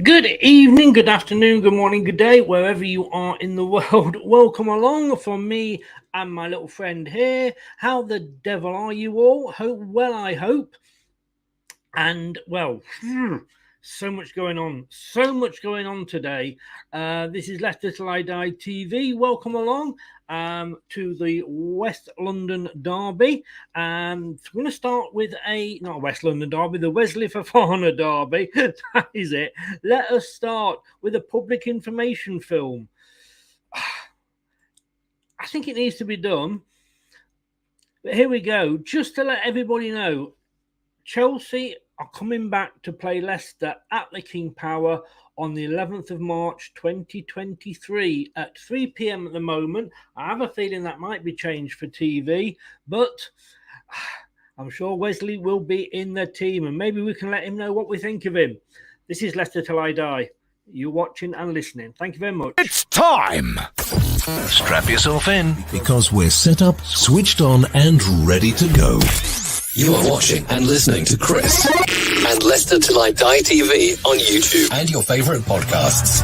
Good evening, good afternoon, good morning, good day, wherever you are in the world. Welcome along from me and my little friend here. How the devil are you all? I hope. And well, so much going on today. This is Leicester Till I Die TV. Welcome along to the West London Derby. We're going to start with not West London Derby, the Wesley Fofana Derby. That is it. Let us start with a public information film. I think it needs to be done. But here we go. Just to let everybody know, Chelsea are coming back to play Leicester at the King Power on the 11th of March 2023 at 3 p.m. at the moment. I have a feeling that might be changed for TV, but I'm sure Wesley will be in the team and maybe we can let him know what we think of him. This is Leicester Till I Die. You're watching and listening. Thank you very much. It's time! Strap yourself in because we're set up, switched on and ready to go. You are watching and listening to Chris and Leicester Till I Die TV on YouTube and your favourite podcasts.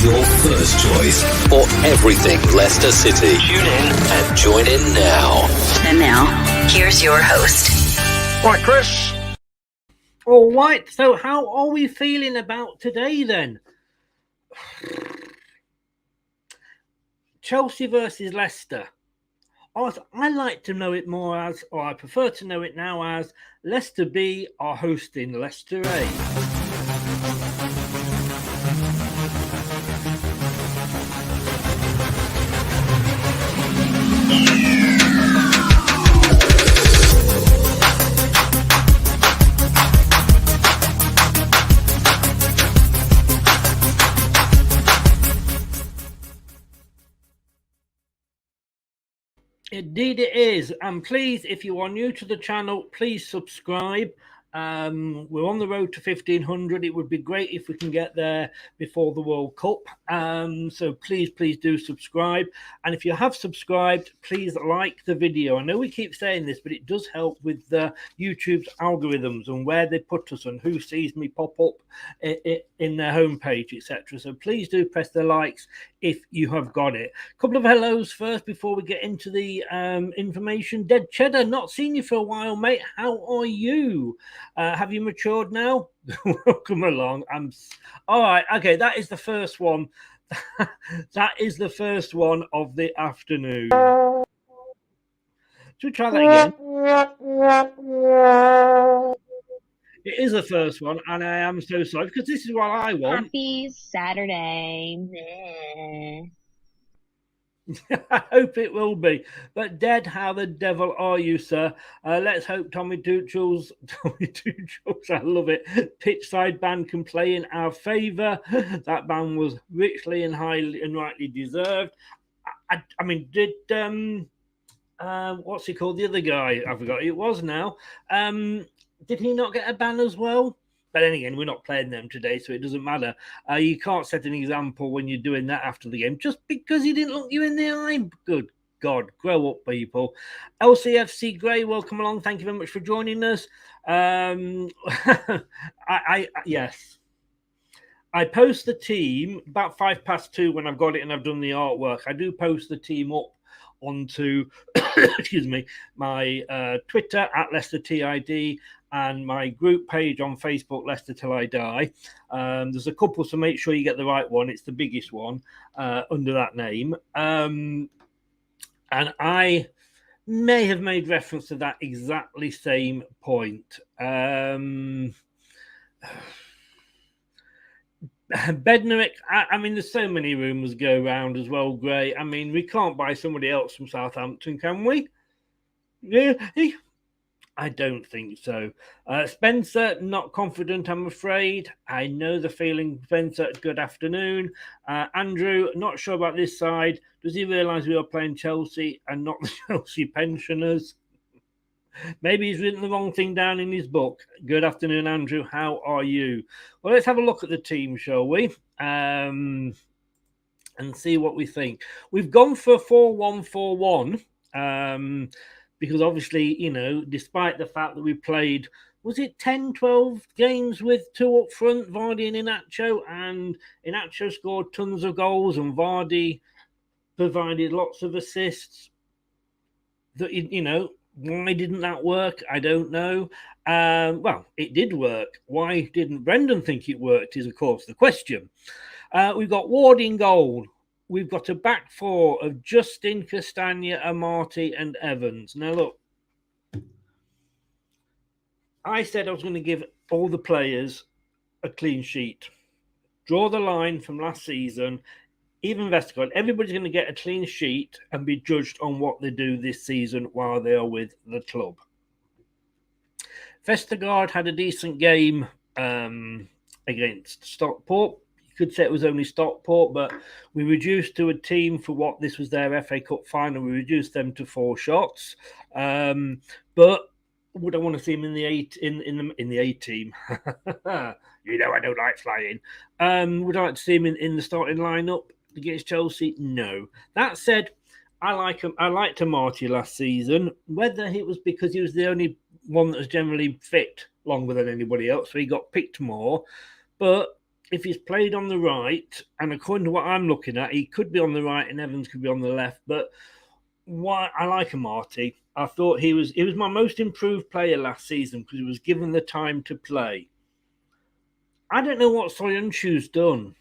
Your first choice for everything Leicester City. Tune in and join in now. And now, here's your host. Right, Chris. All right, so how are we feeling about today then? Chelsea versus Leicester. I like to know it more as, or I prefer to know it now as, Leicester B are hosting Leicester A. Indeed it is, and please, if you are new to the channel, please subscribe. We're on the road to 1,500. It would be great if we can get there before the World Cup. So please do subscribe. And if you have subscribed, please like the video. I know we keep saying this, but it does help with YouTube's algorithms and where they put us and who sees me pop up in their homepage, etc. So please do press the likes if you have got it. A couple of hellos first before we get into the information. Dead Cheddar, not seen you for a while, mate. How are you? Have you matured now? Welcome along. All right. Okay, that is the first one. That is the first one of the afternoon. Should we try that again? It is the first one, and I am so sorry because this is what I want. Happy Saturday. I hope it will be. But Dead, how the devil are you, sir? Let's hope Tommy Tuchel's, I love it, pitchside ban can play in our favour. That ban was richly and highly and rightly deserved. I mean, did what's he called? The other guy, I forgot who it was now. Did he not get a ban as well? But then again, we're not playing them today, so it doesn't matter. You can't set an example when you're doing that after the game just because he didn't look you in the eye. Good God, grow up, people. LCFC Grey, welcome along. Thank you very much for joining us. Yes. I post the team about 2:05 when I've got it and I've done the artwork. I do post the team up onto excuse me, my Twitter at LTID and my group page on Facebook, Leicester Till I Die. There's a couple, so make sure you get the right one. It's the biggest one under that name. And I may have made reference to that exactly same point. Bednarek, I mean, there's so many rumours go around as well, Gray. I mean, we can't buy somebody else from Southampton, can we? Really? I don't think so. Spencer, not confident, I'm afraid. I know the feeling, Spencer. Good afternoon. Andrew, not sure about this side. Does he realise we are playing Chelsea and not the Chelsea pensioners? Maybe he's written the wrong thing down in his book. Good afternoon, Andrew. How are you? Well, let's have a look at the team, shall we? And see what we think. We've gone for 4-1-4-1 because obviously, you know, despite the fact that we played, was it 10, 12 games with two up front, Vardy and Inacho, and Inacho scored tons of goals and Vardy provided lots of assists. That, you know, why didn't that work? I don't know. Well, it did work. Why didn't Brendan think it worked is, of course, the question. We've got Ward in goal. We've got a back four of Justin, Castagna, Amati and Evans. Now, look, I said I was going to give all the players a clean sheet. Draw the line from last season. Even Vestergaard, everybody's going to get a clean sheet and be judged on what they do this season while they are with the club. Vestergaard had a decent game against Stockport. You could say it was only Stockport, but we reduced to a team for what this was their FA Cup final. We reduced them to 4 shots. But would I want to see him in the A team? You know I don't like flying. Would I like to see him in the starting lineup against Chelsea? No. That said, I liked Amati last season. Whether it was because he was the only one that was generally fit longer than anybody else, so he got picked more. But if he's played on the right, and according to what I'm looking at, he could be on the right and Evans could be on the left. But why I like Amati. I thought he was my most improved player last season because he was given the time to play. I don't know what Soyuncu's done.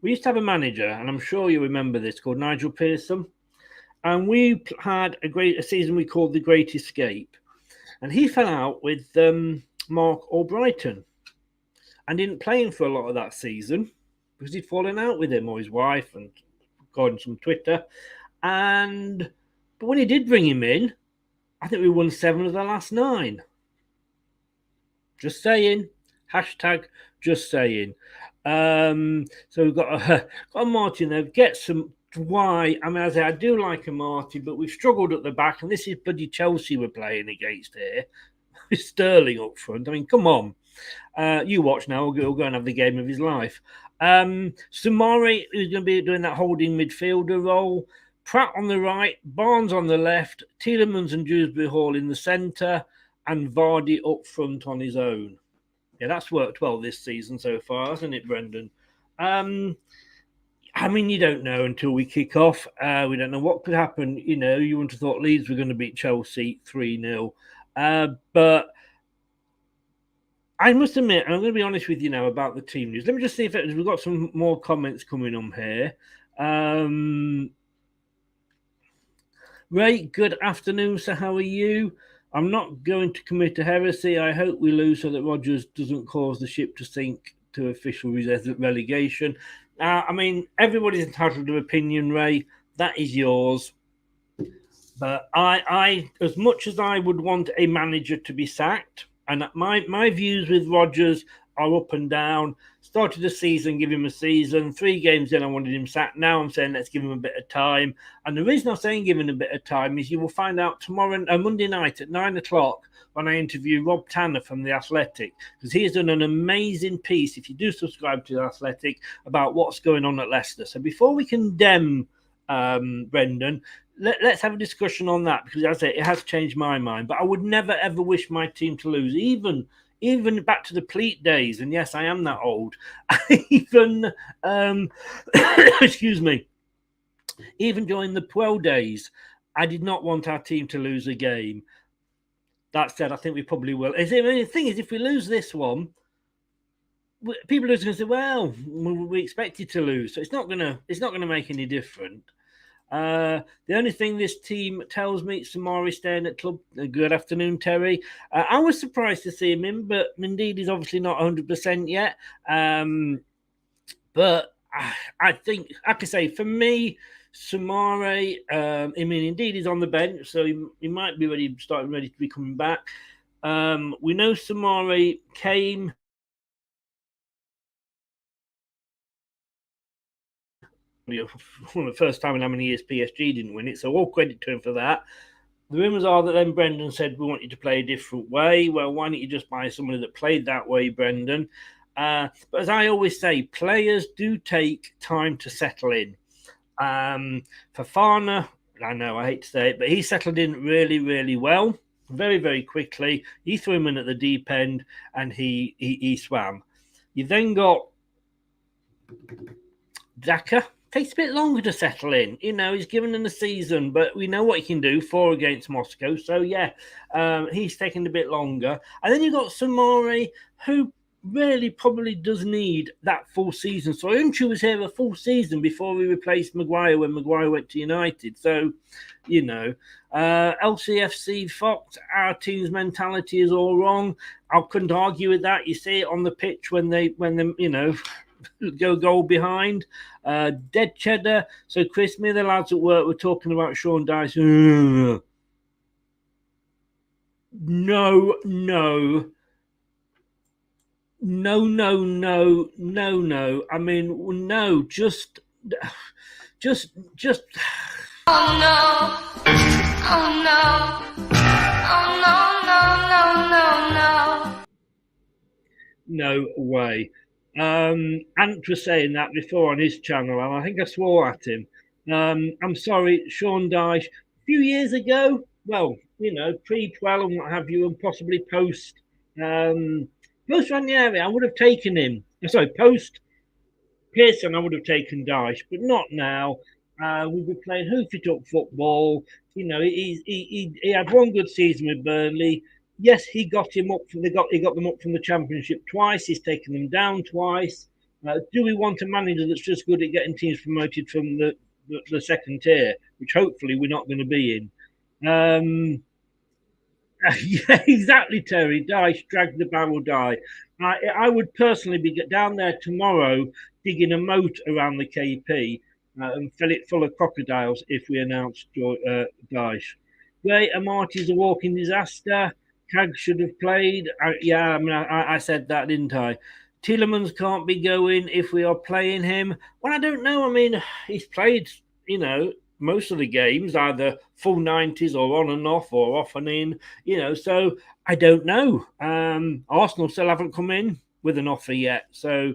We used to have a manager, and I'm sure you remember this, called Nigel Pearson. And we had a season we called The Great Escape. And he fell out with Mark Albrighton and didn't play him for a lot of that season because he'd fallen out with him or his wife, and according to some Twitter. But when he did bring him in, I think we won 7 of the last 9. Just saying. Hashtag just saying. So we've got a Martin there. Get some why. I mean, as I say, I do like a Marty, but we've struggled at the back, and this is bloody Chelsea we're playing against here. With Sterling up front. I mean, come on. You watch now. We'll go and have the game of his life. Sumari is going to be doing that holding midfielder role. Pratt on the right, Barnes on the left, Tielemans and Dewsbury Hall in the centre, and Vardy up front on his own. Yeah, that's worked well this season so far, hasn't it, Brendan? I mean, you don't know until we kick off. We don't know what could happen. You know, you wouldn't have thought Leeds were going to beat Chelsea 3-0. But I must admit, and I'm going to be honest with you now about the team news. Let me just see if we've got some more comments coming on here. Ray, good afternoon, sir. How are you? I'm not going to commit a heresy. I hope we lose so that Rodgers doesn't cause the ship to sink to official relegation. I mean, everybody's entitled to opinion, Ray. That is yours. But I, as much as I would want a manager to be sacked, and my views with Rodgers are up and down. Started the season, give him a season. 3 games in, I wanted him sacked. Now I'm saying let's give him a bit of time. And the reason I'm saying give him a bit of time is you will find out tomorrow, Monday night at 9 o'clock when I interview Rob Tanner from The Athletic, because he has done an amazing piece, if you do subscribe to The Athletic, about what's going on at Leicester. So before we condemn Brendan, let's have a discussion on that, because as I say, it has changed my mind. But I would never, ever wish my team to lose, even back to the Pleat days, and yes, I am that old. Even, excuse me, even during the pro days, I did not want our team to lose a game. That said, I think we probably will. The thing is, if we lose this one, people are going to say, "Well, we expected to lose," so it's not going to make any difference. The only thing this team tells me, Samari staying at club. Good afternoon, Terry. I was surprised to see him in, but indeed he's obviously not 100% yet. But I think, like I say, for me, Samari, indeed he's on the bench, so he might be ready to be coming back. We know Samari came for the first time in how many years PSG didn't win it, so all credit to him for that. The rumours are that then Brendan said, we want you to play a different way. Well, why don't you just buy somebody that played that way, Brendan? But as I always say, players do take time to settle in. Fofana, I know, I hate to say it, but he settled in really, really well, very, very quickly. He threw him in at the deep end and he swam. You then got Daka. Takes a bit longer to settle in. He's given them a season, but we know what he can do. 4 against Moscow. So, yeah, he's taking a bit longer. And then you've got Samari, who really probably does need that full season. So, Unchu was here a full season before we replaced Maguire when Maguire went to United. So, LCFC Fox, our team's mentality is all wrong. I couldn't argue with that. You see it on the pitch when they go goal behind. Dead cheddar. So Chris, me and the lads at work were talking about Sean Dyche. No. I mean, no, just. Oh no. Oh no. Oh no. No way. Ant was saying that before on his channel, and I think I swore at him. I'm sorry, Sean Dyche. A few years ago, well, pre-12 and what have you, and possibly post Ranieri, I would have taken him. Sorry, post Pearson, I would have taken Dyche, but not now. We've been playing hoofy-tuck football. He had one good season with Burnley. Yes, he got him up. He got them up from the Championship twice. He's taken them down twice. Do we want a manager that's just good at getting teams promoted from the second tier, which hopefully we're not going to be in? Yeah, exactly, Terry. Dyche, drag the barrel, die. I would personally be down there tomorrow digging a moat around the KP and fill it full of crocodiles if we announced Dyche. Great, Amarty's a walking disaster. Cag should have played. I said that, didn't I? Tielemans can't be going if we are playing him. Well, I don't know. I mean, he's played, most of the games, either full 90s or on and off or off and in, so I don't know. Arsenal still haven't come in with an offer yet. So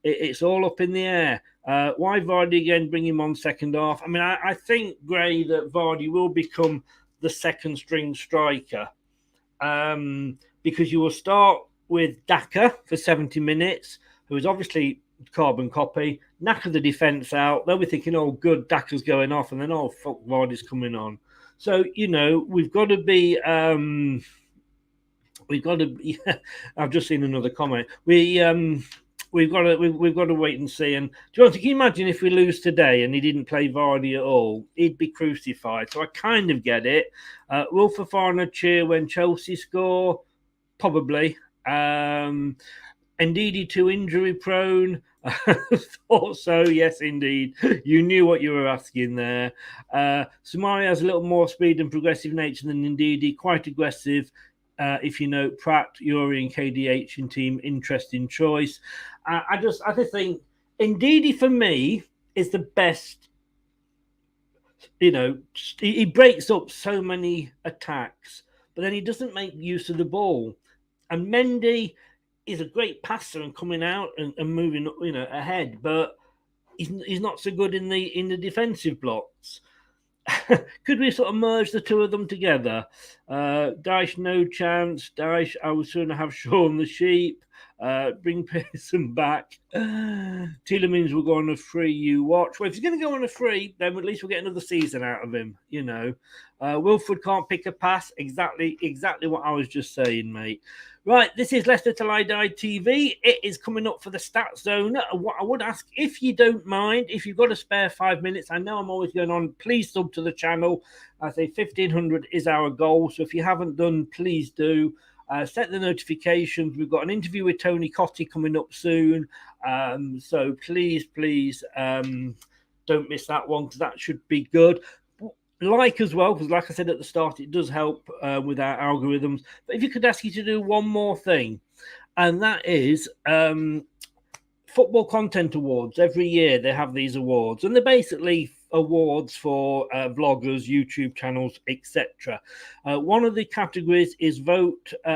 it's all up in the air. Why Vardy again, bring him on second half? I mean, I think, Gray, that Vardy will become the second string striker. Because you will start with Daka for 70 minutes, who is obviously carbon copy, knacker the defence out. They'll be thinking, oh, good, Daka's going off, and then, oh, fuck, Vardy's coming on. So, we've got to be... I've just seen another comment. We've got to wait and see. And can you imagine if we lose today and he didn't play Vardy at all? He'd be crucified. So I kind of get it. Will Fofana cheer when Chelsea score? Probably. Ndidi too injury prone. Thought so. Yes, indeed. You knew what you were asking there. Samari has a little more speed and progressive nature than Ndidi. Quite aggressive. If you know Pratt, Yuri, and KDH in team, interesting choice. I just think Ndidi for me is the best. He breaks up so many attacks, but then he doesn't make use of the ball. And Mendy is a great passer and coming out and moving, ahead, but he's not so good in the defensive blocks. Could we sort of merge the two of them together? Dyche, no chance. Dyche, I would sooner have Sean the Sheep. Bring Pearson back. Tielemans will go on a free you watch. Well, if he's going to go on a free, then at least we'll get another season out of him, you know. Wilford can't pick a pass. Exactly what I was just saying, mate. Right, this is Leicester Till I Die TV. It is coming up for the Stat Zone. What I would ask, if you don't mind, if you've got a spare 5 minutes, I know I'm always going on, please sub to the channel. I say 1,500 is our goal, so if you haven't done, please do. Set the notifications. We've got an interview with Tony Cottee coming up soon. So please, don't miss that one, because that should be good. Like as well, because like I said at the start, it does help with our algorithms. But if you could ask you to do one more thing, and that is Football Content Awards. Every year they have these awards, and they're basically awards for vloggers, YouTube channels, etc. One of the categories is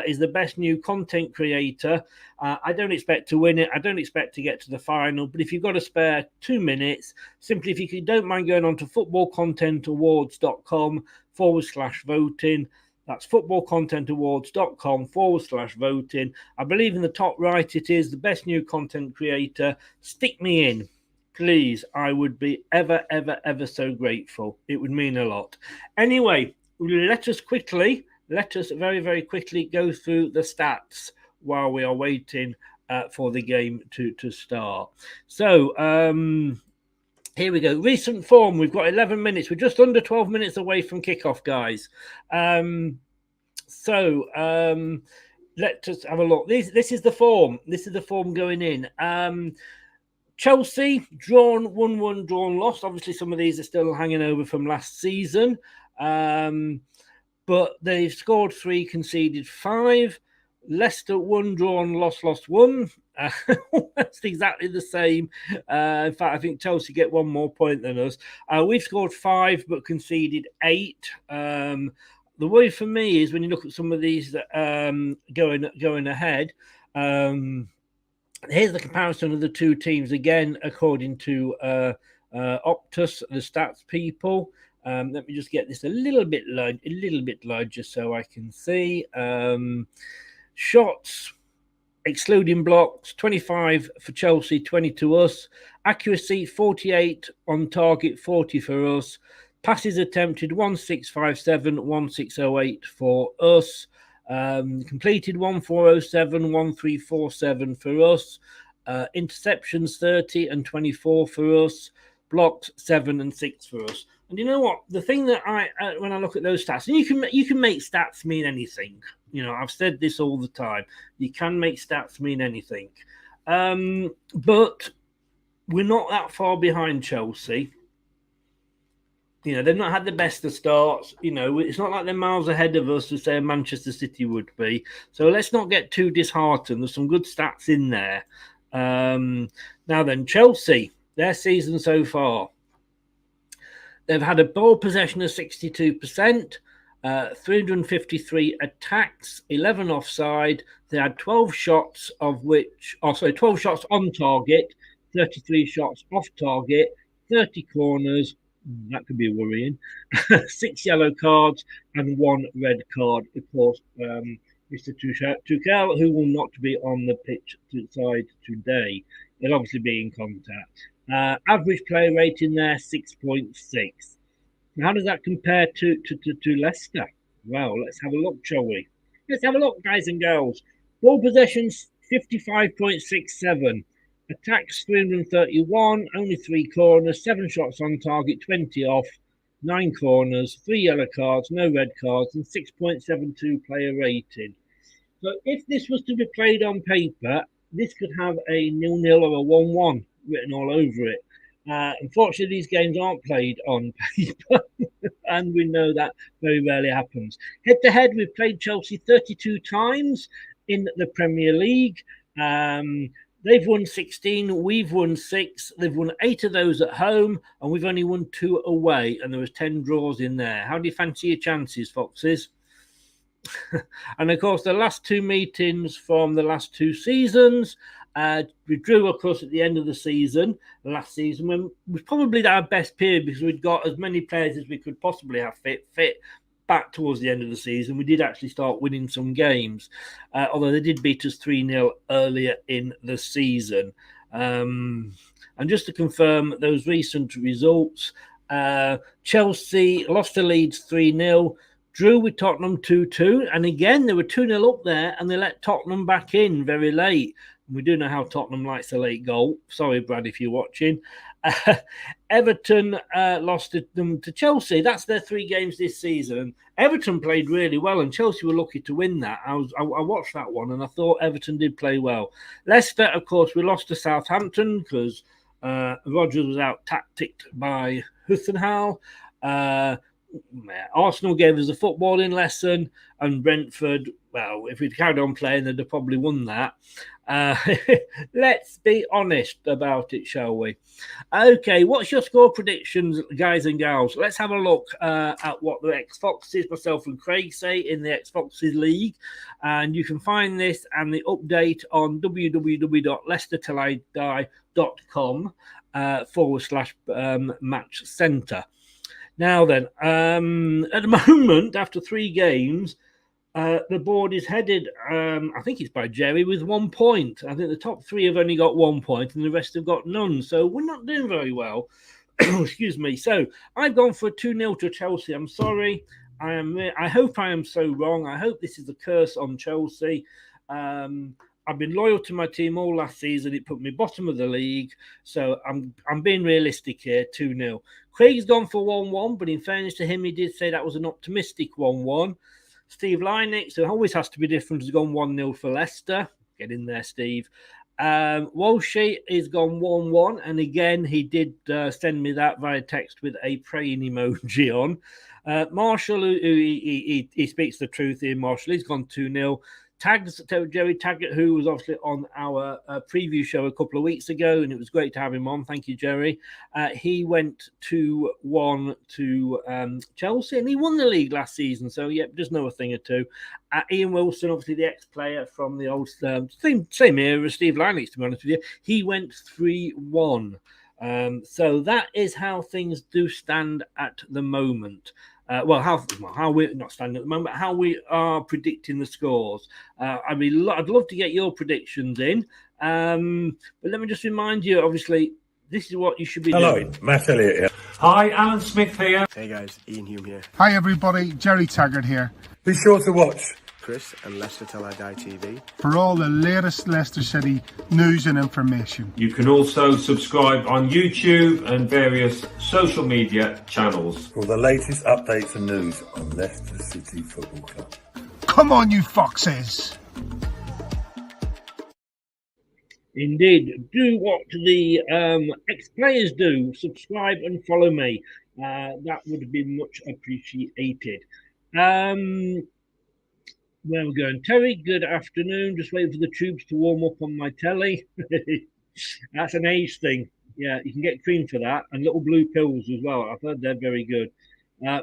is the best new content creator. I don't expect to win it. I don't expect to get to the final, but if you've got a spare 2 minutes, simply if you don't mind going on to footballcontentawards.com/voting. That's footballcontentawards.com/voting. I believe in the top right it is the best new content creator. Stick me in, please. I would be ever so grateful. It would mean a lot. Anyway, let us very quickly go through the stats while we are waiting for the game to start. So here we go. Recent form. We've got 11 minutes. We're just under 12 minutes away from kickoff, guys. Let us have a look. This is the form. This is the form going in. Chelsea, drawn, 1-1, drawn, lost. Obviously, some of these are still hanging over from last season. But they've scored 3, conceded 5. Leicester, 1, drawn, lost, 1. That's exactly the same. In fact, I think Chelsea get 1 more point than us. We've scored 5, but conceded 8. The worry for me is when you look at some of these going ahead. Here's the comparison of the two teams again, according to Optus, the stats people. Let me just get this a little bit larger so I can see. Shots, excluding blocks, 25 for Chelsea, 20 to us. Accuracy, 48 on target, 40 for us. Passes attempted, 1657, 1608 for us. Completed, 1407, 1347 for us. Interceptions, 30 and 24 for us. Blocks, 7 and 6 for us. And you know what? The thing that when I look at those stats, and you can make stats mean anything. You know, I've said this all the time. You can make stats mean anything. But we're not that far behind Chelsea. You know, they've not had the best of starts. You know, it's not like they're miles ahead of us, as say Manchester City would be. So let's not get too disheartened. There's some good stats in there. Now then, Chelsea, their season so far. They've had a ball possession of 62%, 353 attacks, 11 offside. They had 12 shots of which, 12 shots on target, 33 shots off target, 30 corners. That could be worrying. 6 yellow cards and 1 red card. Of course, Mr. Tuchel, who will not be on the pitch side today. They'll obviously be in contact. Average player rating there, 6.6. How does that compare to Leicester? Well, let's have a look, shall we? Let's have a look, guys and girls. Ball possessions, 55.67. Attacks, 331. Only 3 corners. 7 shots on target, 20 off. 9 corners. 3 yellow cards, no red cards, and 6.72 player rating. So if this was to be played on paper, this could have a 0-0 or a 1-1 written all over it. Unfortunately, these games aren't played on paper, and we know that very rarely happens. Head-to-head, we've played Chelsea 32 times in the Premier League. They've won 16, we've won 6. They've won 8 of those at home, and we've only won 2 away, and there was 10 draws in there. How do you fancy your chances, Foxes? And, of course, the last 2 meetings from the last 2 seasons, we drew, of course, at the end of the season, last season, when it was probably our best period because we'd got as many players as we could possibly have fit, back towards the end of the season, we did actually start winning some games, although they did beat us 3-0 earlier in the season. And just to confirm those recent results, Chelsea lost to Leeds 3-0, drew with Tottenham 2-2, and again they were 2-0 up there and they let Tottenham back in very late. We do know how Tottenham likes a late goal. Sorry, Brad, if you're watching. Everton lost them to Chelsea. That's their 3 games this season. Everton played really well, and Chelsea were lucky to win that. I watched that one, and I thought Everton did play well. Leicester, of course, we lost to Southampton because Rodgers was out tacticked by Huttenhal. Arsenal gave us a footballing lesson, and Brentford, well, if we'd carried on playing, they'd have probably won that. Let's be honest about it, shall we? Okay, what's your score predictions, guys and gals? Let's have a look at what the X-Foxes, myself and Craig, say in the X-Foxes League. And you can find this and the update on www.leicestertillidie.com/match centre. Now then, at the moment, after 3 games, the board is headed, I think it's by Jerry, with 1 point. I think the top 3 have only got 1 point and the rest have got none. So we're not doing very well. Excuse me. So I've gone for a 2-0 to Chelsea. I'm sorry. I hope I am so wrong. I hope this is a curse on Chelsea. I've been loyal to my team all last season. It put me bottom of the league. So I'm being realistic here, 2-0. Craig's gone for 1-1, but in fairness to him, he did say that was an optimistic 1-1. Steve Lynix, who always has to be different, has gone 1-0 for Leicester. Get in there, Steve. Walshy has gone 1-1, and again, he did send me that via text with a praying emoji on. Marshall, he speaks the truth here, Marshall, he's gone 2-0. Jerry Taggart, who was obviously on our preview show a couple of weeks ago, and it was great to have him on. Thank you, Jerry. He went 2-1 to Chelsea, and he won the league last season. So, yeah, just know a thing or two. Ian Wilson, obviously the ex-player from the old same era as Steve Lynix, to be honest with you, he went 3-1. So that is how things do stand at the moment. How we're not standing at the moment, how we are predicting the scores. I'd love to get your predictions in. But let me just remind you, obviously, this is what you should be doing. Hello, Matt Elliott here. Hi, Alan Smith here. Hey guys, Ian Hume here. Hi everybody, Jerry Taggart here. Be sure to watch Chris and Leicester Till I Die TV for all the latest Leicester City news and information. You can also subscribe on YouTube and various social media channels for the latest updates and news on Leicester City Football Club. Come on, you foxes! Indeed, do what the ex-players do. Subscribe and follow me. That would be much appreciated. Where we're going, Terry, good afternoon. Just waiting for the tubes to warm up on my telly. That's an age thing. Yeah, you can get cream for that, and little blue pills as well. I've heard they're very good. Yeah,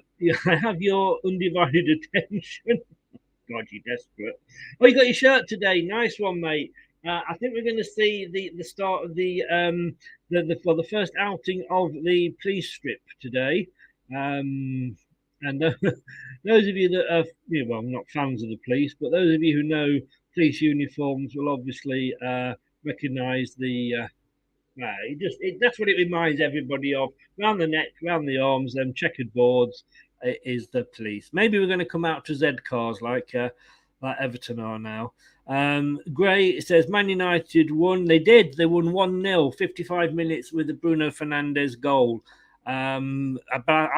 I have your undivided attention. God, you're desperate. Oh, you got your shirt today. Nice one, mate. I think we're going to see the start of the first outing of the police strip today. And those of you that are, well, not fans of the police, but those of you who know police uniforms will obviously recognise the. That's what it reminds everybody of. Round the neck, round the arms, them checkered boards is the police. Maybe we're going to come out to Z cars like Everton are now. Gray says Man United won. They did. They won 1-0, 55 minutes with the Bruno Fernandes goal. I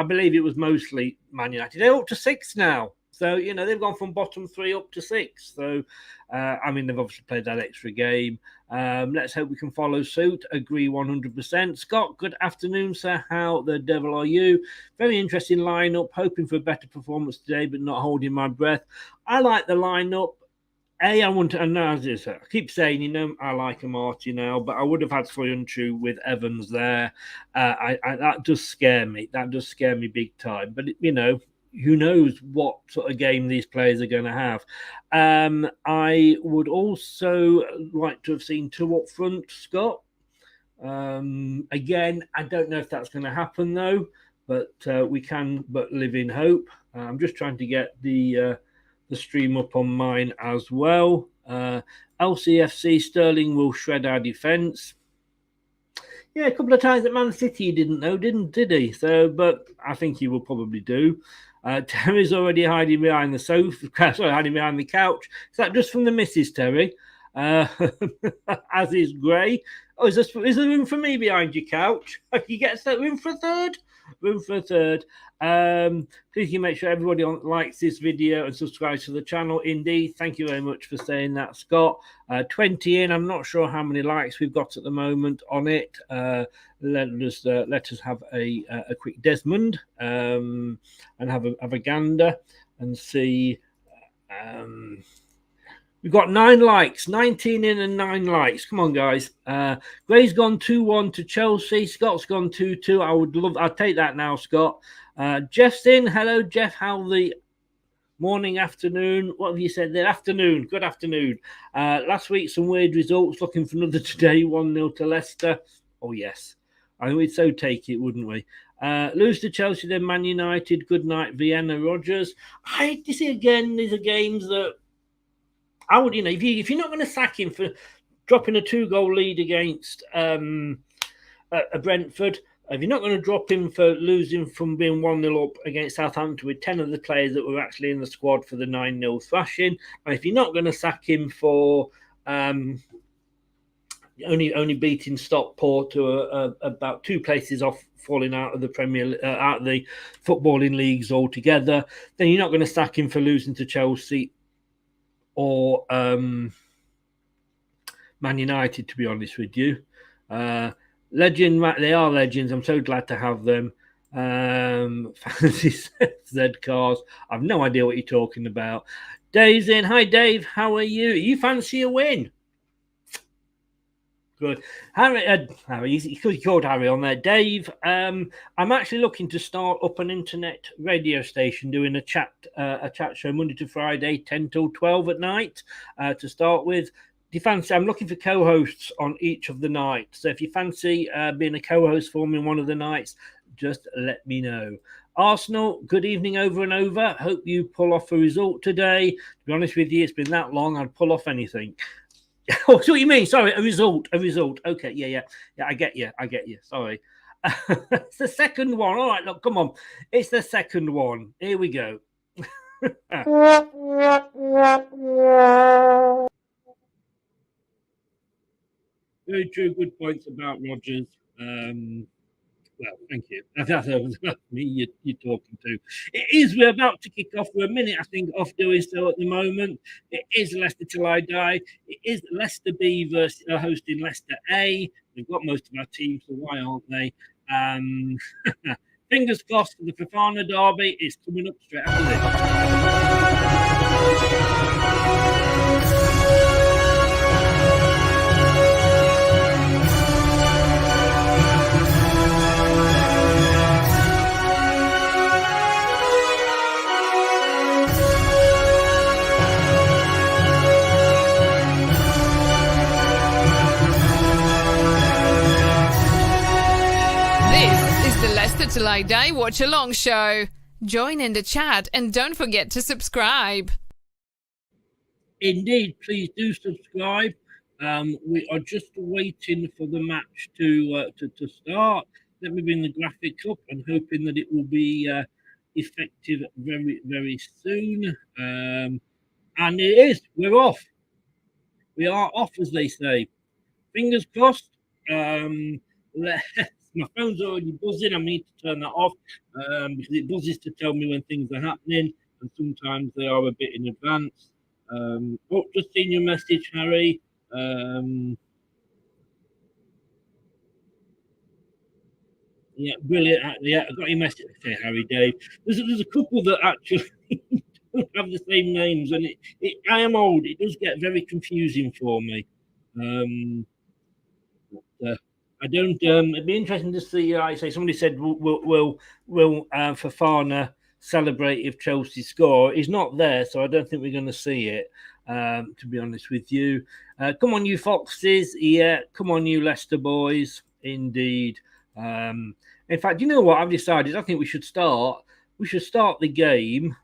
believe it was mostly Man United. They're up to 6 now. So, they've gone from bottom 3 up to 6. So, they've obviously played that extra game. Let's hope we can follow suit. Agree 100%. Scott, good afternoon, sir. How the devil are you? Very interesting lineup. Hoping for a better performance today, but not holding my breath. I like the lineup. I want to, and I keep saying, I like Amati now, but I would have had Soyuncu with Evans there. That does scare me. That does scare me big time. But, who knows what sort of game these players are going to have. I would also like to have seen 2 up front, Scott. Again, I don't know if that's going to happen, though, but we can but live in hope. I'm just trying to get the stream up on mine as well. LCFC, Sterling will shred our defence. Yeah, a couple of times at Man City he didn't know, did he? So, but I think he will probably do. Terry's already hiding behind the sofa, sorry, hiding behind the couch. Is that just from the missus, Terry? As is Gray. Oh, is there room for me behind your couch? If you get room for a third? Room for a third. Please you make sure everybody likes this video and subscribes to the channel. Indeed, thank you very much for saying that, Scott. 20 in. I'm not sure how many likes we've got at the moment on it. Let us have a quick Desmond and have a gander and see. We've got 9 likes, 19 in and 9 likes. Come on, guys. Gray's gone 2-1 to Chelsea. Scott's gone 2-2. I'll take that now, Scott. Jeff's in. Hello, Jeff. How the morning, afternoon? What have you said there? Afternoon. Good afternoon. Last week, some weird results. Looking for another today. 1-0 to Leicester. Oh, yes. I think we'd so take it, wouldn't we? Lose to Chelsea, then Man United. Good night, Vienna Rodgers. I hate to see again, these are games that I would, if you're not going to sack him for dropping a 2-goal lead against Brentford, if you're not going to drop him for losing from being 1-0 up against Southampton with 10 of the players that were actually in the squad for the 9-0 thrashing, and if you're not going to sack him for only beating Stockport to about 2 places off falling out of the out of the footballing leagues altogether, then you're not going to sack him for losing to Chelsea or Man United, to be honest with you. Legend, they are legends. I'm so glad to have them. Fancy Z cars. I've no idea what you're talking about. Dave's in. Hi, Dave. How are you? You fancy a win? Good. Harry, he's called Harry on there. Dave, I'm actually looking to start up an internet radio station doing a chat show Monday to Friday, 10 till 12 at night to start with. Do you fancy? I'm looking for co-hosts on each of the nights. So if you fancy being a co-host for me in one of the nights, just let me know. Arsenal, good evening over and over. Hope you pull off a result today. To be honest with you, it's been that long, I'd pull off anything. Oh, so what you mean? Sorry, a result. Okay, yeah, I get you. Sorry. It's the second one. All right, look, come on. It's the second one. Here we go. Very true. Good points about Rodgers. Well, thank you. That's me you're talking to. It is. We're about to kick off. We're a minute, I think, off doing so at the moment. It is Leicester Till I Die. It is Leicester B versus hosting Leicester A. We've got most of our teams, so why aren't they? Fingers crossed for the Fofana derby is coming up straight after this. Leicester Till I Die Watchalong show. Join in the chat and don't forget to subscribe. Indeed, please do subscribe. We are just waiting for the match to start. Let me bring the graphic up and hoping that it will be effective very, very soon. And it is. We're off. We are off, as they say. Fingers crossed. My phone's already buzzing. I need to turn that off because it buzzes to tell me when things are happening, and sometimes they are a bit in advance. Just seen your message, Harry. Yeah, brilliant. Yeah, I got your message. Okay, Harry, Dave. There's a couple that actually don't have the same names, and I am old. It does get very confusing for me. I don't. It'd be interesting to see. I say somebody said will Fofana celebrate if Chelsea score? He's not there, so I don't think we're going to see it. To be honest with you, come on, you Foxes! Yeah, come on, you Leicester boys! Indeed. In fact, you know what I've decided? I think we should start we should start the game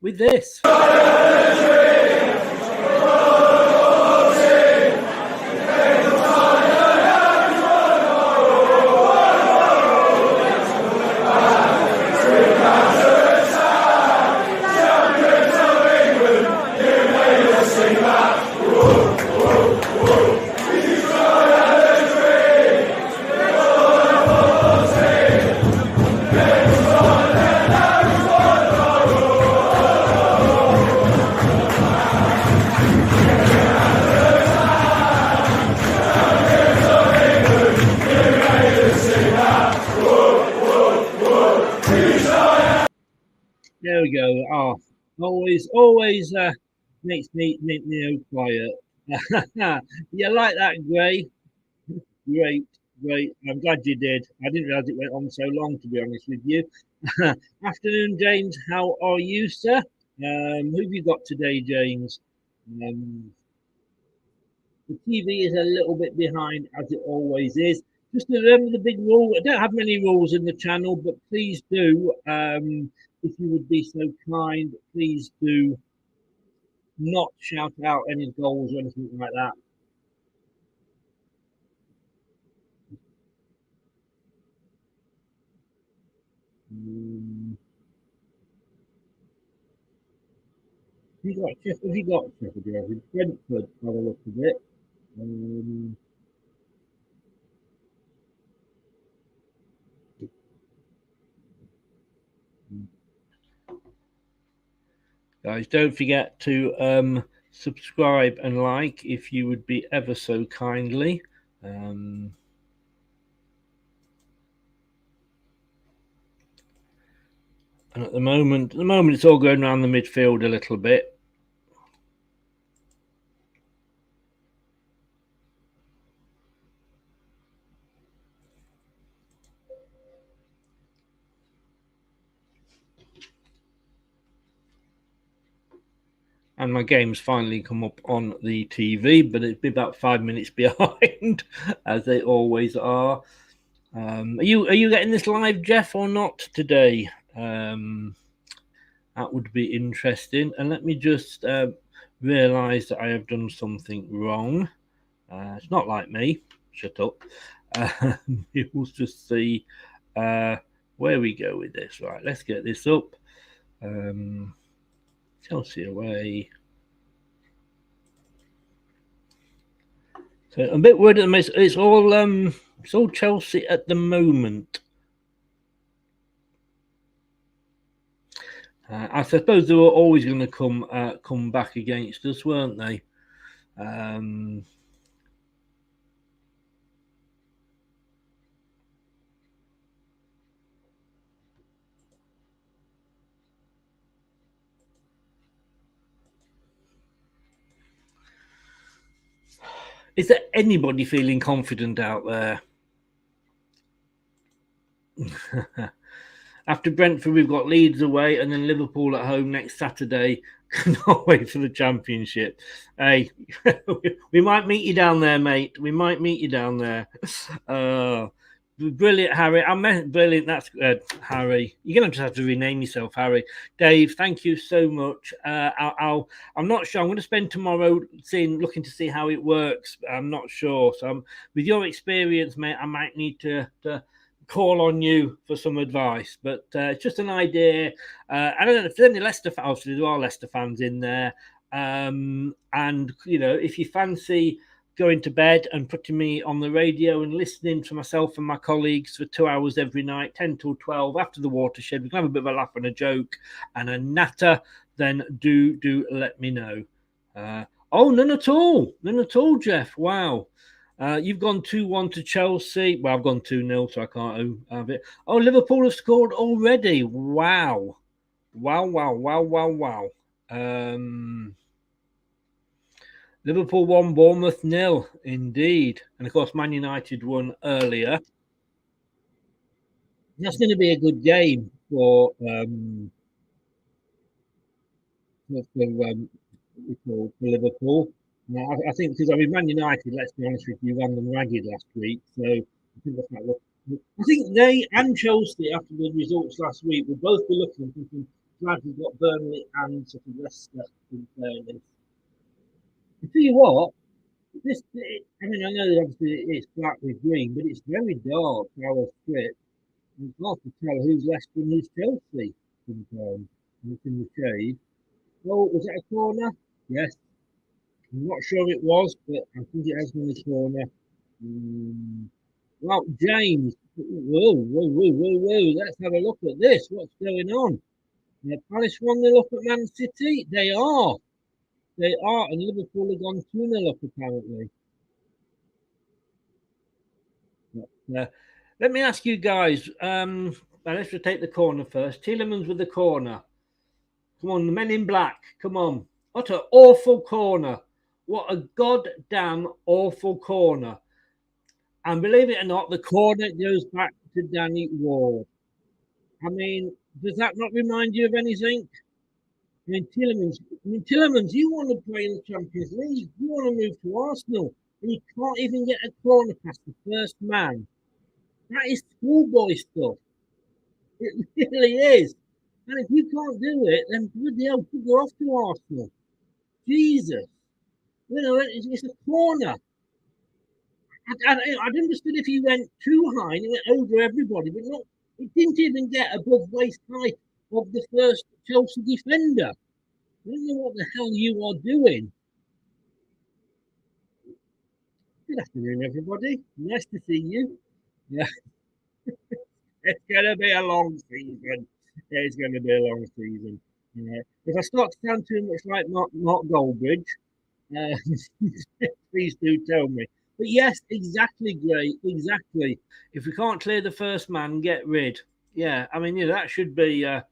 with this. There we go. Oh, always makes me quiet. You like that, Gray? Great. I'm glad you did. I didn't realise it went on so long, to be honest with you. Afternoon, James. How are you, sir? Who have you got today, James? The TV is a little bit behind, as it always is. Just remember the big rule. I don't have many rules in the channel, but please do, if you would be so kind, please do not shout out any goals or anything like that. Have you got Sheffield United? Brentford, by the look of it. Guys, don't forget to subscribe and like if you would be ever so kindly. And at the moment it's all going around the midfield a little bit. And my game's finally come up on the TV, but it's been about 5 minutes behind, as they always are. Are you getting this live, Jeff, or not today? That would be interesting. And let me just realise that I have done something wrong. It's not like me. Shut up. We'll just see where we go with this. Right, let's get this up. Chelsea away. So I'm a bit worried at the moment. It's all Chelsea at the moment. I suppose they were always going to come back against us, weren't they? Is there anybody feeling confident out there? After Brentford, we've got Leeds away and then Liverpool at home next Saturday. Cannot wait for the Championship. Hey, we might meet you down there, mate. We might meet you down there. Brilliant, Harry. Brilliant. That's Harry. You're going to just have to rename yourself, Harry. Dave, thank you so much. I'm not sure. I'm going to spend tomorrow looking to see how it works. I'm not sure. So with your experience, mate, I might need to call on you for some advice. But it's just an idea. I don't know if there's any Leicester fans. Obviously, there are Leicester fans in there. And, if you fancy going to bed and putting me on the radio and listening to myself and my colleagues for 2 hours every night, 10 till 12 after the watershed, we can have a bit of a laugh and a joke and a natter, then do let me know. None at all, Jeff. Wow. You've gone 2-1 to Chelsea. Well, I've gone 2-0, so I can't have it. Oh, Liverpool have scored already. Wow. Liverpool won, Bournemouth 0, indeed. And, of course, Man United won earlier. That's going to be a good game for Liverpool. I think because Man United, let's be honest with you, ran them ragged last week. So I think that's I think they and Chelsea, after the results last week, will both be looking and thinking, glad we've got Burnley and sort of Leicester in fairness. I tell you what, I mean, I know that obviously it's black with green, but it's very dark, our strip. And it's hard to tell who's Leicester and who's Chelsea sometimes. It's in the shade. Oh, was that a corner? Yes. I'm not sure it was, but I think it has been a corner. Well, James. Whoa. Let's have a look at this. What's going on? Palace 1-0 up at Man City? They are. And Liverpool have gone 2-0 up apparently. Let me ask you guys. Let's just take the corner first. Tielemans with the corner. Come on, the men in black. Come on. What an awful corner. What a goddamn awful corner. And believe it or not, the corner goes back to Danny Ward. I mean, does that not remind you of anything? I mean, Tielemans, you want to play in the Champions League. You want to move to Arsenal. And you can't even get a corner past the first man. That is schoolboy stuff. It really is. And if you can't do it, then bloody hell, go off to Arsenal. Jesus. You know, it's a corner. I'd understood if he went too high and it went over everybody, but not. It didn't even get above waist height of the first Chelsea defender. I don't know what the hell you are doing. Good afternoon, everybody. Nice to see you. Yeah. It's going to be a long season. It's going to be a long season. Yeah. If I start to sound too much like Mark Goldbridge, please do tell me. But yes, exactly, Gray. Exactly. If we can't clear the first man, get rid. Yeah, I mean, that should be. If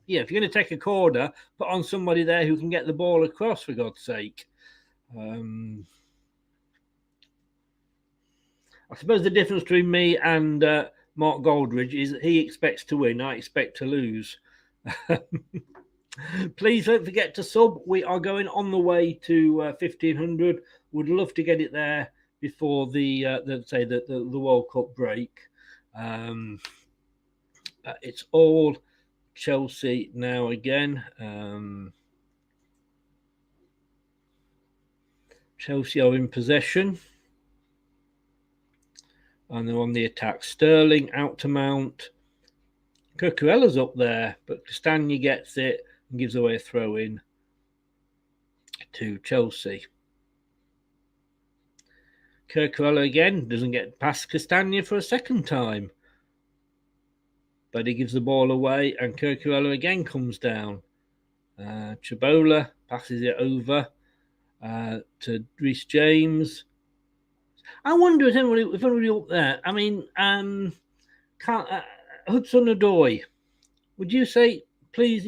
you're going to take a corner, put on somebody there who can get the ball across, for God's sake. I suppose the difference between me and Mark Goldridge is that he expects to win. I expect to lose. Please don't forget to sub. We are going on the way to 1,500. Would love to get it there before the World Cup break. It's all Chelsea now again. Chelsea are in possession. And they're on the attack. Sterling out to mount. Cucurella's up there, but Castagna gets it and gives away a throw-in to Chelsea. Cucurella again doesn't get past Castagna for a second time. But he gives the ball away and Cucurella again comes down. Chabola passes it over to Reece James. I wonder if anybody up there. I mean, Hudson-Odoi. Would you say, please,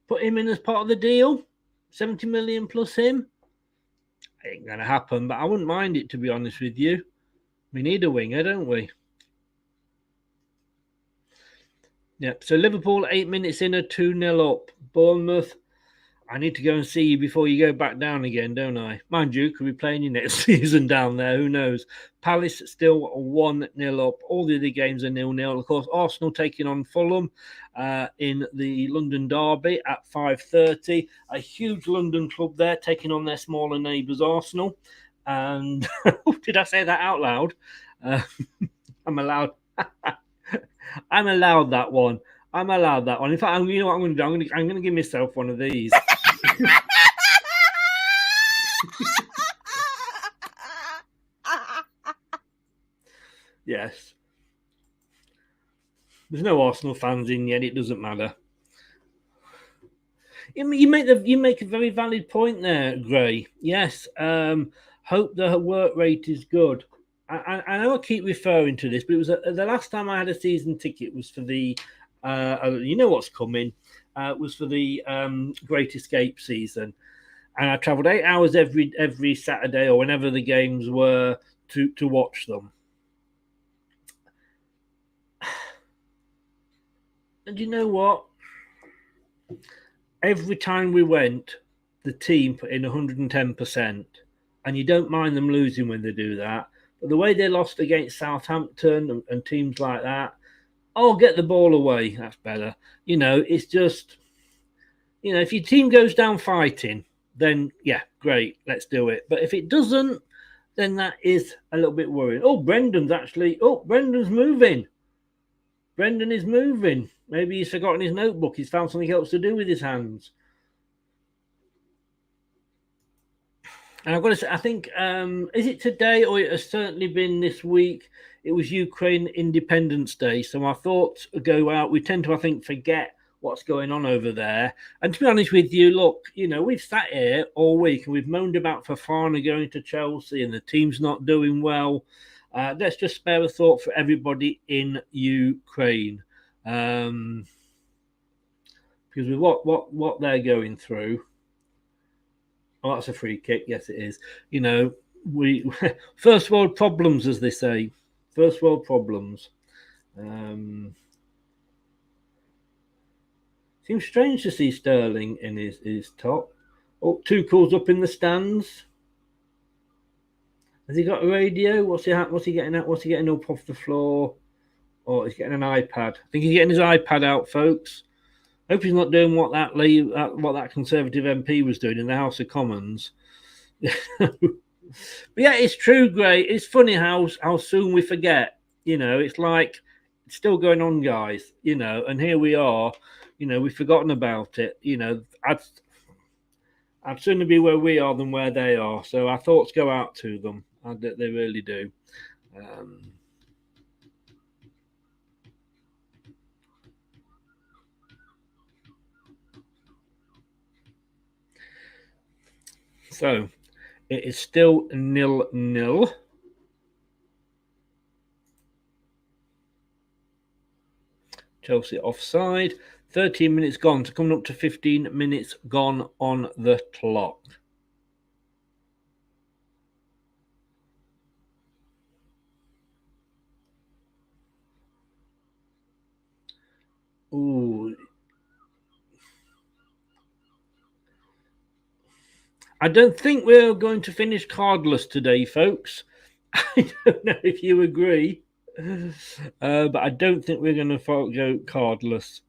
put him in as part of the deal? 70 million plus him? Ain't going to happen, but I wouldn't mind it, to be honest with you. We need a winger, don't we? Yep, so Liverpool, 8 minutes in, 2-0 up. Bournemouth, I need to go and see you before you go back down again, don't I? Mind you, could be playing you next season down there, who knows? Palace still 1-0 up. All the other games are 0-0. Of course, Arsenal taking on Fulham in the London derby at 5:30. A huge London club there taking on their smaller neighbours, Arsenal. And did I say that out loud? I'm allowed. I'm allowed that one. In fact, you know what I'm going to do? I'm going to give myself one of these. Yes. There's no Arsenal fans in yet. It doesn't matter. You make a very valid point there, Gray. Yes. Hope the work rate is good. I know I keep referring to this, but it was the last time I had a season ticket was for the. You know what's coming. Was for the Great Escape season, and I travelled 8 hours every Saturday or whenever the games were to watch them. And you know what? Every time we went, the team put in 110%, and you don't mind them losing when they do that. But the way they lost against Southampton and teams like that, oh, get the ball away. That's better. You know, it's just, you know, if your team goes down fighting, then yeah, great, let's do it. But if it doesn't, then that is a little bit worrying. Oh, Brendan's moving. Brendan is moving. Maybe he's forgotten his notebook. He's found something else to do with his hands. And I've got to say, I think, is it today or it has certainly been this week? It was Ukraine Independence Day. So my thoughts go out. We tend to, I think, forget what's going on over there. And to be honest with you, look, you know, we've sat here all week and we've moaned about Fofana going to Chelsea and the team's not doing well. Let's just spare a thought for everybody in Ukraine. Because with what they're going through. Oh, that's a free kick. Yes, it is. You know, we first world problems, as they say. First world problems. Seems strange to see Sterling in his top. Oh, Tuchel's up in the stands. Has he got a radio? What's he getting at? What's he getting up off the floor? Oh, he's getting an iPad. I think he's getting his iPad out, folks. Hope he's not doing what that Conservative MP was doing in the House of Commons. But yeah, it's true, Gray. It's funny how soon we forget. You know, it's like it's still going on, guys. You know, and here we are. You know, we've forgotten about it. You know, I'd sooner be where we are than where they are. So our thoughts go out to them. They really do. So it is still 0-0. Chelsea offside. 13 minutes gone. So coming up to 15 minutes gone on the clock. Ooh. I don't think we're going to finish cardless today, folks. I don't know if you agree, but I don't think we're going to go cardless.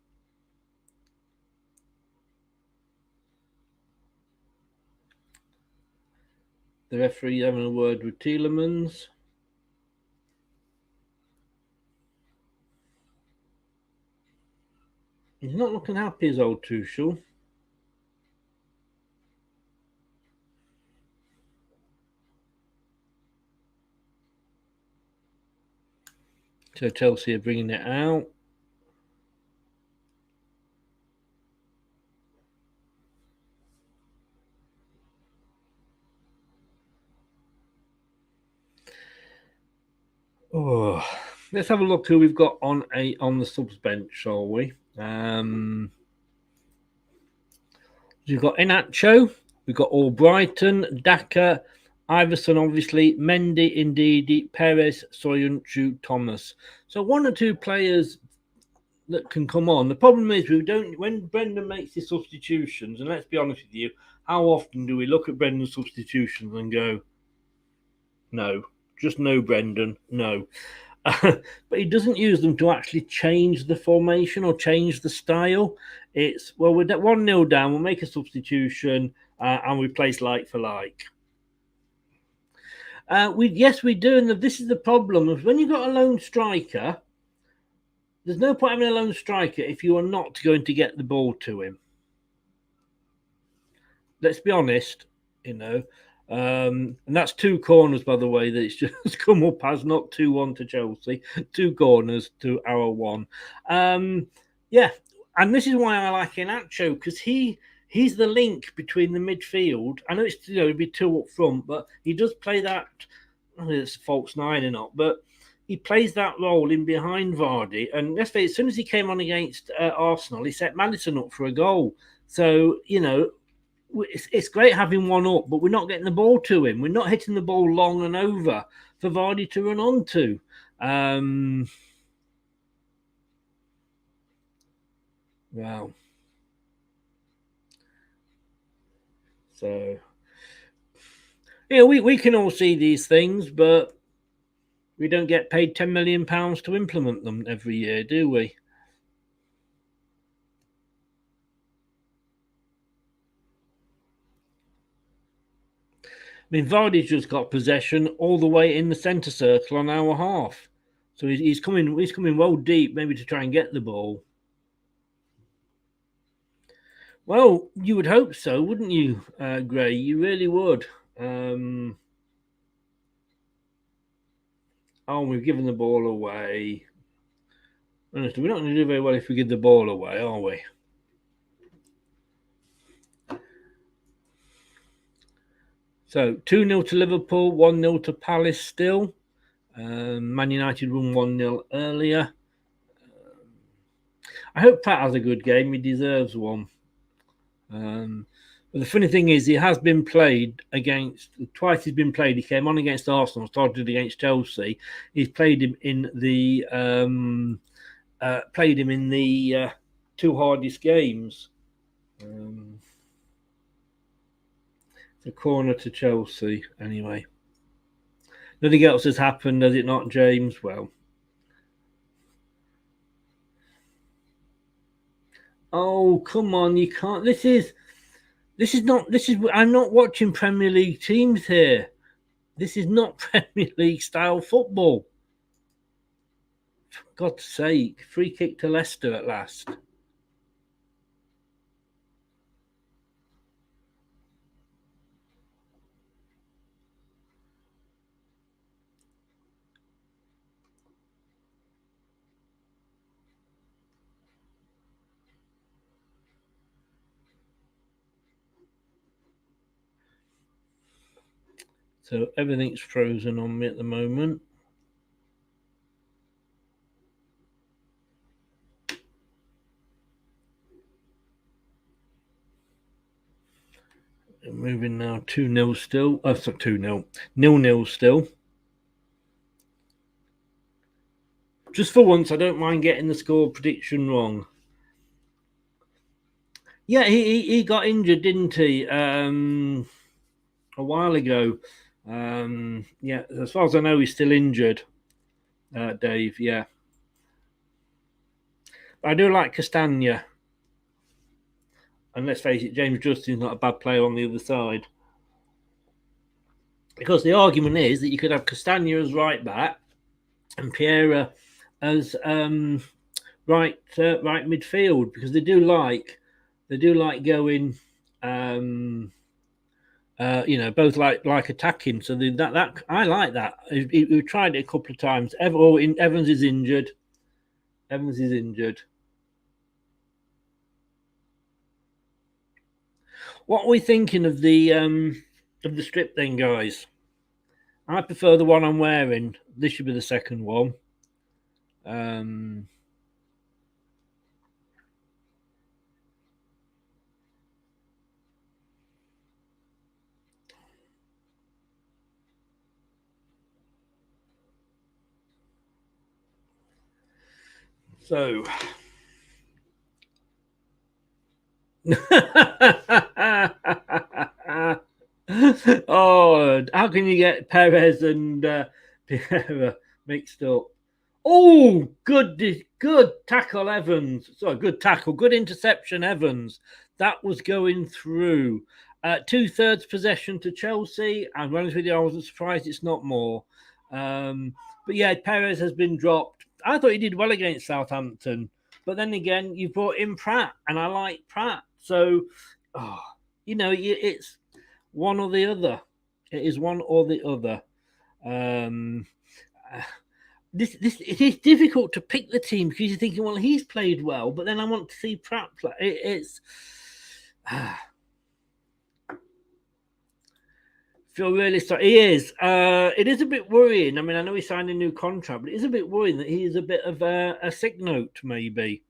The referee having a word with Tielemans. He's not looking happy, as old Tuchel. So Chelsea are bringing it out. Oh, let's have a look who we've got on the subs bench, shall we? We've got Inacho, we've got Albrighton, Daka, Iverson, obviously, Mendy, Ndidi, Perez, Soyuncu, Thomas. So one or two players that can come on. The problem is when Brendan makes his substitutions, and let's be honest with you, how often do we look at Brendan's substitutions and go, no, just no, Brendan, no. But he doesn't use them to actually change the formation or change the style. It's, well, we're 1-0 down, we'll make a substitution and replace like for like. Yes, we do. And this is the problem of when you've got a lone striker, there's no point having a lone striker if you are not going to get the ball to him. Let's be honest, you know. And that's 2 corners, by the way, that it's just come up as, not 2-1 to Chelsea. 2 corners to our 1. Yeah, and this is why I like Inacho, because he's the link between the midfield. I know it's, you know, it'd be 2 up front, but he does play that. It's false 9 or not, but he plays that role in behind Vardy. And let's face it, as soon as he came on against Arsenal, he set Maddison up for a goal. So, you know, it's great having 1 up, but we're not getting the ball to him. We're not hitting the ball long and over for Vardy to run onto. Wow. So, yeah, we can all see these things, but we don't get paid £10 million to implement them every year, do we? I mean, Vardy's just got possession all the way in the centre circle on our half. So he's coming well deep, maybe to try and get the ball. Well, you would hope so, wouldn't you, Gray? You really would. Oh, we've given the ball away. Honestly, we're not going to do very well if we give the ball away, are we? So 2-0 to Liverpool, 1-0 to Palace still. Man United won 1-0 earlier. I hope Pat has a good game. He deserves one. But the funny thing is, he has been played against, twice he's been played. He came on against Arsenal, started against Chelsea. He's played him in the two hardest games. The corner to Chelsea, anyway. Nothing else has happened, has it not, James? Well. Oh, come on, you can't. I'm not watching Premier League teams here. This is not Premier League style football. For God's sake, free kick to Leicester at last. So everything's frozen on me at the moment. Moving now 2-0 still. Oh, sorry, 2-0. 0-0 still. Just for once, I don't mind getting the score prediction wrong. Yeah, he got injured, didn't he? A while ago. Yeah, as far as I know, he's still injured. Dave, yeah. I do like Castagna. And let's face it, James Justin's not a bad player on the other side. Because the argument is that you could have Castagna as right back and Piera as right midfield, because they do like going both like attacking. So that I like that. We've tried it a couple of times. Evans is injured. What are we thinking of the strip then, guys? I prefer the one I'm wearing. This should be the second one. So oh, how can you get Perez and Piera mixed up? Oh, good tackle, Evans. Sorry, good tackle, good interception, Evans. That was going through. 2/3 possession to Chelsea. And to be honest with you, I wasn't surprised it's not more. But yeah, Perez has been dropped. I thought he did well against Southampton. But then again, you brought in Pratt, and I like Pratt. So, it's one or the other. It is one or the other. It is difficult to pick the team because you're thinking, well, he's played well, but then I want to see Pratt play. Feel really sorry. He is. It is a bit worrying. I mean, I know he signed a new contract, but it is a bit worrying that he is a bit of a sick note, maybe.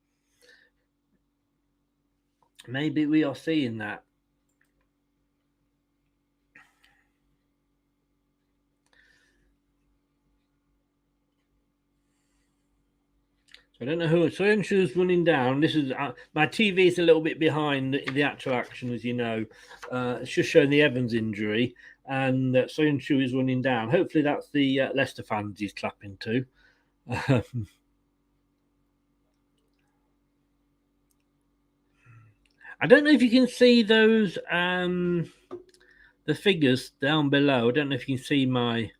Maybe we are seeing that. So I don't know who. Soyunshu's running down. This is my TV is a little bit behind the actual action, as you know. It's just showing the Evans injury, and Soyunshu is running down. Hopefully, that's the Leicester fans he's clapping to. I don't know if you can see those the figures down below. I don't know if you can see my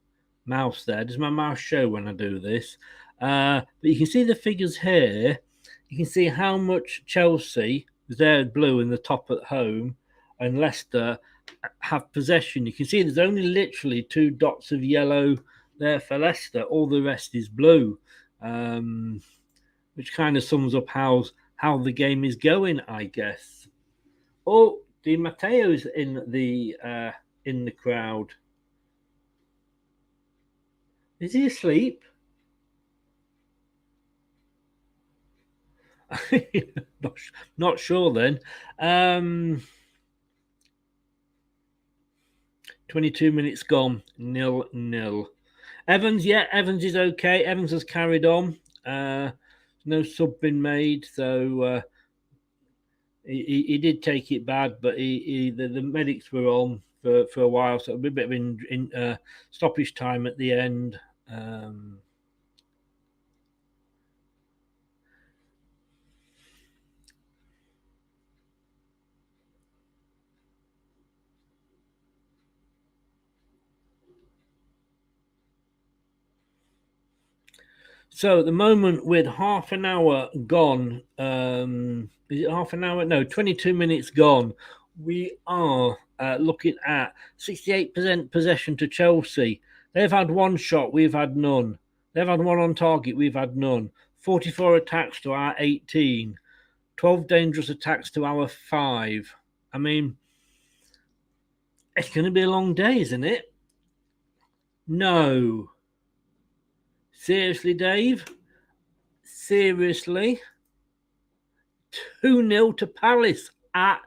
mouse there. Does my mouse show when I do this? But you can see the figures here. You can see how much Chelsea, they're blue in the top at home, and Leicester have possession. You can see there's only literally 2 dots of yellow there for Leicester. All the rest is blue, which kind of sums up how the game is going, I guess. Oh, Di Matteo's in the crowd. Is he asleep? Not sure then. 22 minutes gone, 0-0. Evans, yeah, Evans is okay. Evans has carried on. No sub been made, so he did take it bad, but the medics were on for a while, so a bit of stoppage time at the end. So at the moment, with half an hour gone, is it half an hour? No, 22 minutes gone. We are looking at 68% possession to Chelsea. They've had 1 shot, we've had none. They've had 1 on target, we've had none. 44 attacks to our 18. 12 dangerous attacks to our 5. I mean, it's going to be a long day, isn't it? No. Seriously, Dave? Seriously? 2-0 to Palace at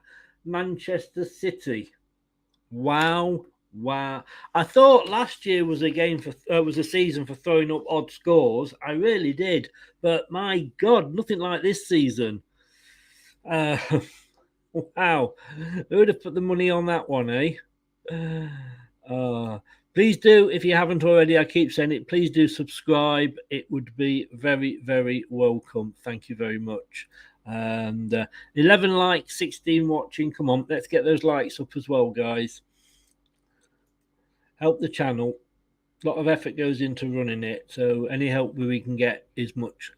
Manchester City. Wow. I thought last year was a season for throwing up odd scores. I really did. But my God, nothing like this season. Wow. Who would have put the money on that one, eh? Please do, if you haven't already, I keep saying it, please do subscribe. It would be very, very welcome. Thank you very much. And 11 likes, 16 watching. Come on, let's get those likes up as well, guys. Help the channel. A lot of effort goes into running it, so any help we can get is much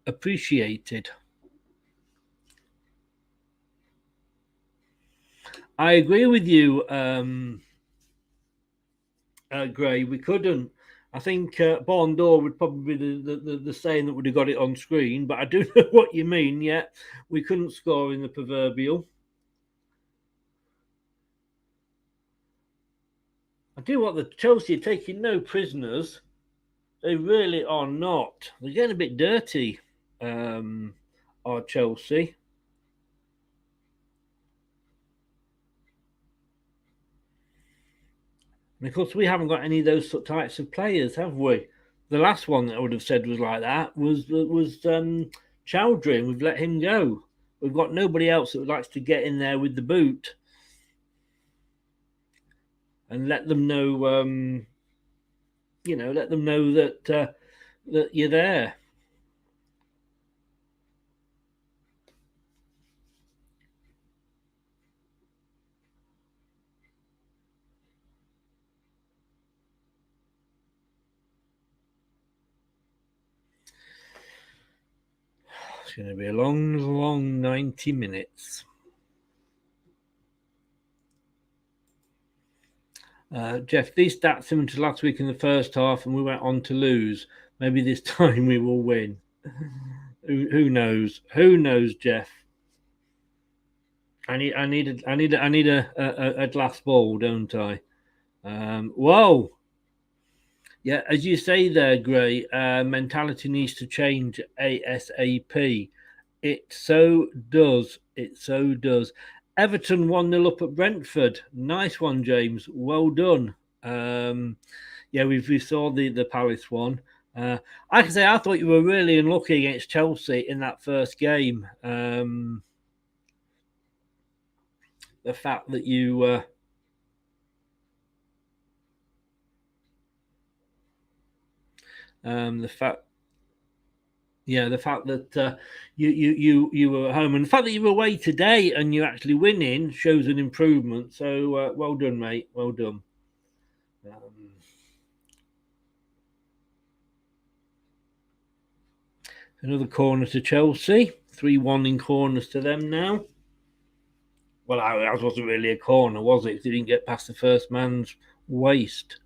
appreciated. I agree with you, Gray. We couldn't. I think Barn Door would probably be the saying that would have got it on screen, but I do know what you mean. Yeah, we couldn't score in the proverbial. I do what the Chelsea are taking no prisoners. They really are not. They're getting a bit dirty, our Chelsea. And of course, we haven't got any of those types of players, have we? The last one that I would have said was like that was Chowdhury, and we've let him go. We've got nobody else that likes to get in there with the boot and let them know, let them know that you're there. It's going to be a long 90 minutes. Jeff, these stats similar to last week in the first half, and we went on to lose. Maybe this time we will win. Who knows? Who knows, Jeff? I need a glass ball, don't I? Whoa. Yeah, as you say there, Gray, mentality needs to change ASAP. It so does. It so does. Everton 1-0 up at Brentford. Nice one, James. Well done. Yeah, we saw the Palace one. I can say I thought you were really unlucky against Chelsea in that first game. The fact that you the fact that you were at home, and the fact that you were away today and you're actually winning shows an improvement. So well done, mate. Well done. Another corner to Chelsea. 3-1 in corners to them now. Well, that wasn't really a corner, was it? It didn't get past the first man's waist.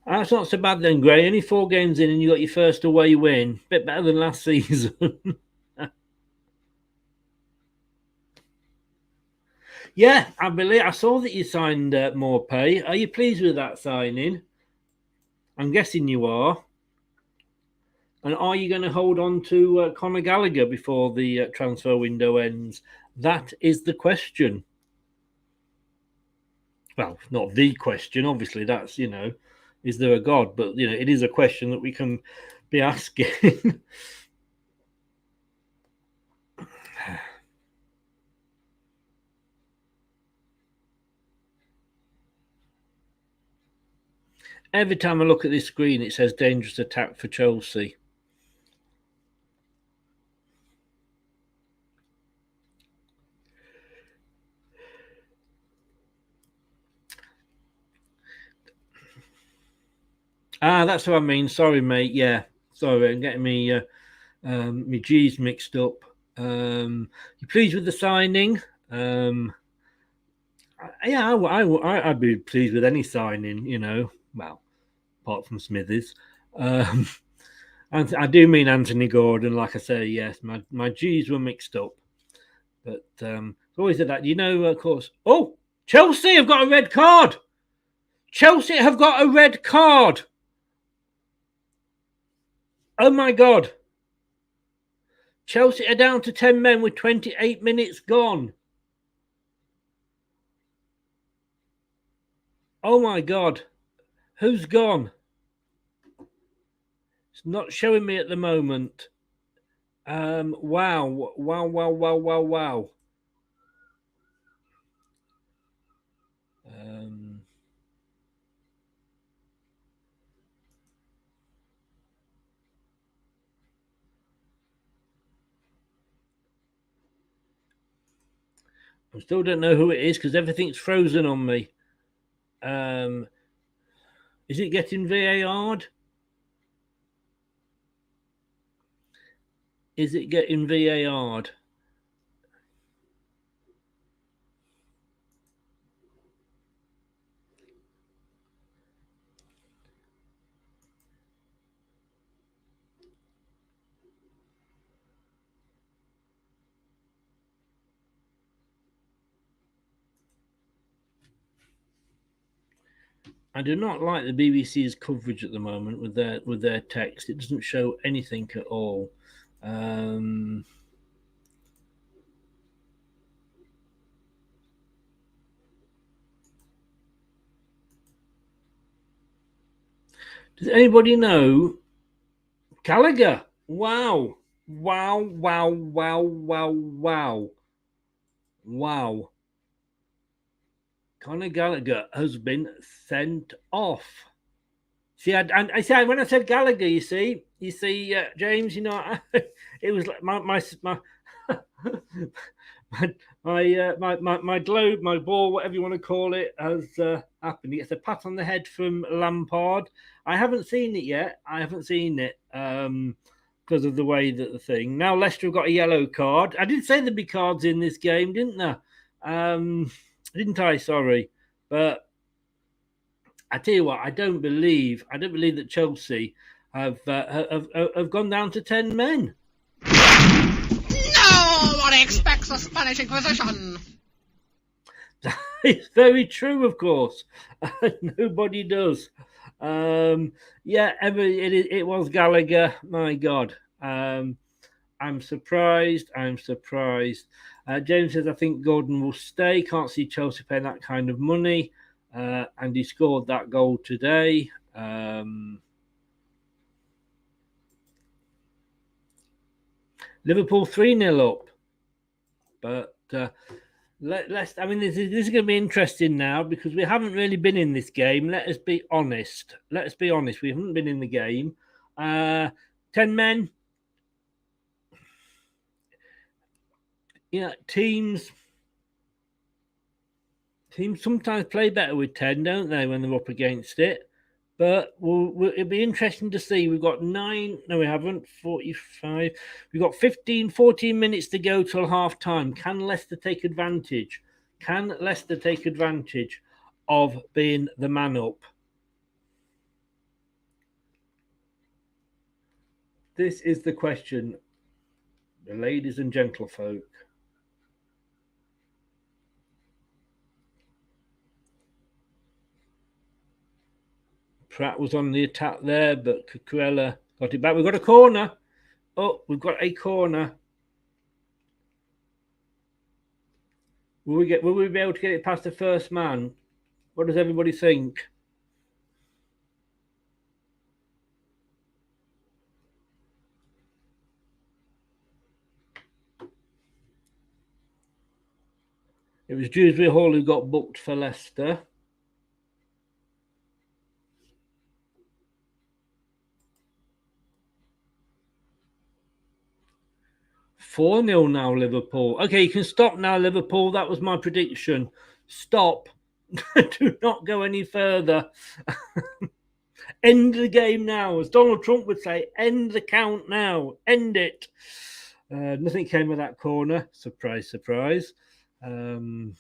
That's not so bad then, Gray. Only 4 games in and you got your first away win. Bit better than last season. Yeah, I saw that you signed more pay. Are you pleased with that signing? I'm guessing you are. And are you going to hold on to Conor Gallagher before the transfer window ends? That is the question. Well, not the question, obviously. That's, is there a God? But, it is a question that we can be asking. Every time I look at this screen, it says dangerous attack for Chelsea. That's what I mean. Sorry, mate. Yeah, sorry. I'm getting me G's mixed up. You pleased with the signing? Yeah, I'd be pleased with any signing, well, apart from Smithers. And I do mean Anthony Gordon, like I say, yes, my G's were mixed up. But always at that, of course. Oh, Chelsea have got a red card. Chelsea have got a red card. Oh, my God. Chelsea are down to 10 men with 28 minutes gone. Oh, my God. Who's gone? It's not showing me at the moment. Wow. I still don't know who it is because everything's frozen on me. Is it getting VAR'd? Is it getting VAR'd? I do not like the BBC's coverage at the moment with their text. It doesn't show anything at all. Does anybody know? Gallagher. Wow. Conor Gallagher has been sent off. See, I said when I said Gallagher, you see, James, it was like my globe, my ball, whatever you want to call it, has happened. He gets a pat on the head from Lampard. I haven't seen it yet. Because of the way that the thing. Now Leicester have got a yellow card. I did say there'd be cards in this game, didn't there? Didn't I? Sorry, but I tell you what, I don't believe that Chelsea have gone down to 10 men. Nobody expects a Spanish Inquisition. It's very true, of course. Nobody does. It was Gallagher. My God. I'm surprised. James says, I think Gordon will stay. Can't see Chelsea paying that kind of money. And he scored that goal today. Liverpool 3-0 up. But let's. I mean, this is going to be interesting now because we haven't really been in this game. Let us be honest. We haven't been in the game. 10 men. Teams sometimes play better with 10, don't they, when they're up against it? But it'll be interesting to see. We've got 9. No, we haven't. 45. We've got 14 minutes to go till half time. Can Leicester take advantage? Of being the man up? This is the question, ladies and gentlefolk. Pratt was on the attack there, but Cucurella got it back. We've got a corner. Oh, we've got a corner. Will we be able to get it past the first man? What does everybody think? It was Dewsbury Hall who got booked for Leicester. $4-0 now, Liverpool. Okay, you can stop now, Liverpool. That was my prediction. Stop. Do not go any further. End the game now. As Donald Trump would say, end the count now. End it. Nothing came of that corner. Surprise, surprise. No.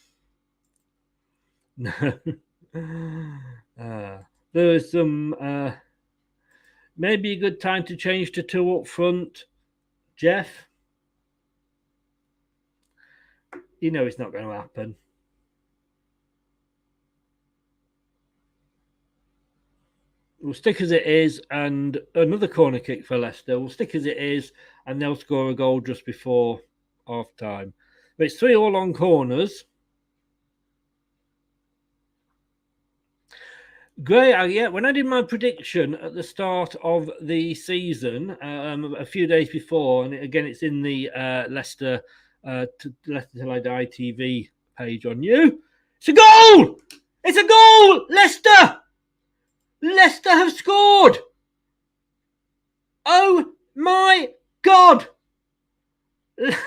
There was some... maybe a good time to change to 2 up front. Jeff? You know it's not going to happen. We'll stick as it is, and another corner kick for Leicester. We'll stick as it is, and they'll score a goal just before half time. But it's 3-3 on corners. Great, yeah. When I did my prediction at the start of the season, a few days before, and again, it's in the Leicester Till I Die TV page on you. It's a goal! It's a goal! Leicester! Leicester have scored! Oh my God! Leicester!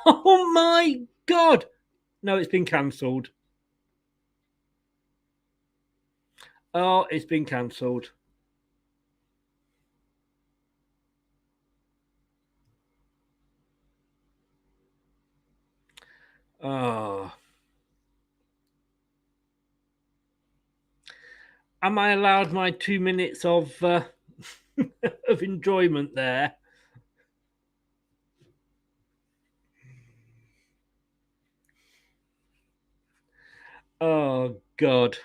Oh my God! No, it's been cancelled. Oh, it's been cancelled. Oh. Am I allowed my 2 minutes of of enjoyment there? Oh, God.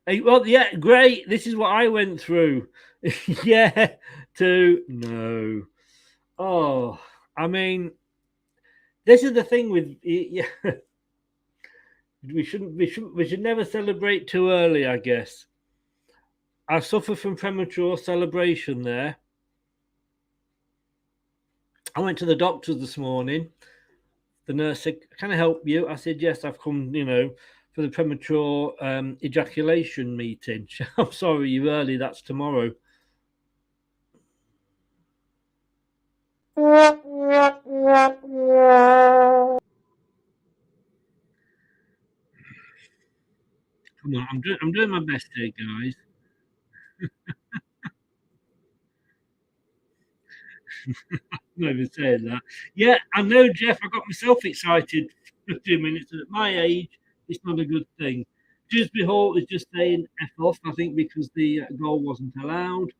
Well, yeah, great. This is what I went through. Yeah, to no. Oh, I mean, this is the thing with yeah. We should never celebrate too early, I guess. I suffer from premature celebration there. I went to the doctors this morning. The nurse said, "Can I help you?" I said, "Yes, I've come, for the premature ejaculation meeting." I'm sorry, you're early. That's tomorrow. Come on, I'm doing my best here, guys. I'm not even saying that. Yeah, I know, Jeff. I got myself excited for 2 minutes. At my age, it's not a good thing. Dewsbury Hall is just saying F off, I think, because the goal wasn't allowed.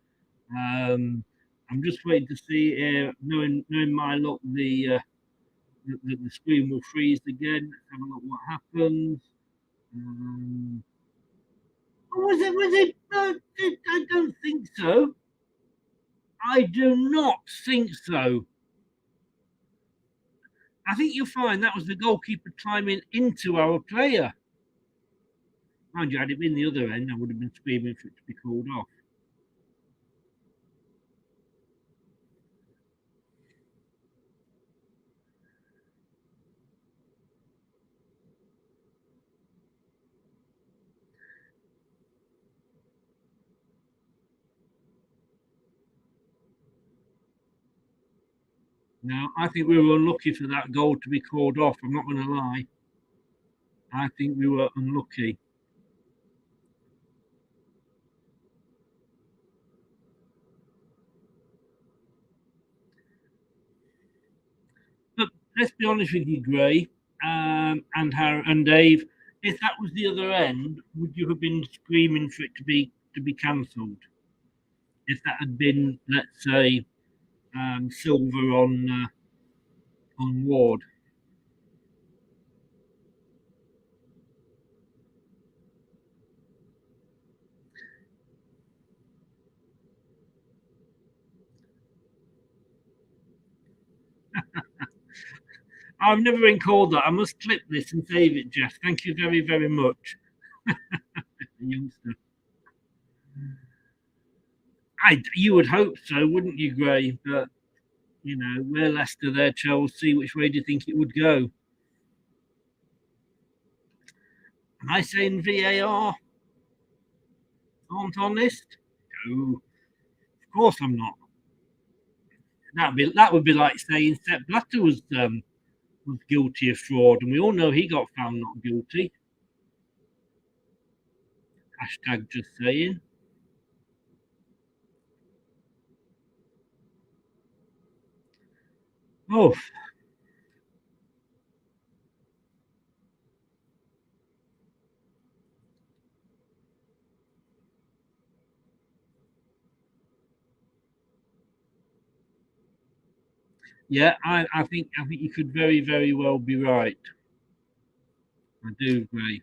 I'm just waiting to see, knowing my luck, the screen will freeze again. Let's have a look what happens. Was it? I don't think so. I do not think so. I think you'll find that was the goalkeeper climbing into our player. Mind you, had it been the other end, I would have been screaming for it to be called off. No, I think we were unlucky for that goal to be called off. I'm not going to lie. I think we were unlucky. But let's be honest with you, Gray, and Harry and Dave. If that was the other end, would you have been screaming for it to be cancelled? If that had been, let's say, Silver on Ward. I've never been called that. I must clip this and save it, Jeff. Thank you very, very much. Youngster. You would hope so, wouldn't you, Gray? But, you know, we're Leicester, they're Chelsea. Which way do you think it would go? Am I saying VAR aren't honest? No, of course I'm not. That would be like saying Sepp Blatter was guilty of fraud, and we all know he got found not guilty. Hashtag just saying. Oh. Yeah, I think you could very, very well be right. I do agree.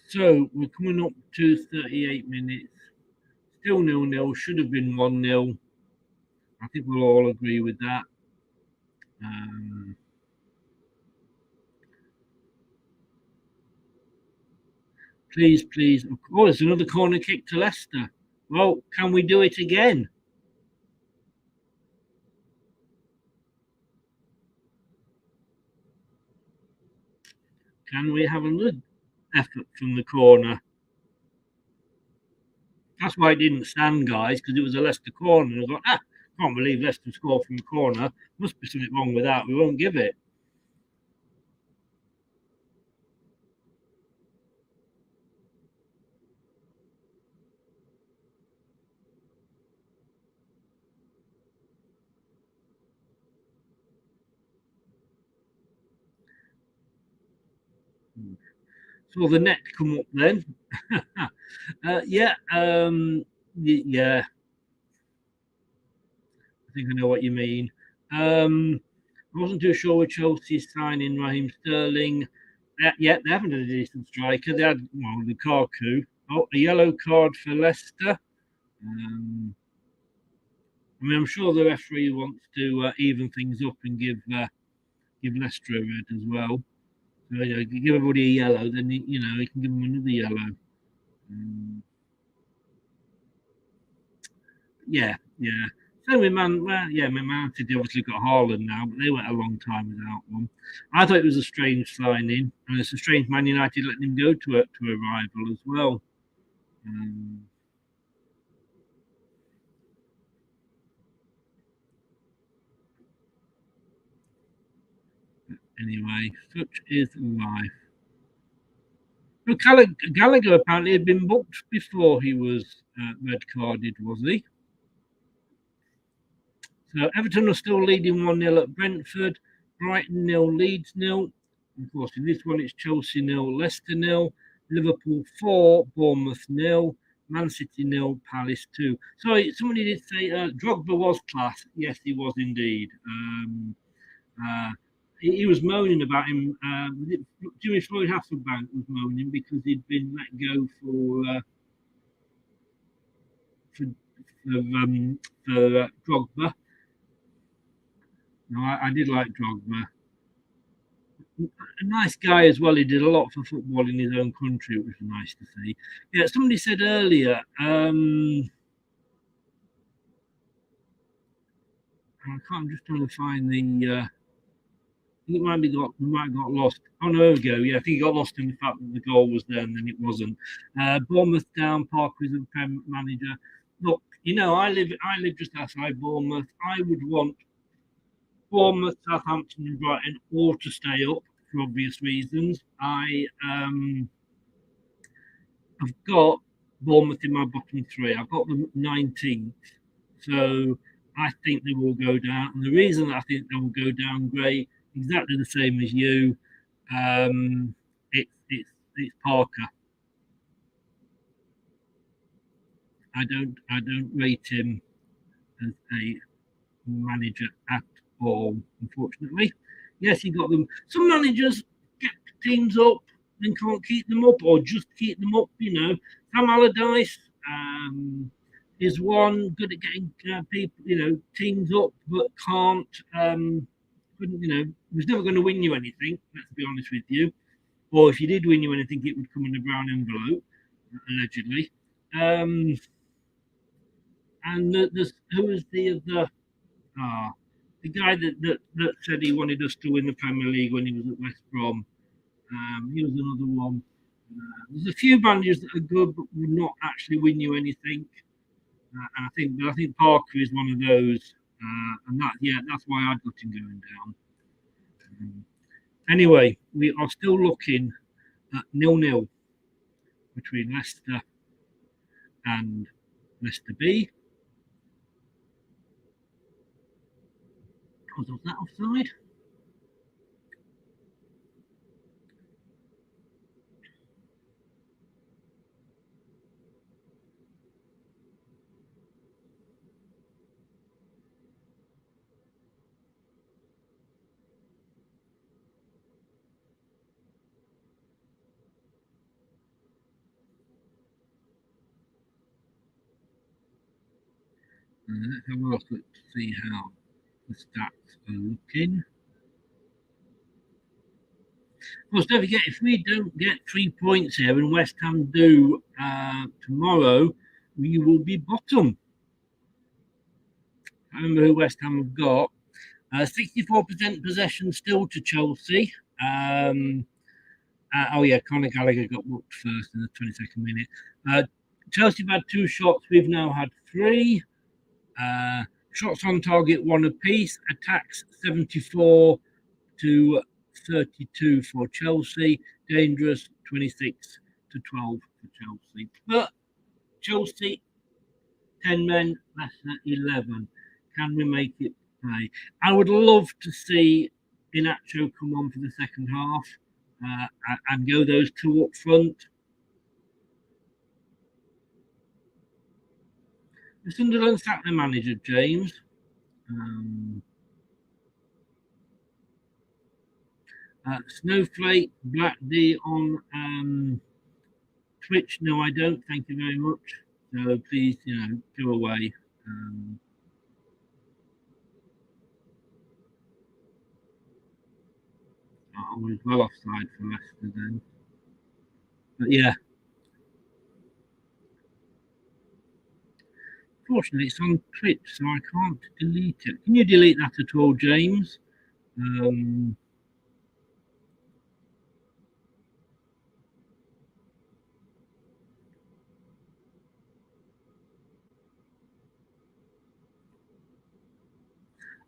So we're coming up to 38 minutes. Still 0-0. Should have been 1-0. I think we'll all agree with that. Please, please. Oh, there's another corner kick to Leicester. Well, can we do it again? Can we have another effort from the corner? That's why it didn't stand, guys, because it was a Leicester corner. And I thought, can't believe Leicester scored from the corner. Must be something wrong with that. We won't give it. So the net come up then. Yeah. Yeah. I think I know what you mean. I wasn't too sure with Chelsea signing Raheem Sterling. They haven't had a decent striker. They had Lukaku. Oh, a yellow card for Leicester. I'm sure the referee wants to even things up and give Leicester a red as well. So give everybody a yellow, then he can give them another yellow. Yeah. So Man City obviously got Haaland now, but they went a long time without one. I thought it was a strange signing, and it's a strange Man United letting him go to a rival as well. Anyway, such is life. Look, Gallagher apparently had been booked before he was red carded, was he? So Everton are still leading 1-0 at Brentford. Brighton 0, Leeds 0. Of course, in this one, it's Chelsea 0, Leicester 0, Liverpool 4, Bournemouth 0, Man City 0, Palace 2. Sorry, somebody did say Drogba was class. Yes, he was indeed. He was moaning about him. Jimmy Floyd Hasselbank was moaning because he'd been let go for Drogba. No, I did like Drogba. A nice guy as well. He did a lot for football in his own country, which was nice to see. Yeah, somebody said earlier. I'm just trying to find the. I think it might have got lost. Oh no, there we go. Yeah, I think he got lost in the fact that the goal was there and then it wasn't. Bournemouth down. Parker is the Prem manager. Look, I live just outside Bournemouth. I would want Bournemouth, Southampton, and Brighton all to stay up for obvious reasons. I've got Bournemouth in my bottom three. I've got them 19th. So I think they will go down. And the reason I think they will go down, Gray, exactly the same as you. It's Parker. I don't rate him as a manager at all, unfortunately. Yes, he got them. Some managers get teams up and can't keep them up, or just keep them up. Sam Allardyce is one good at getting people, teams up, but can't. Was never going to win you anything. Let's be honest with you. Or if you did win you anything, it would come in a brown envelope, allegedly. And who was the other? The guy that said he wanted us to win the Premier League when he was at West Brom. He was another one. There's a few managers that are good but will not actually win you anything. And I think Parker is one of those. And that's why I'd got him going down. Anyway, we are still looking at 0-0 between Leicester and Leicester B. Was that offside? Let's have a look to see how the stats are looking. Of course, don't forget, if we don't get 3 points here and West Ham do tomorrow, we will be bottom. I remember who West Ham have got. 64% possession still to Chelsea. Conor Gallagher got booked first in the 22nd minute. Chelsea have had 2 shots. We've now had 3. Shots on target 1 apiece. Attacks 74 to 32 for Chelsea. Dangerous 26 to 12 for Chelsea. But Chelsea 10 men, Leicester 11. Can we make it play? I would love to see Inacho come on for the second half and go those 2 up front. The Sunderland sacked the manager, James. Snowflake, Black D on Twitch. No, I don't. Thank you very much. So please, go away. I was well offside for Leicester then. But yeah. Fortunately, it's on Twitch, so I can't delete it. Can you delete that at all, James?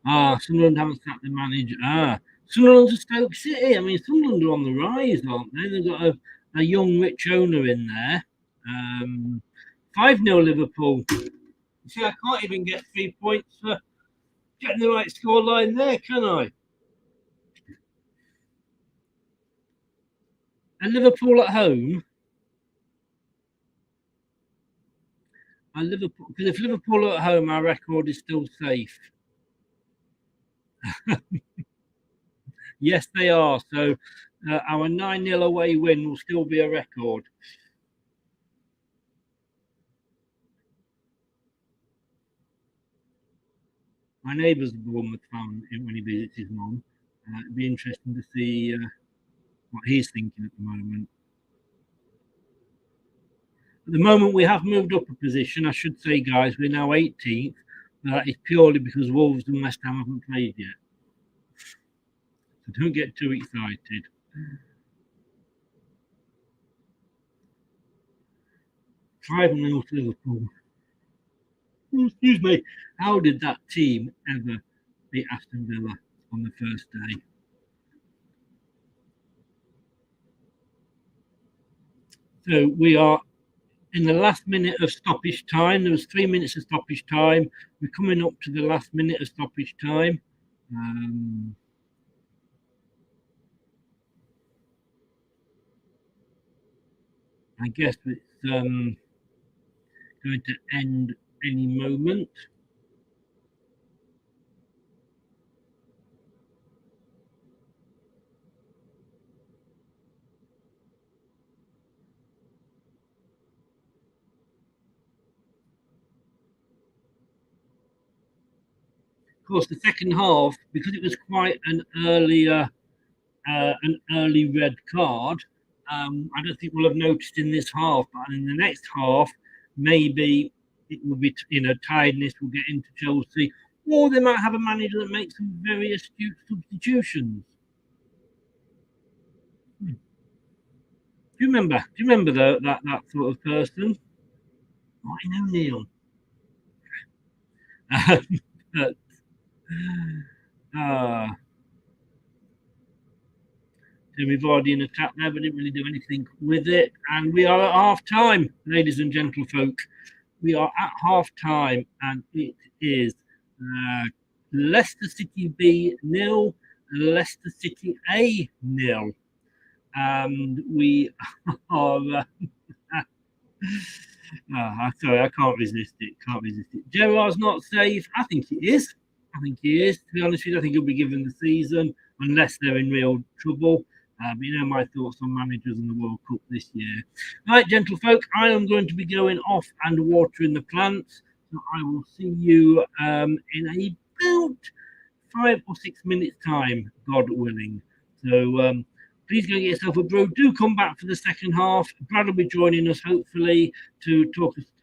Sunderland haven't sacked the manager. Sunderland's a Stoke City. I mean, Sunderland are on the rise, aren't they? They've got a young, rich owner in there. 5-0 Liverpool. You see, I can't even get 3 points for getting the right scoreline there, can I? And Liverpool at home. And Liverpool, because if Liverpool are at home, our record is still safe. Yes, they are. So our 9-0 away win will still be a record. My neighbour's a Bournemouth fan when he visits his mum. It'd be interesting to see what he's thinking at the moment. At the moment, we have moved up a position. I should say, guys, we're now 18th. That is purely because Wolves and West Ham haven't played yet. So don't get too excited. 5-0 to Liverpool. Excuse me. How did that team ever beat Aston Villa on the first day? So we are in the last minute of stoppage time. There was 3 minutes of stoppage time. We're coming up to the last minute of stoppage time. I guess it's going to end any moment. Of course, the second half, because it was quite an early red card, I don't think we'll have noticed in this half, but in the next half, maybe it will be, tiredness will get into Chelsea, or they might have a manager that makes some very astute substitutions. Do you remember that sort of person? Martin O'Neill. But, Jamie Vardy in attack there, but didn't really do anything with it. And we are at half time, ladies and gentlefolk. We are at half time, and it is Leicester City B 0, Leicester City A 0. And we are. Sorry, I can't resist it. Gerrard's not safe. I think he is. To be honest with you, I think he'll be given the season unless they're in real trouble. But you know my thoughts on managers in the World Cup this year. Right, gentlefolk, I am going to be going off and watering the plants. So I will see you in about 5 or 6 minutes' time, God willing. So please go get yourself a brew. Do come back for the second half. Brad will be joining us, hopefully, to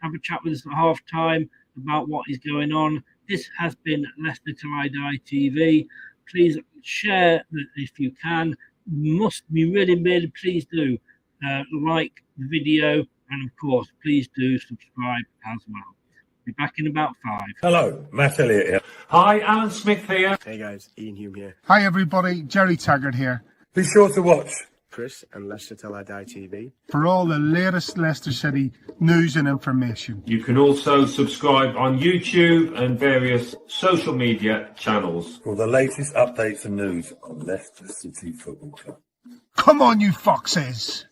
have a chat with us at half time about what is going on. This has been Leicester Till I Die TV. Please share if you can. Must be really, please do like the video, and of course, please do subscribe as well. Be back in about 5. Hello, Matt Elliott here. Hi, Alan Smith here. Hey guys, Ian Hume here. Hi everybody, Jerry Taggart here. Be sure to watch Chris and Leicester Till I Die TV for all the latest Leicester City news and information. You can also subscribe on YouTube and various social media channels for the latest updates and news on Leicester City Football Club. Come on, you foxes!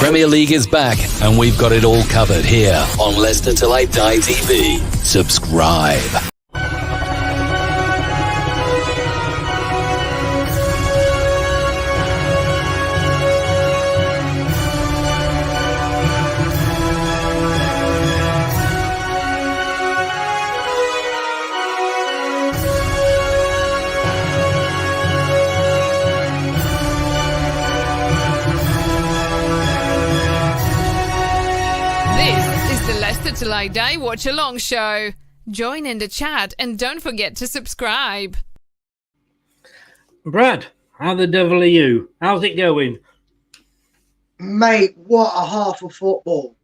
Premier League is back, and we've got it all covered here on Leicester Till I Die TV. Subscribe. Till I Die Watchalong show. Join in the chat and don't forget to subscribe. Brad, how the devil are you? How's it going? Mate, what a half of football.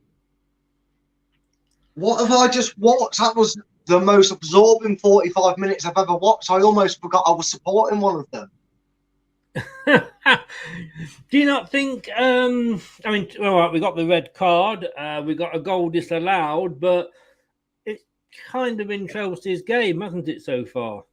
What have I just watched? That was the most absorbing 45 minutes I've ever watched. I almost forgot I was supporting one of them. Do you not think, I mean, all right, we got the red card, we got a goal disallowed, but it's kind of in Chelsea's game, hasn't it, so far?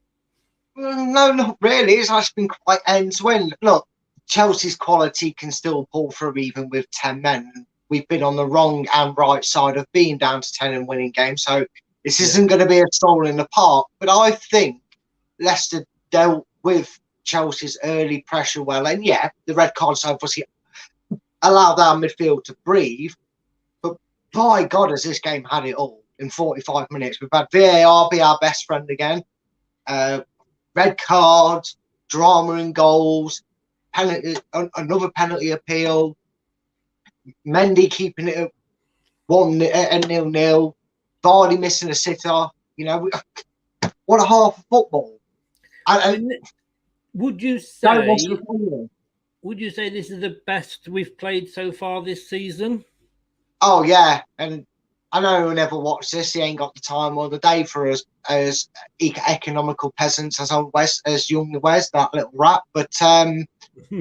No, not really. It's actually been quite end-to-end. Look, Chelsea's quality can still pull through even with 10 men. We've been on the wrong and right side of being down to 10 and winning games, so this isn't going to be a stroll in the park. But I think Leicester dealt with Chelsea's early pressure well, and yeah, the red cards obviously allowed our midfield to breathe, but by God has this game had it all in 45 minutes. We've had VAR be our best friend again, red cards, drama in goals, penalty, another penalty appeal, Mendy keeping it at 0-0, Vardy missing a sitter. You know, what a half of football. Would you say this is the best we've played so far this season? Oh, yeah. And I know he'll never watch this. He ain't got the time or the day for us as economical peasants, as young Wes, that little rat. But don't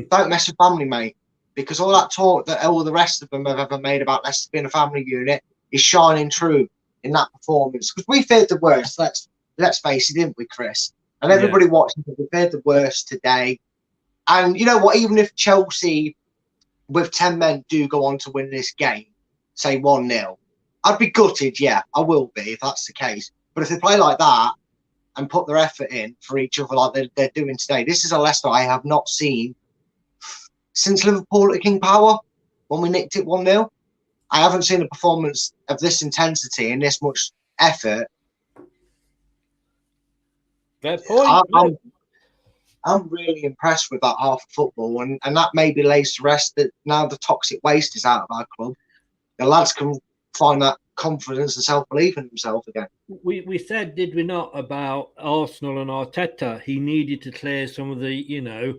mess with family, mate, because all that talk that all the rest of them have ever made about Leicester being a family unit is shining true in that performance. Because we feared the worst. Let's face it, didn't we, Chris? And everybody watching, we feared the worst today. And you know what? Even if Chelsea, with 10 men, do go on to win this game, say 1-0, I'd be gutted. Yeah, I will be if that's the case. But if they play like that and put their effort in for each other like they're doing today, this is a Leicester I have not seen since Liverpool at King Power when we nicked it 1-0. I haven't seen a performance of this intensity and this much effort. Fair point. I'm really impressed with that half of football, and that maybe lays to rest that now the toxic waste is out of our club. The lads can find that confidence and self-belief in themselves again. We said, did we not, about Arsenal and Arteta? He needed to clear some of the,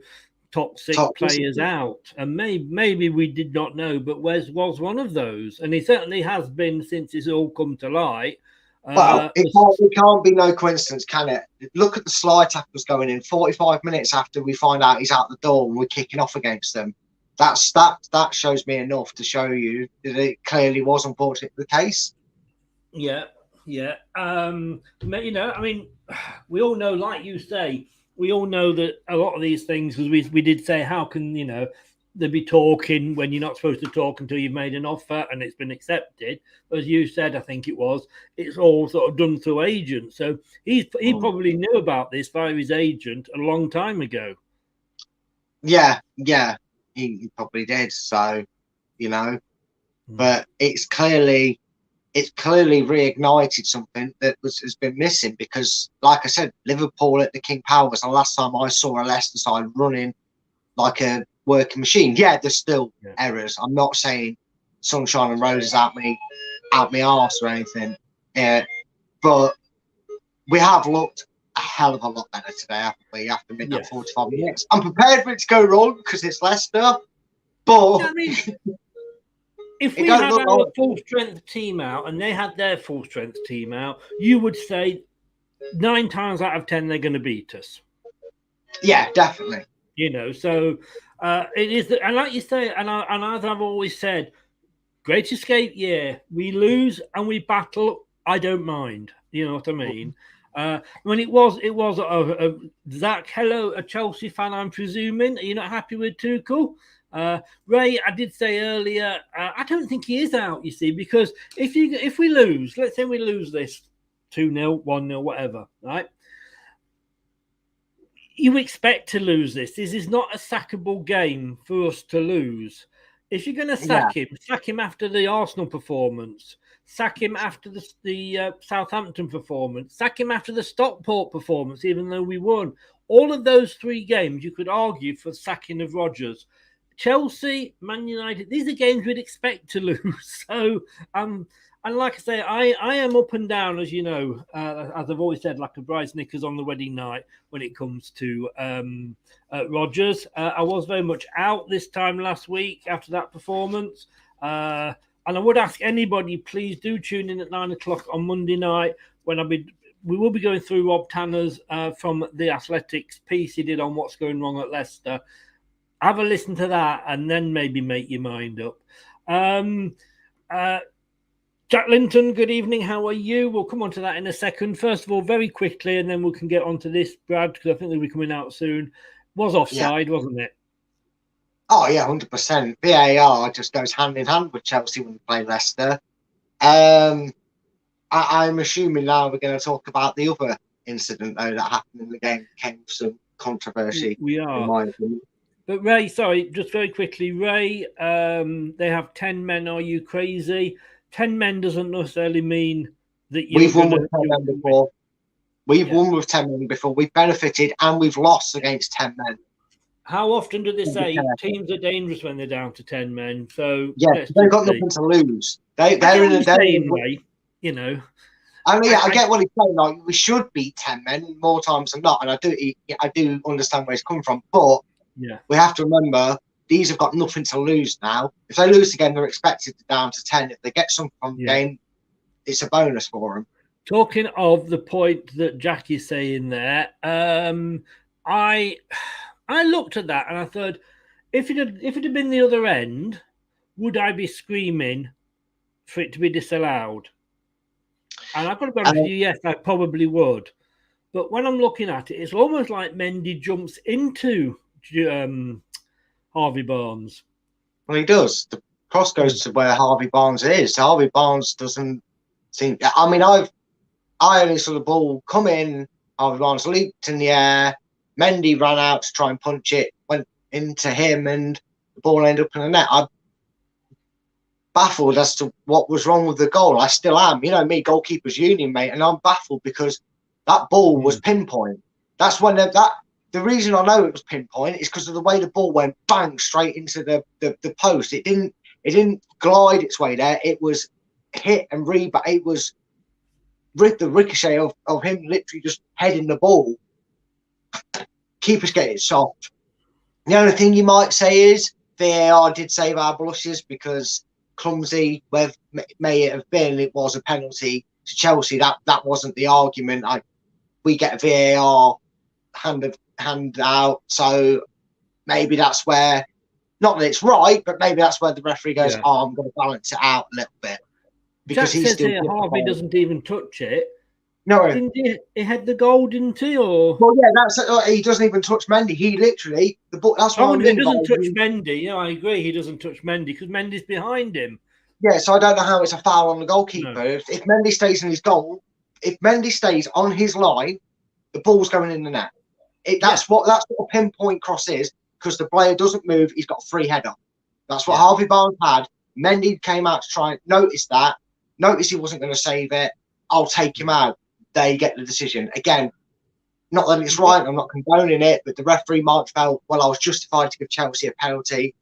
toxic players out. And maybe we did not know, but Wes was one of those. And he certainly has been since it's all come to light. Well, it can't be no coincidence, can it? Look at the slide tackles going in 45 minutes after we find out he's out the door and we're kicking off against them. That shows me enough to show you that it clearly was unfortunately the case. Yeah. I mean, we all know, like you say, we all know that a lot of these things, because we did say, how can, they'd be talking when you're not supposed to talk until you've made an offer and it's been accepted. As you said, I think it's all sort of done through agents. So he probably knew about this via his agent a long time ago. Yeah, he probably did. So, but it's clearly reignited something that has been missing because, like I said, Liverpool at the King Power was the last time I saw a Leicester side running like a working machine. Yeah, there's still errors. I'm not saying sunshine and roses out me arse or anything. But we have looked a hell of a lot better today, haven't we, after midnight 45 minutes. I'm prepared for it to go wrong because it's Leicester. But I mean, if we had our full strength team out and they had their full strength team out, you would say 9 times out of 10 they're going to beat us. Yeah, definitely. So it is, and like you say, and as I've always said, Great Escape, we lose and we battle. I don't mind. You know what I mean? When it was Zach, hello, a Chelsea fan, I'm presuming. Are you not happy with Tuchel? Ray, I did say earlier, I don't think he is out, you see, because if we lose, let's say we lose this 2-0, 1-0, whatever, right? You expect to lose this. This is not a sackable game for us to lose. If you're going to sack him after the Arsenal performance, sack him after the Southampton performance, sack him after the Stockport performance, even though we won. All of those 3 games, you could argue for sacking of Rodgers. Chelsea, Man United, these are games we'd expect to lose. So, and like I say, I am up and down, as you know, as I've always said, like a bride's knickers on the wedding night when it comes to Rodgers. I was very much out this time last week after that performance. And I would ask anybody, please do tune in at 9 o'clock on Monday night when we will be going through Rob Tanner's from The Athletics piece he did on what's going wrong at Leicester. Have a listen to that and then maybe make your mind up. Jack Linton, good evening. How are you? We'll come on to that in a second. First of all, very quickly, and then we can get on to this, Brad, because I think they'll be coming out soon. Was offside, wasn't it? Oh, yeah, 100%. VAR just goes hand in hand with Chelsea when they play Leicester. I'm assuming now we're going to talk about the other incident, though, that happened in the game. Came with some controversy. We are. In my opinion. But Ray, sorry, just very quickly, Ray, they have 10 men. Are you crazy? 10 men doesn't necessarily mean that we've won with 10 men before. We've won with 10 men before. We've benefited and we've lost against 10 men. How often do they say teams are dangerous when they're down to 10 men? So yeah, they've got nothing to lose. They're in a way, you know. I mean, I get what he's saying. Like, we should beat 10 men more times than not, and I do understand where he's coming from. But we have to remember these have got nothing to lose now. If they lose again, they're expected to down to 10. If they get something from the game, it's a bonus for them. Talking of the point that Jack is saying there, I looked at that and I thought, if it had been the other end, would I be screaming for it to be disallowed? And I've got to be honest with you, yes, I probably would. But when I'm looking at it, it's almost like Mendy jumps into Harvey Barnes. Well, he does. The cross goes to where Harvey Barnes is. Harvey Barnes doesn't seem... I mean, I only saw the ball come in, Harvey Barnes leaped in the air, Mendy ran out to try and punch it, went into him, and the ball ended up in the net. I'm baffled as to what was wrong with the goal. I still am. You know me, goalkeepers union, mate, and I'm baffled because that ball was pinpoint. That's when the reason I know it was pinpoint is because of the way the ball went bang straight into the post. It didn't glide its way there. It was hit and rebound. It was the ricochet of him literally just heading the ball. Keepers get it soft. The only thing you might say is VAR did save our blushes because clumsy, where may it have been, it was a penalty to Chelsea. That wasn't the argument. We get a VAR hand out, so maybe that's where, not that it's right, but maybe that's where the referee goes, I'm going to balance it out a little bit. Because Jack says here Harvey doesn't even touch it. No, didn't he had the goal, didn't he? Or well, yeah, that's he doesn't even touch Mendy. He literally the ball. That's what he doesn't touch Mendy. Yeah, I agree. He doesn't touch Mendy because Mendy's behind him. Yeah, so I don't know how it's a foul on the goalkeeper. No. If Mendy stays in his goal, if Mendy stays on his line, the ball's going in the net. That's what a pinpoint cross is because the player doesn't move. He's got a free header. That's what Harvey Barnes had. Mendy came out to try and notice he wasn't going to save it. I'll take him out. They get the decision. Again, not that it's right, I'm not condoning it, but the referee might have felt, well, I was justified to give Chelsea a penalty,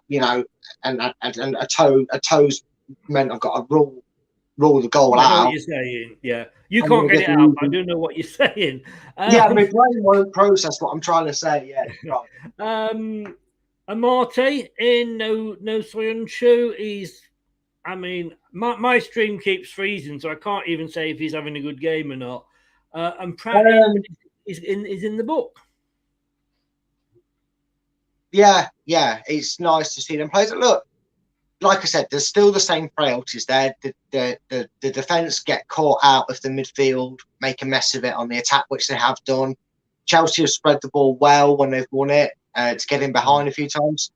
you know, and a toe's meant I've got to rule the goal out. I know what you're saying, yeah. You can't get it out, but I do know what you're saying. Yeah, I mean, brain won't process what I'm trying to say, yeah. Right. Amarte in no soy shoe. I mean, my stream keeps freezing, so I can't even say if he's having a good game or not. And Pratt is in the book. Yeah, it's nice to see them play. Look, like I said, there's still the same frailties there. The defence get caught out of the midfield, make a mess of it on the attack, which they have done. Chelsea have spread the ball well when they've won it to get in behind a few times.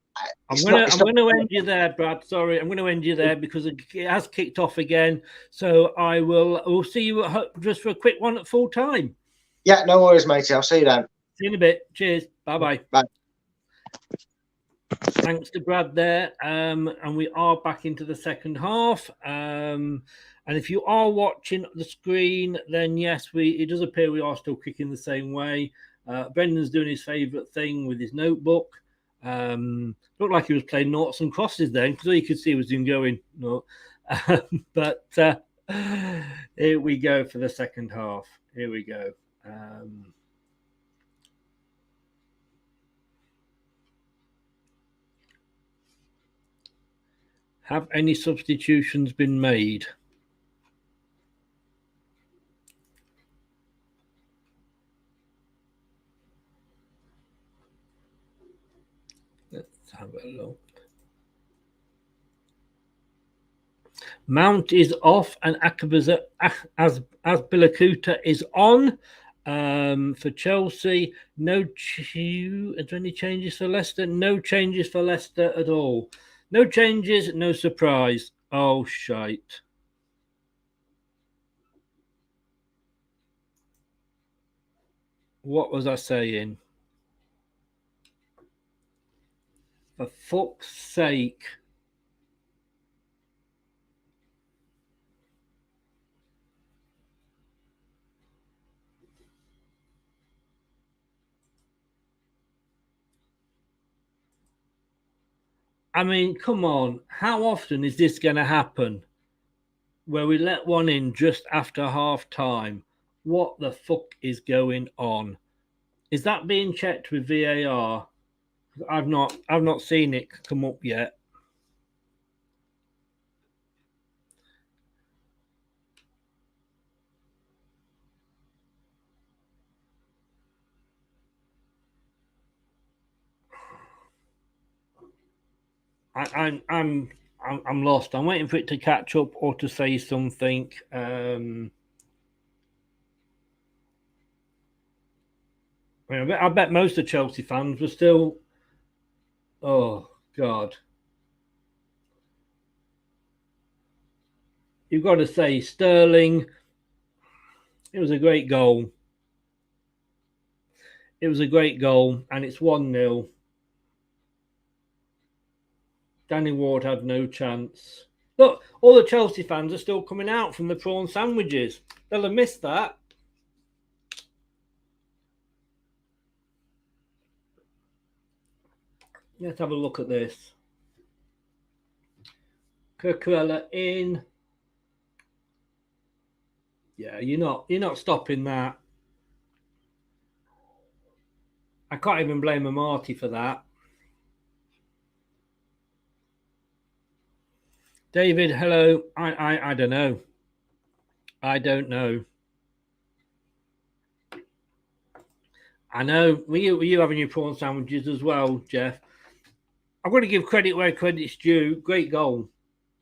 I'm going to end you there, Brad. Sorry, I'm going to end you there because it has kicked off again. So we'll see you just for a quick one at full time. Yeah, no worries, matey. I'll see you then. See you in a bit. Cheers. Bye-bye. Bye. Thanks to Brad there. And we are back into the second half. And if you are watching the screen, then yes, it does appear we are still kicking the same way. Brendan's doing his favourite thing with his notebook. Looked like he was playing noughts and crosses then, because all you could see was him going, no. But here we go for the second half. Here we go. Have any substitutions been made? Let's have a look. Mount is off and Azpilicueta is on. For Chelsea, are there any changes for Leicester? No changes for Leicester at all. No changes, no surprise. Oh, shite. What was I saying? For fuck's sake. I mean, come on. How often is this going to happen? Where we let one in just after half time? What the fuck is going on? Is that being checked with VAR? I've not seen it come up yet. I'm lost. I'm waiting for it to catch up or to say something. I bet most of Chelsea fans were still. Oh God! You've got to say Sterling. It was a great goal. It was a great goal, and it's 1-0. Danny Ward had no chance. Look, all the Chelsea fans are still coming out from the prawn sandwiches. They'll have missed that. Let's have a look at this. Cucurella in. Yeah, you're not stopping that. I can't even blame Amati for that. David, hello. I don't know. I don't know. I know. Were you having your prawn sandwiches as well, Jeff? I'm going to give credit where credit's due. Great goal.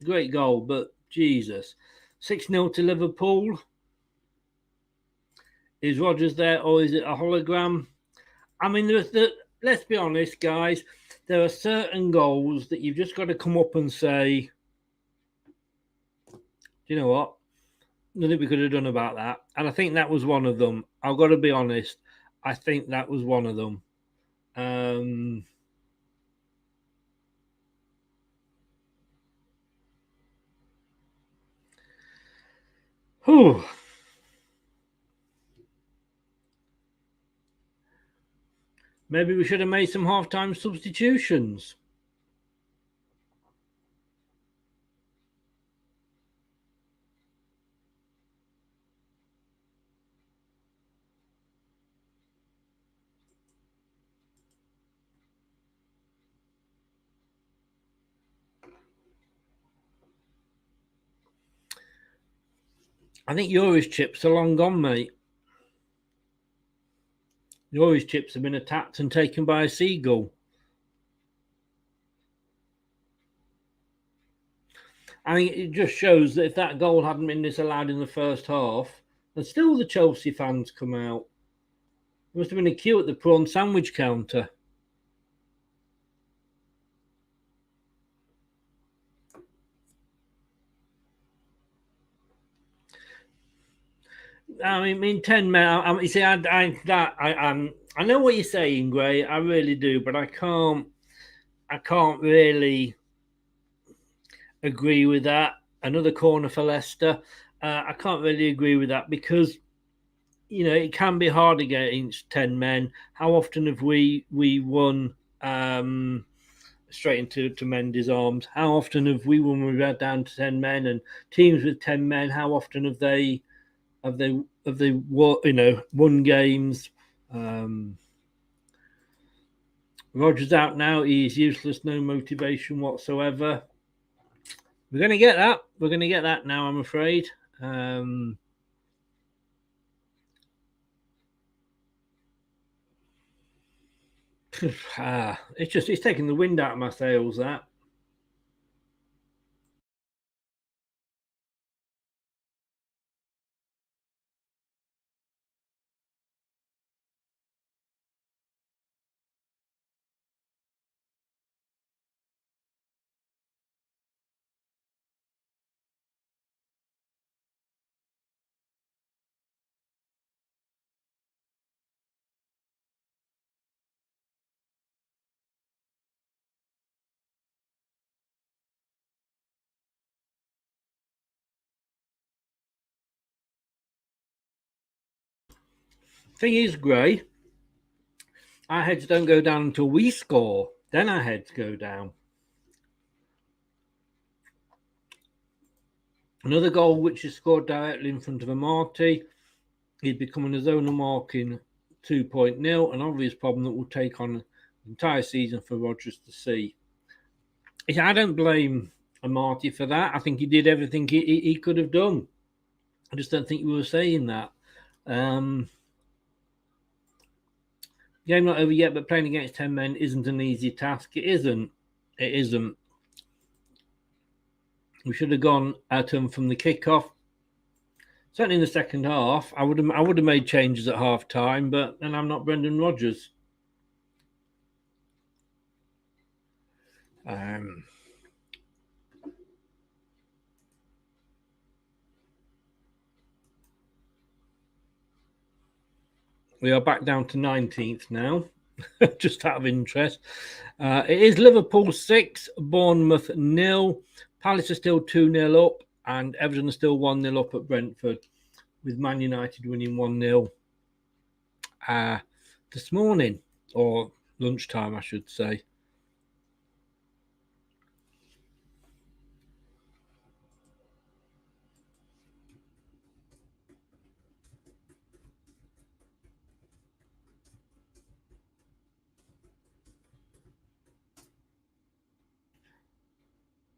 Great goal, but Jesus. 6-0 to Liverpool. Is Rodgers there or is it a hologram? I mean, let's be honest, guys. There are certain goals that you've just got to come up and say, do you know what? Nothing we could have done about that. And I think that was one of them. I've got to be honest. I think that was one of them. Whew. Maybe we should have made some half-time substitutions. I think Yuri's chips are long gone, mate. Yuri's chips have been attacked and taken by a seagull. I mean, it just shows that if that goal hadn't been disallowed in the first half, then still the Chelsea fans come out. There must have been a queue at the prawn sandwich counter. I mean 10 men. You see, I know what you're saying, Gray. I really do, but I can't really agree with that. Another corner for Leicester. I can't really agree with that because, you know, it can be hard against 10 men. How often have we won straight into Mendy's arms? How often have we, when we were down to 10 men, and teams with 10 men, how often have they won games? Rodgers out now. He's useless, no motivation whatsoever. We're going to get that. We're going to get that now, I'm afraid. It's taking the wind out of my sails, that. Thing is, Gray, our heads don't go down until we score. Then our heads go down. Another goal which is scored directly in front of Amati. He's becoming a zonal marking 2.0, an obvious problem that will take on the entire season for Rodgers to see. I don't blame Amati for that. I think he did everything he could have done. I just don't think we were saying that. Game not over yet, but playing against 10 men isn't an easy task. It isn't. It isn't. We should have gone at them from the kickoff. Certainly in the second half, I would have made changes at half time, but then I'm not Brendan Rodgers. We are back down to 19th now, just out of interest. It is Liverpool 6, Bournemouth 0. Palace are still 2-0 up, and Everton are still 1-0 up at Brentford, with Man United winning 1-0 this morning, or lunchtime, I should say.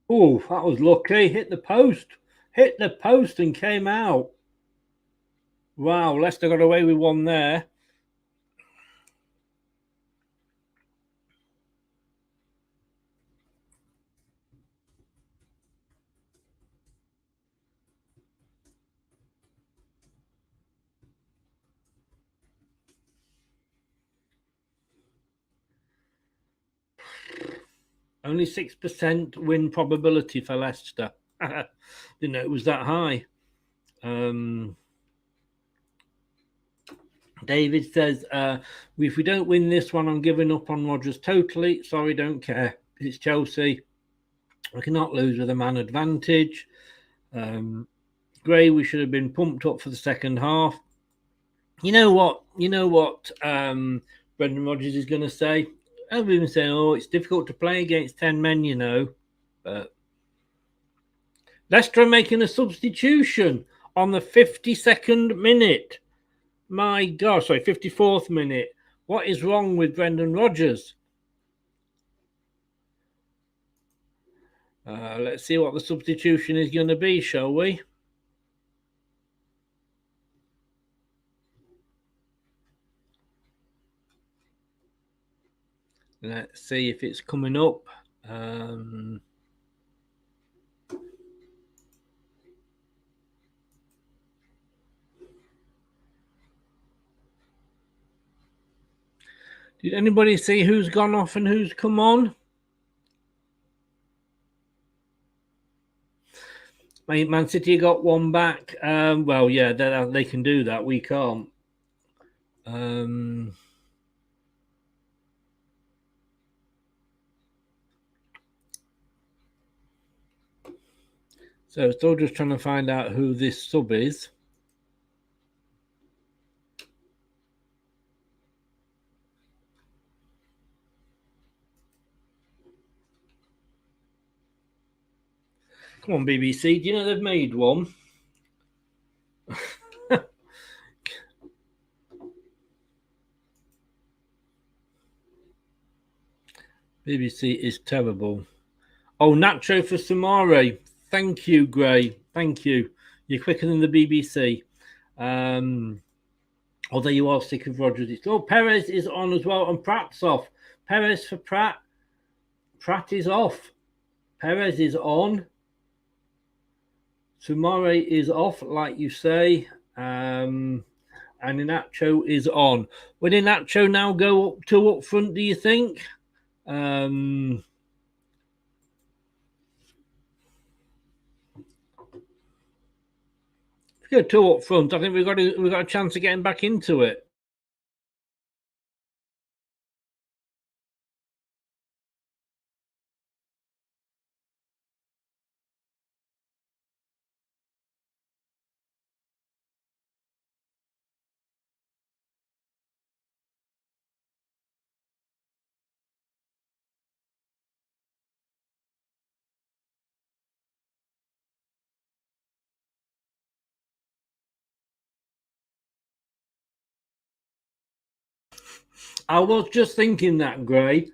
Oh, that was lucky. Hit the post and came out. Wow, Leicester got away with one there. Only 6% win probability for Leicester. Didn't know it was that high. David says, if we don't win this one, I'm giving up on Rodgers totally. Sorry, don't care. It's Chelsea. We cannot lose with a man advantage. Gray, we should have been pumped up for the second half. You know what Brendan Rodgers is going to say? I've been saying, it's difficult to play against 10 men, you know. But Leicester are making a substitution on the 52nd minute. My God, 54th minute. What is wrong with Brendan Rodgers? Let's see what the substitution is going to be, shall we? Let's see if it's coming up. Did anybody see who's gone off and who's come on? Man City got one back. Well, yeah, they can do that. We can't. So still just trying to find out who this sub is. Come on, BBC. Do you know they've made one? BBC is terrible. Oh, Nacho for Samare. Thank you, Gray. Thank you. You're quicker than the BBC. Although you are sick of Rogers. Oh, Perez is on as well, and Pratt's off. Perez for Pratt. Pratt is off. Perez is on. Sumare is off, like you say. And Inacho is on. Will Inacho now go up front, do you think? If we go 2 up front, I think we've got a chance of getting back into it. I was just thinking that, Gray.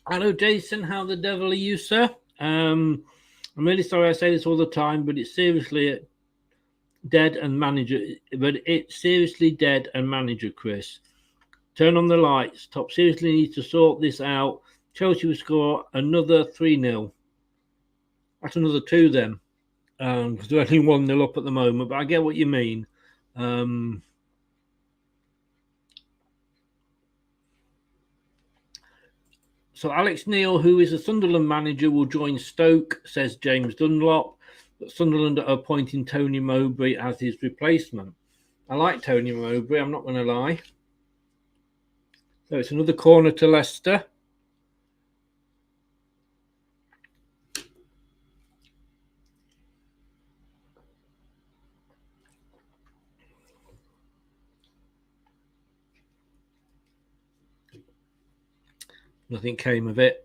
Hello, Jason. How the devil are you, sir? I'm really sorry I say this all the time, but it's seriously dead and manager. But it's seriously dead and manager, Chris. Turn on the lights. Top seriously needs to sort this out. Chelsea will score another 3-0. That's another 2 then. Because they're only 1-0 up at the moment. But I get what you mean. So Alex Neil, who is a Sunderland manager, will join Stoke, says James Dunlop. But Sunderland are appointing Tony Mowbray as his replacement. I like Tony Mowbray, I'm not going to lie. So it's another corner to Leicester. Nothing came of it.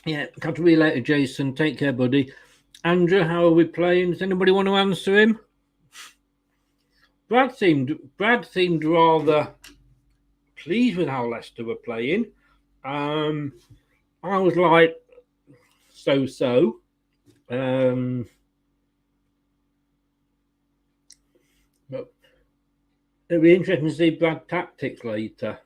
Yeah, catch me later, Jason. Take care, buddy. Andrew, how are we playing? Does anybody want to answer him? Brad seemed rather pleased with how Leicester were playing. I was like, so. But it'll be interesting to see Brad tactics later.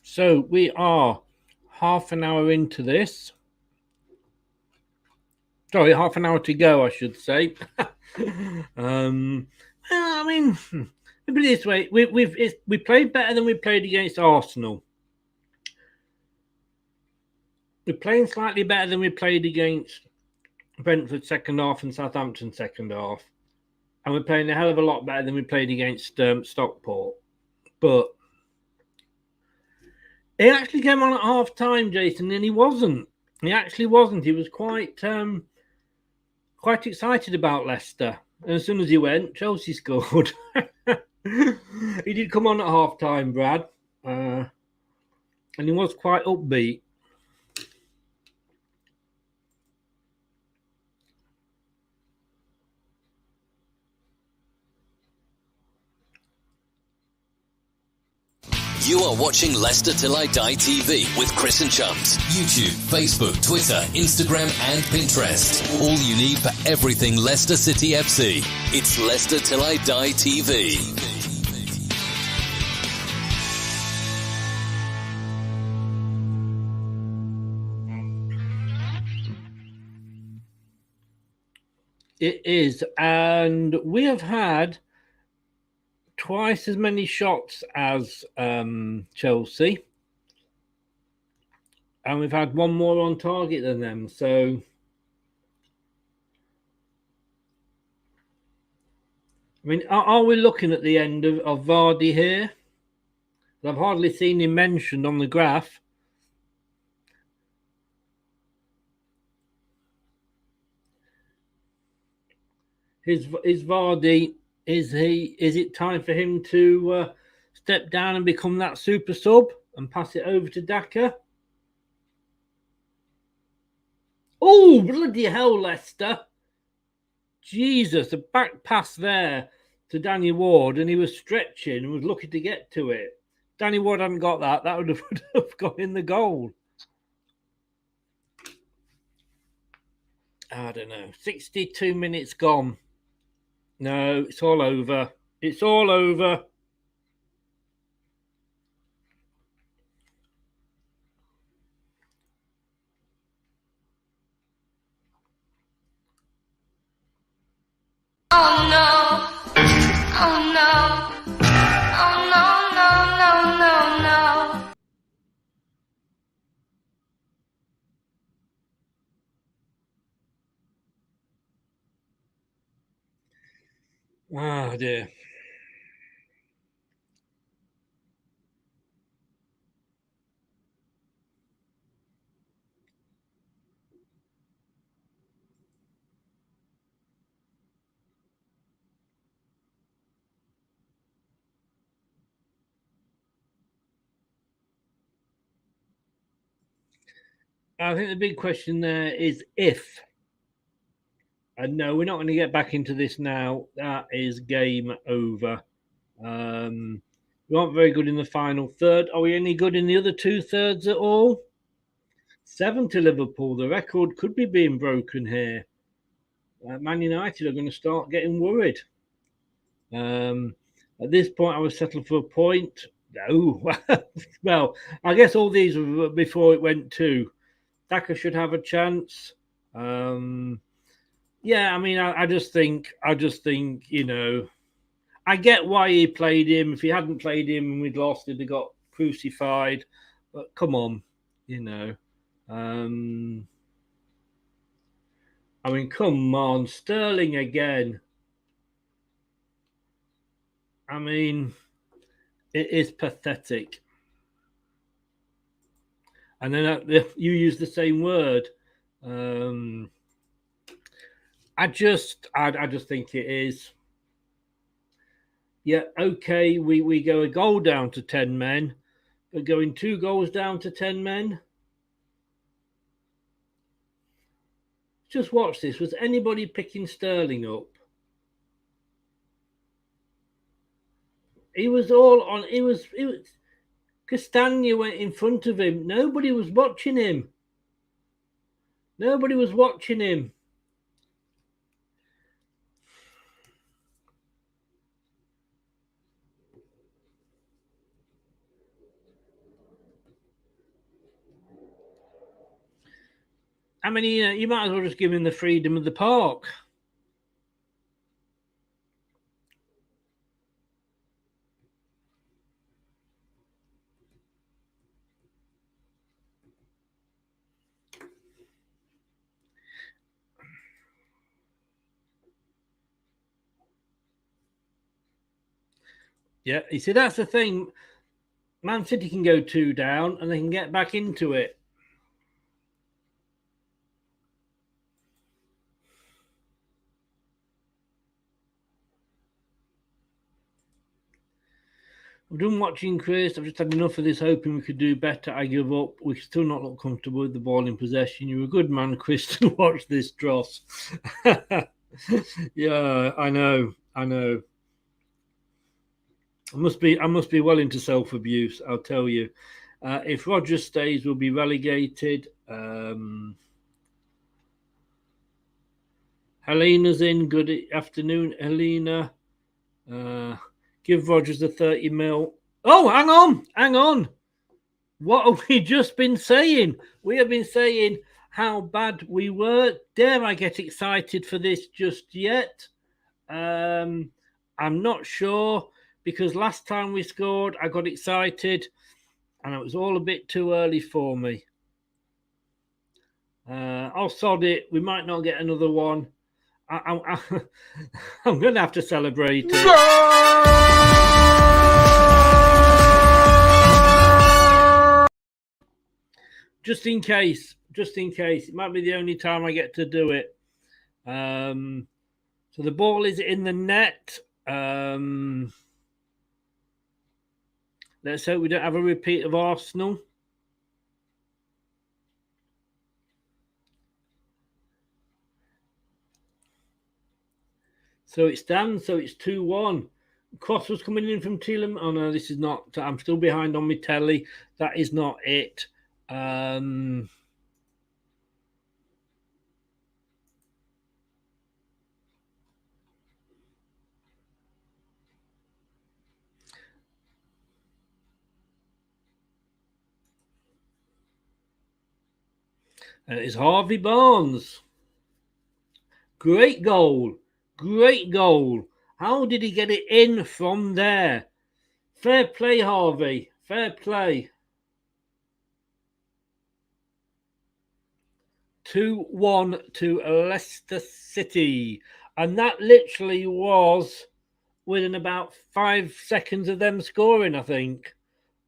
So we are half an hour into this. Sorry, half an hour to go, I should say. I mean, put it this way: we played better than we played against Arsenal. We're playing slightly better than we played against Brentford second half and Southampton second half, and we're playing a hell of a lot better than we played against Stockport. But he actually came on at half time, Jason, and he wasn't. He actually wasn't. He was quite excited about Leicester. And as soon as he went, Chelsea scored. He did come on at half-time, Brad. And he was quite upbeat. You are watching Leicester Till I Die TV with Chris and Chums. YouTube, Facebook, Twitter, Instagram and Pinterest. All you need for everything Leicester City FC. It's Leicester Till I Die TV. It is, and we have had twice as many shots as Chelsea, and we've had one more on target than them. So I mean, are we looking at the end of Vardy here? I've hardly seen him mentioned on the graph. Is Vardy, is it time for him to step down and become that super sub and pass it over to Daka? Oh, bloody hell, Leicester. Jesus, a back pass there to Danny Ward, and he was stretching and was lucky to get to it. Danny Ward hadn't got that. That would have got in the goal. I don't know. 62 minutes gone. No, it's all over. It's all over. Oh no. Oh no. Oh no, no, no, no, no. Oh dear. I think the big question there is if. And no, we're not going to get back into this now. That is game over. We aren't very good in the final third. Are we any good in the other 2/3 at all? 7 to Liverpool. The record could be being broken here. Man United are going to start getting worried. At this point, I was settled for a point. No. Well, I guess all these were before it went 2. Daka should have a chance. Yeah, I mean, I just think, you know, I get why he played him. If he hadn't played him and we'd lost, he'd have got crucified. But come on, you know. I mean, come on, Sterling again. I mean, it is pathetic. And then you use the same word. I just think it is. Yeah, okay, we go a goal down to 10 men, but going 2 goals down to 10 men. Just watch this. Was anybody picking Sterling up? He was all on. It was. Castagna went in front of him. Nobody was watching him. Nobody was watching him. I mean, you might as well just give him the freedom of the park. Yeah, you see, that's the thing. Man City can go 2 down and they can get back into it. I'm done watching, Chris. I've just had enough of this, hoping we could do better. I give up. We still not look comfortable with the ball in possession. You're a good man, Chris, to watch this dross. Yeah, I know. I must be well into self-abuse, I'll tell you. If Rogers stays, we'll be relegated. Helena's in. Good afternoon, Helena. Give Rogers the 30 mil. Oh, hang on. What have we just been saying? We have been saying how bad we were. Dare I get excited for this just yet? I'm not sure, because last time we scored, I got excited, and it was all a bit too early for me. I'll sod it. We might not get another one. I'm going to have to celebrate it. Just in case. It might be the only time I get to do it. So the ball is in the net. Let's hope we don't have a repeat of Arsenal. So it stands. So it's 2-1. Cross was coming in from Tielemans. Oh no, this is not. I'm still behind on my telly. That is not it. It's Harvey Barnes. Great goal. How did he get it in from there? Fair play, Harvey. Fair play. 2-1 to Leicester City. And that literally was within about 5 seconds of them scoring, I think.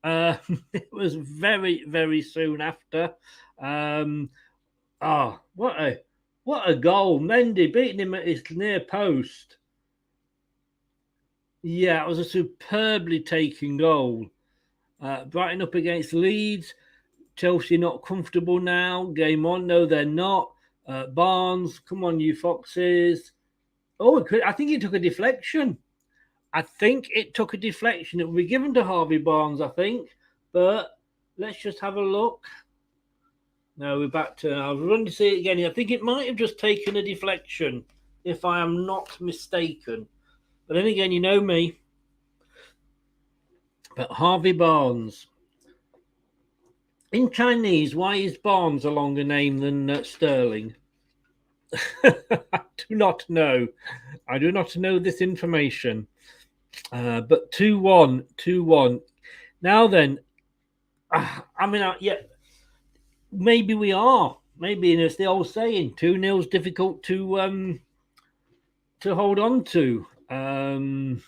It was very, very soon after. What a goal. Mendy beating him at his near post. Yeah, it was a superbly taken goal. Brighton up against Leeds. Chelsea not comfortable now. Game on. No, they're not. Barnes, come on, you foxes. Oh, I think he took a deflection. It will be given to Harvey Barnes, I think. But let's just have a look. No, we're back to... I was running to see it again. I think it might have just taken a deflection, if I am not mistaken. But then again, you know me. But Harvey Barnes. In Chinese, why is Barnes a longer name than Sterling? I do not know. I do not know this information. But 2-1. Now then, maybe we are. Maybe it's the old saying, 2-0 is difficult to hold on to. I'm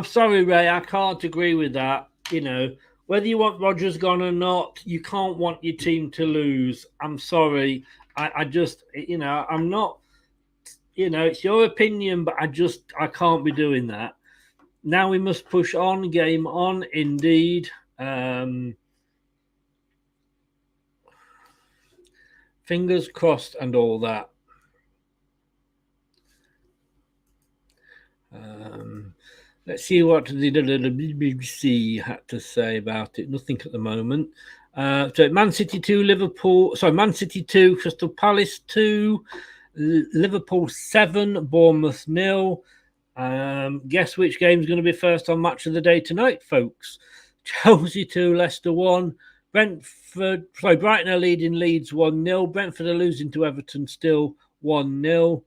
sorry, Ray, I can't agree with that. You know, whether you want Rodgers gone or not, you can't want your team to lose. I'm sorry. I just, I'm not, it's your opinion, but I can't be doing that. Now we must push on, game on, indeed. Fingers crossed and all that. Let's see what the BBC had to say about it. Nothing at the moment. So Man City 2, Man City 2, Crystal Palace 2, Liverpool 7, Bournemouth 0. Guess which game's going to be first on Match of the Day tonight, folks? Chelsea 2, Leicester 1. Brighton are leading Leeds 1-0. Brentford are losing to Everton still 1-0.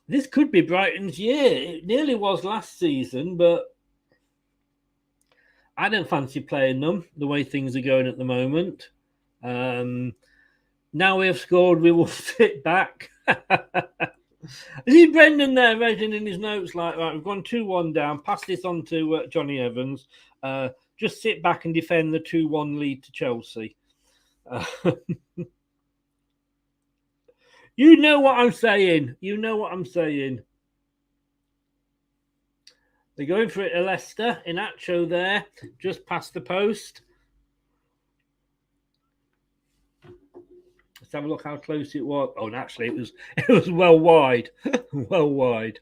This could be Brighton's year. It nearly was last season, but I don't fancy playing them the way things are going at the moment. Now we have scored, we will sit back. Is he Brendan there, writing in his notes like, right, we've gone 2-1 down, pass this on to Johnny Evans. Just sit back and defend the 2-1 lead to Chelsea. You know what I'm saying. They're going for it at Leicester. Inacho there, just past the post. Let's have a look how close it was. Oh, and actually, it was well wide, well wide.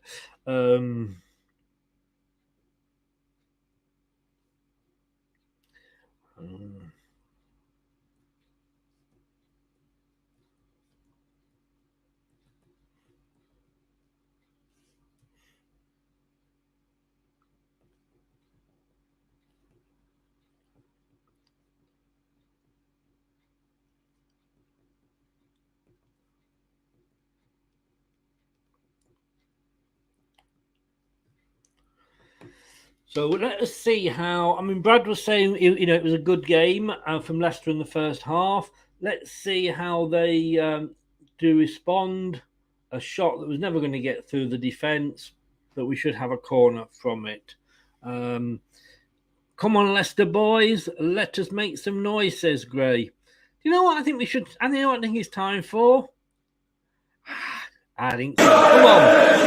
So let us see how. I mean, Brad was saying it was a good game from Leicester in the first half. Let's see how they do respond. A shot that was never going to get through the defence, but we should have a corner from it. Come on, Leicester boys, let us make some noise, says Gray. Do you know what I think we should? I think it's time for. I think so. Come on.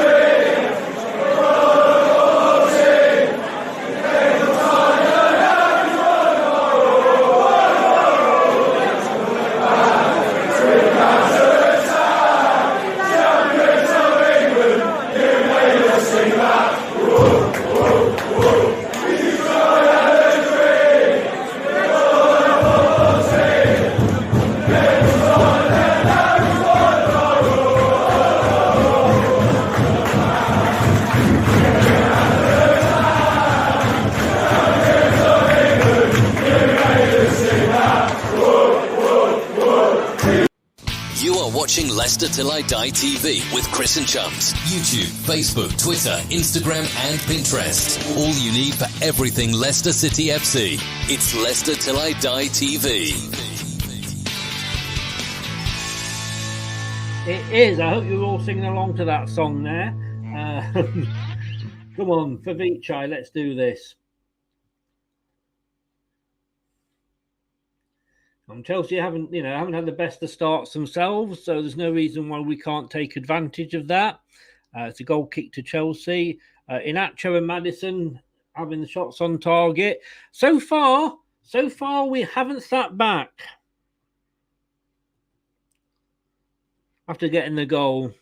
Watching Leicester Till I Die TV with Chris and Chums. YouTube, Facebook, Twitter, Instagram and Pinterest. All you need for everything Leicester City FC. It's Leicester Till I Die TV. It is. I hope you're all singing along to that song there. Come on, for Vichai, let's do this. Chelsea haven't had the best of starts themselves, so there's no reason why we can't take advantage of that. It's a goal kick to Chelsea. Inacho and Maddison having the shots on target. So far, we haven't sat back after getting the goal.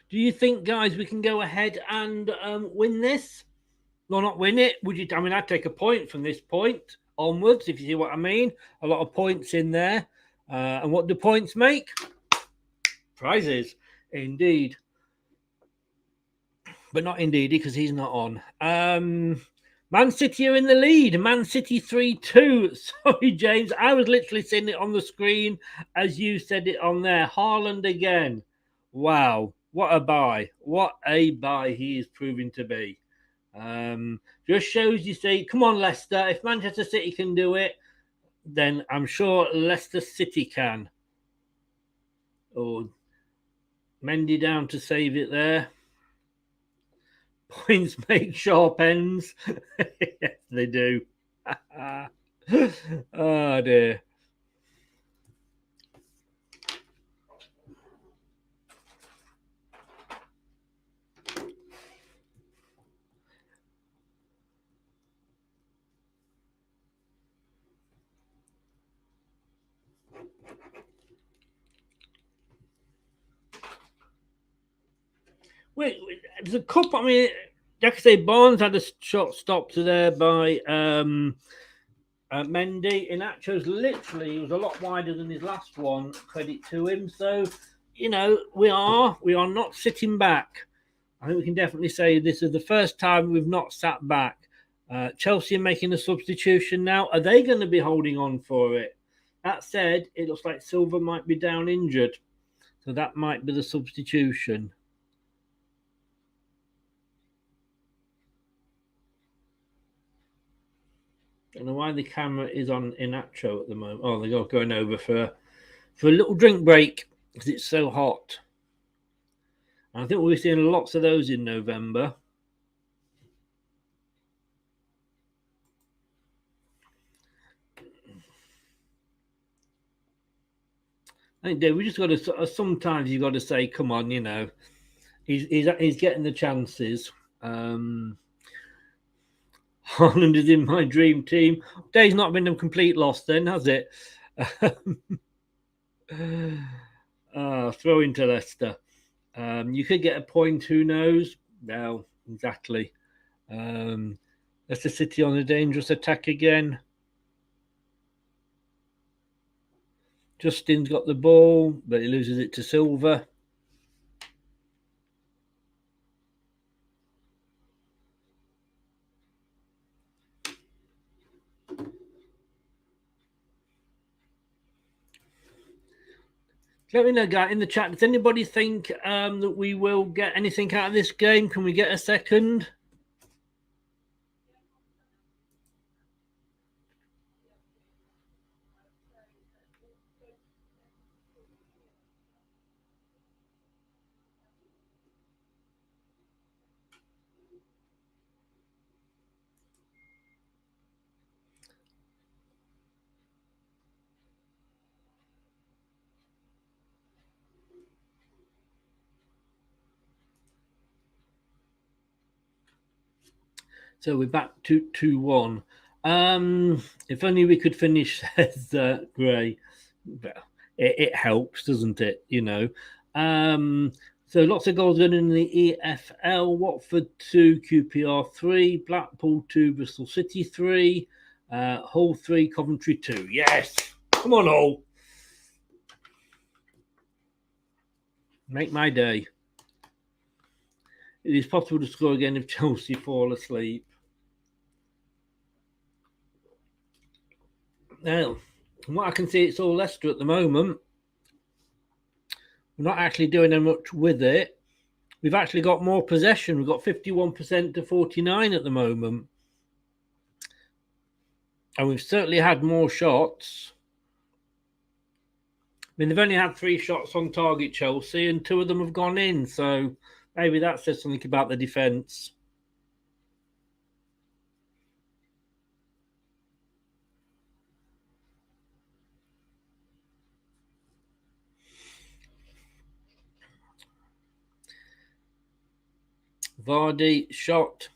Do you think, guys, we can go ahead and win this? Well, not win it. Would you? I mean, I'd take a point from this point onwards, if you see what I mean. A lot of points in there. And what do points make? Prizes, indeed. But not indeed, because he's not on. Man City are in the lead. Man City 3-2. Sorry, James. I was literally seeing it on the screen as you said it on there. Haaland again. Wow. What a buy. What a buy he is proving to be. Just shows you see, come on, Leicester. If Manchester City can do it, then I'm sure Leicester City can. Oh, Mendy down to save it there. Points make sharp ends. Yes, they do. Oh, dear. Wait, there's a couple. I mean, like I say, Barnes had a shot stopped there by Mendy. Inacho's literally, he was a lot wider than his last one. Credit to him. So, we are not sitting back. I think we can definitely say this is the first time we've not sat back. Chelsea are making a substitution now. Are they going to be holding on for it? That said, it looks like Silva might be down injured. So that might be the substitution. I don't know why the camera is on Inacho at the moment. Oh, they're going over for a little drink break because it's so hot. And I think we'll be seeing lots of those in November. I think, Dave, we just got to. Sometimes you got to say, "Come on, you know, he's getting the chances." Holland is in my dream team. Dave's not been a complete loss, then, has it? Throw into Leicester. You could get a point. Who knows? Well, exactly. Leicester City on a dangerous attack again. Justin's got the ball, but he loses it to Silva. Let me know, guys, in the chat. Does anybody think that we will get anything out of this game? Can we get a second? So we're back to 2-1. If only we could finish, says Gray. Well, it helps, doesn't it? You know. So lots of goals going in the EFL. Watford 2, QPR 3, Blackpool 2, Bristol City 3, Hull 3, Coventry 2. Yes, come on, Hull. Make my day. It is possible to score again if Chelsea fall asleep. Now, from what I can see, it's all Leicester at the moment. We're not actually doing much with it. We've actually got more possession. We've got 51% to 49 at the moment. And we've certainly had more shots. I mean, they've only had 3 shots on target, Chelsea, and 2 of them have gone in. So maybe that says something about the defence. Vardy shot,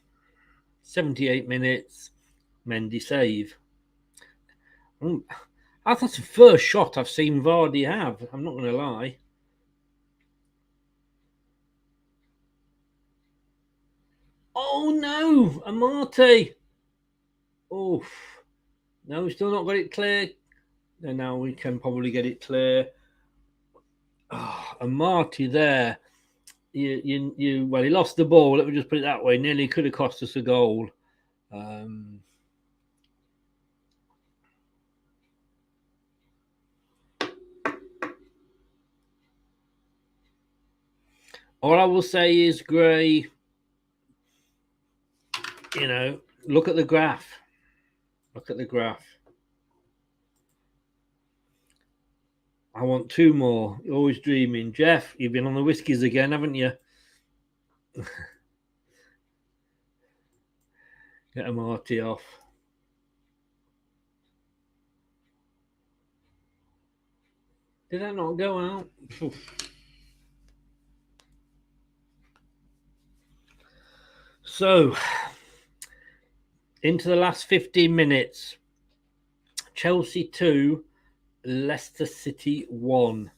78 minutes, Mendy save. That's the first shot I've seen Vardy have, I'm not going to lie. Oh no, Amate. Oof. No, we've still not got it clear. And now we can probably get it clear. Oh, Amate there. Well, he lost the ball. Let me just put it that way. Nearly could have cost us a goal. All I will say is, Gray, you know, look at the graph. Look at the graph. I want 2 more. You're always dreaming. Jeff, you've been on the whiskies again, haven't you? Get a Marty off. Did that not go out? So, into the last 15 minutes. Chelsea 2, Leicester City 1.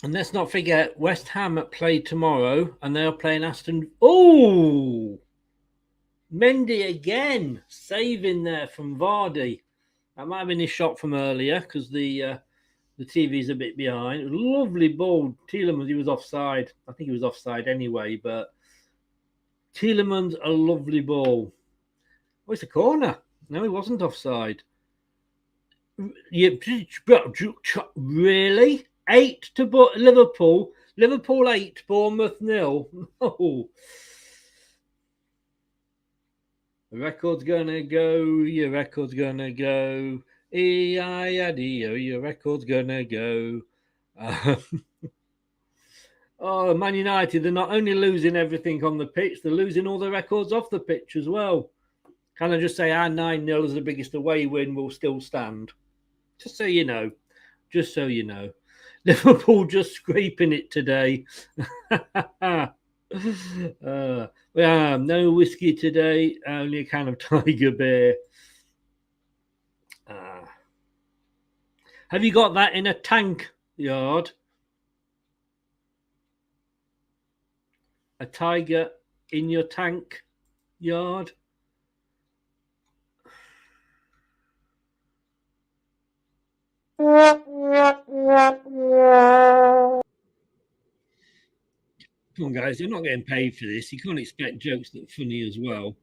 And let's not forget, West Ham play tomorrow, and they're playing Aston. Oh, Mendy again, saving there from Vardy. That might have been his shot from earlier because the TV's a bit behind. Lovely ball, Tielemans. He was offside. I think he was offside anyway, but Tielemans, a lovely ball. Oh, it's a corner. No, he wasn't offside. Really? 8 to Liverpool. Liverpool 8, Bournemouth 0. No. The record's gonna go. Your record's gonna go. E-I-A-D-O. Your record's gonna go. Oh, Man United, they're not only losing everything on the pitch, they're losing all the records off the pitch as well. Can I just say our 9-0 is the biggest away win will still stand? Just so you know. Just so you know. Liverpool just scraping it today. No whiskey today, only a can of Tiger Beer. Have you got that in a tank yard? A tiger in your tank yard? Come on, guys, you're not getting paid for this. You can't expect jokes that are funny as well.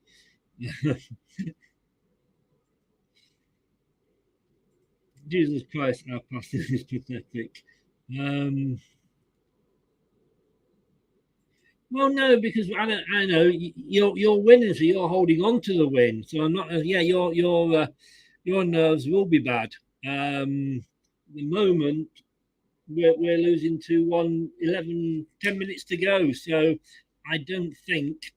Jesus Christ, our passing is pathetic. Well, no, because I know you're winning, so you're holding on to the win. So I'm not. Your nerves will be bad. The moment we're losing 2-1, 10 minutes to go. So I don't think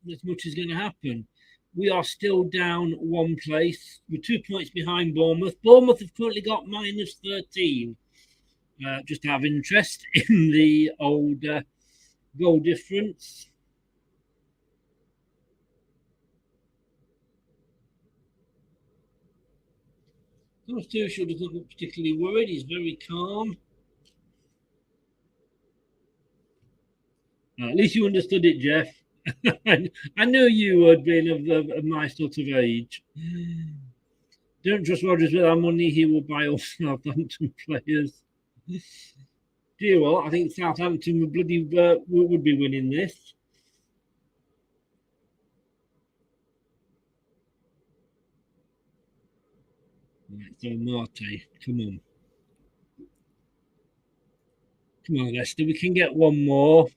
as much is going to happen. We are still down one place. We're 2 points behind Bournemouth. Bournemouth have currently got -13. Just to have interest in the old goal difference. Thomas Tuchel doesn't look particularly worried. He's very calm. At least you understood it, Jeff. I knew you would, being of my sort of age. Don't trust Rodgers with our money. He will buy all Southampton players. Do you what? I think Southampton would be winning this. Right, so Marte, come on. Come on, Leicester. We can get one more.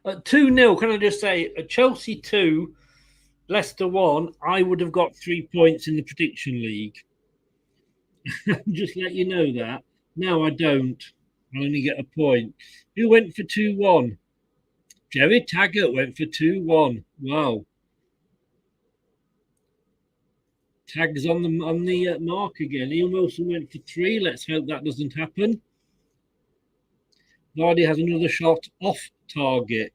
2-0, can I just say, Chelsea 2, Leicester 1, I would have got 3 points in the prediction league. Just let you know that. No, I don't. I only get a point. Who went for 2-1? Jerry Taggart went for 2-1. Wow. Tagg's on the mark again. Ian Wilson went for 3. Let's hope that doesn't happen. Vardy has another shot off target.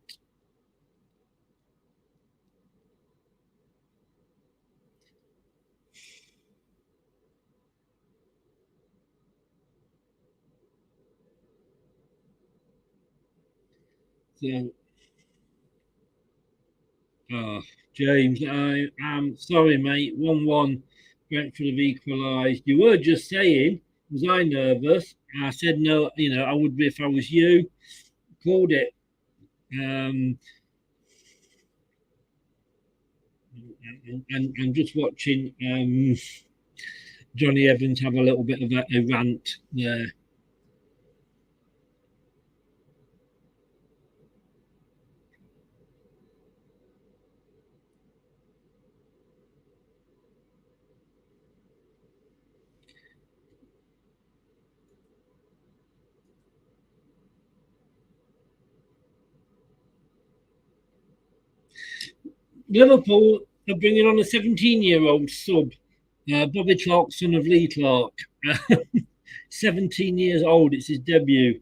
So, James, I am sorry, mate. 1-1. Brentford have equalised. You were just saying, was I nervous? I said no. I would be if I was you. Called it. I'm just watching Johnny Evans have a little bit of a rant there. Liverpool are bringing on a 17-year-old sub, Bobby Clark, son of Lee Clark. 17 years old. It's his debut.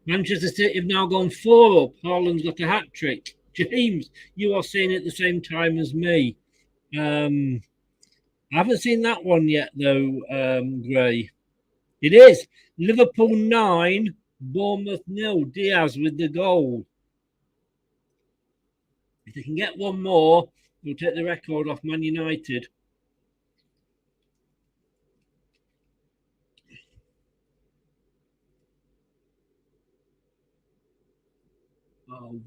Manchester City have now gone 4 up. Haaland's got a hat-trick. James, you are seeing it at the same time as me. I haven't seen that one yet, though, Gray. It is. Liverpool 9, Bournemouth 0. Diaz with the goal. If they can get one more, we'll take the record off Man United.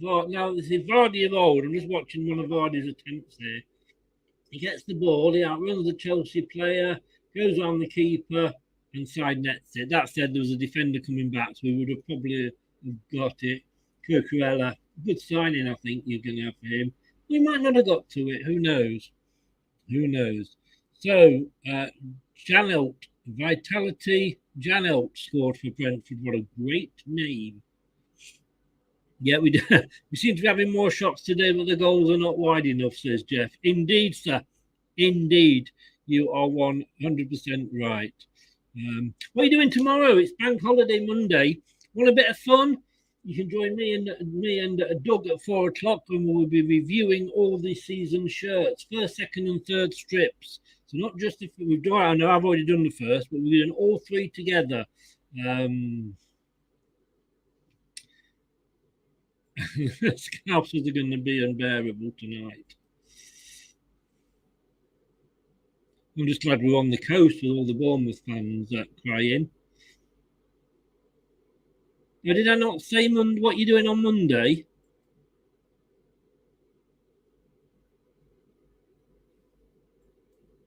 Now this is Vardy of old. I'm just watching one of Vardy's attempts here. He gets the ball, he outruns the Chelsea player, goes on the keeper, and side nets it. That said, there was a defender coming back, so we would have probably got it. Cucurella, good signing, I think you're going to have for him. We might not have got to it, who knows? Who knows? So, Janelt, Vitality Janelt scored for Brentford. What a great name. Yeah, we do. We seem to be having more shots today, but the goals are not wide enough, says Jeff. Indeed, sir. Indeed. You are 100% right. What are you doing tomorrow? It's Bank Holiday Monday. Want a bit of fun? You can join me and Doug at 4 o'clock, and we'll be reviewing all the season shirts, first, second, and third strips. So not just if we've done. I know I've already done the first, but we're doing all three together. Scousers are going to be unbearable tonight. I'm just glad we're on the coast with all the Bournemouth fans crying. Now, did I not say what you're doing on Monday?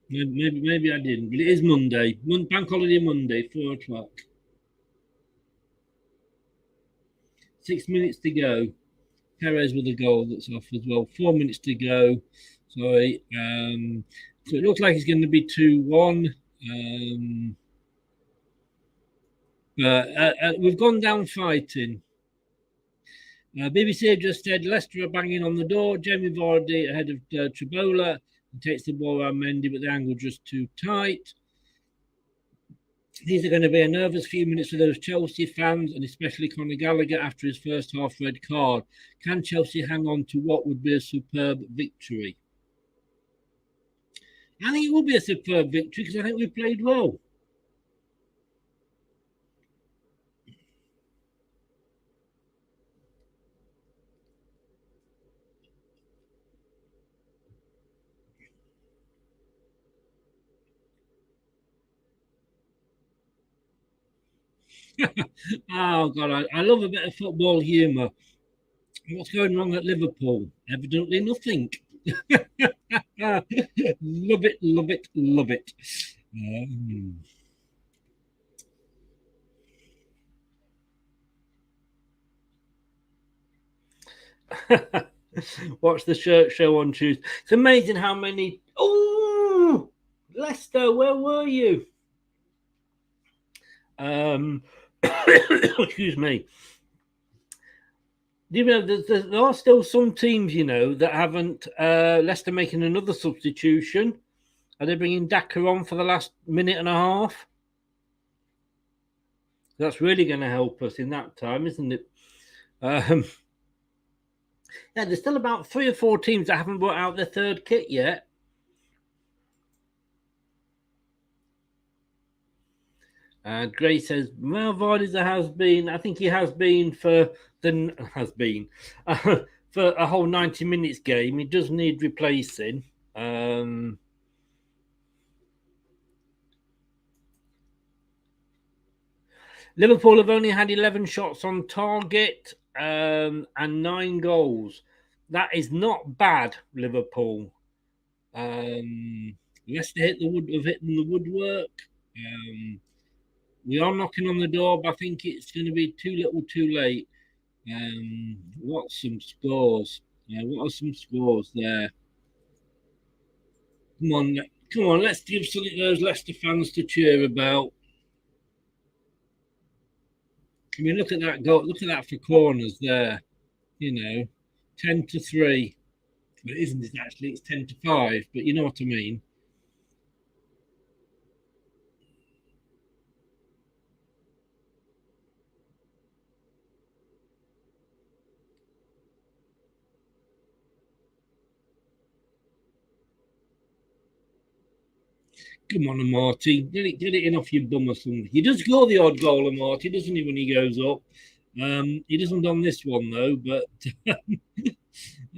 Maybe I didn't, but it is Monday. Bank Holiday Monday, 4 o'clock. 6 minutes to go. Perez with a goal that's off as well. 4 minutes to go. Sorry. So it looks like it's going to be 2-1. We've gone down fighting. BBC have just said Leicester are banging on the door. Jamie Vardy ahead of Tribola. He takes the ball around Mendy, but the angle just too tight. These are going to be a nervous few minutes for those Chelsea fans, and especially Conor Gallagher after his first half red card. Can Chelsea hang on to what would be a superb victory? I think it will be a superb victory because I think we played well. Oh, God, I love a bit of football humour. What's going wrong at Liverpool? Evidently nothing. Love it, love it, love it. Watch the shirt show on Tuesday. It's amazing how many... Oh, Leicester, where were you? Excuse me. You know, there are still some teams, you know, that haven't. Leicester making another substitution. Are they bringing Daka on for the last minute and a half? That's really going to help us in that time, isn't it? Yeah, there's still about 3 or 4 teams that haven't brought out their third kit yet. Gray says, well, Vardy's a has-been. I think he has been for for a whole 90 minutes game. He does need replacing. Liverpool have only had 11 shots on target and 9 goals. That is not bad, Liverpool. Leicester have hit the woodwork. We are knocking on the door, but I think it's going to be too little too late. What's some scores? What are some scores there? Come on, let's give something to those Leicester fans to cheer about. I mean, look at that goal. Look at that for corners there. You know, 10-3. But it isn't actually, it's 10-5, but you know what I mean. Come on, Marty. Get it in off your bum or something. He does score the odd goal, Marty, doesn't he, when he goes up? He doesn't on this one, though, but...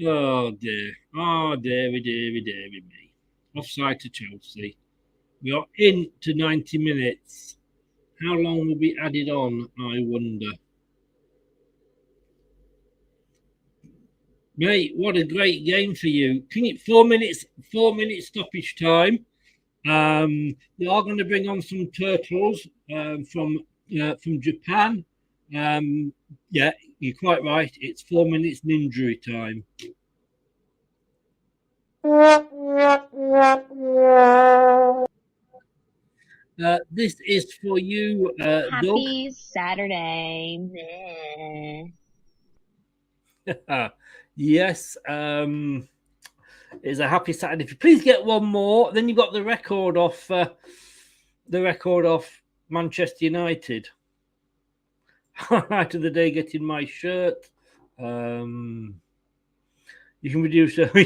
oh, dear. Oh, dearie me. Offside to Chelsea. We are into 90 minutes. How long will be added on, I wonder? Mate, what a great game for you. Can you 4 minutes stoppage time? They are going to bring on some turtles from Japan. Yeah, you're quite right. It's 4 minutes in injury time. This is for you, Happy Saturday. Yes, it's a happy Saturday. If you please get one more, then you've got the record off Manchester United. Highlight of the day, getting my shirt. You can reduce Andrew.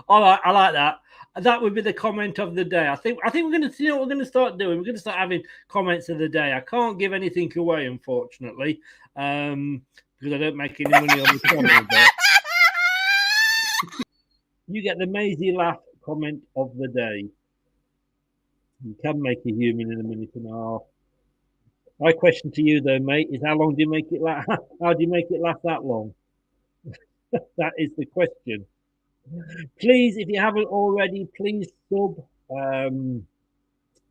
All right, I like that. That would be the comment of the day. I think we're going to, what we're going to start doing. We're going to start having comments of the day. I can't give anything away, unfortunately, because I don't make any money on the channel. You get the Maisie laugh comment of the day. You can make a human in a minute and a half. My question to you, though, mate, is how long do you make it laugh? How do you make it laugh that long? That is the question. Please, if you haven't already, please sub to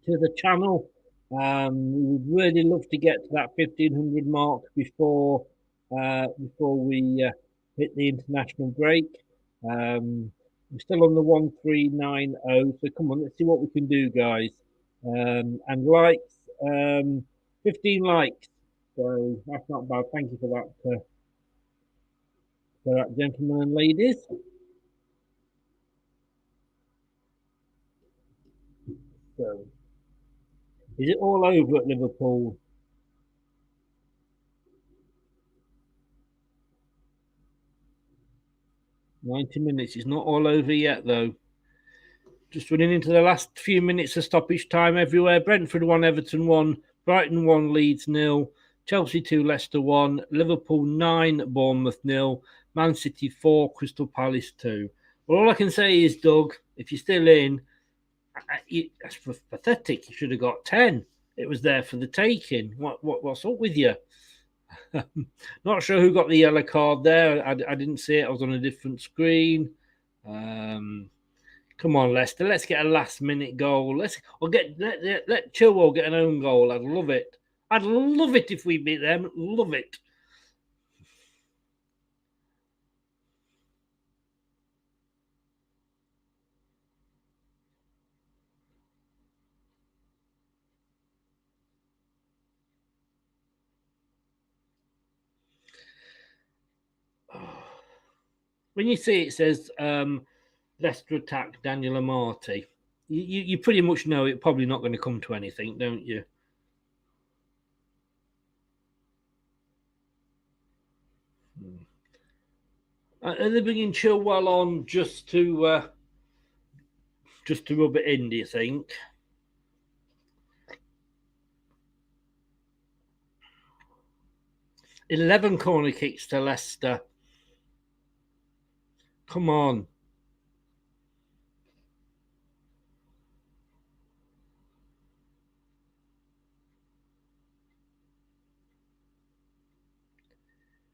the channel. We would really love to get to that 1,500 mark before we hit the international break. We're still on the 1390, so come on, let's see what we can do, guys. And likes, 15 likes, so that's not bad. Thank you for that, gentlemen and ladies. So, is it all over at Liverpool? "90 minutes. It's not all over yet, though. Just running into the last few minutes of stoppage time everywhere. Brentford 1, Everton 1, Brighton 1, Leeds 0, Chelsea 2, Leicester 1, Liverpool 9, Bournemouth 0, Man City 4, Crystal Palace 2. Well, all I can say is, Doug, if you're still in, that's pathetic. You should have got 10. It was there for the taking. What's up with you? Not sure who got the yellow card there. I didn't see it. I was on a different screen. Come on, Leicester. Let's get a last-minute goal. Let Chilwell get an own goal. I'd love it. I'd love it if we beat them. Love it. When you see it says Leicester attack Daniel Amati, you pretty much know it's probably not going to come to anything, don't you? Are they bringing Chilwell on just to rub it in, do you think? "11 corner kicks to Leicester. Come on.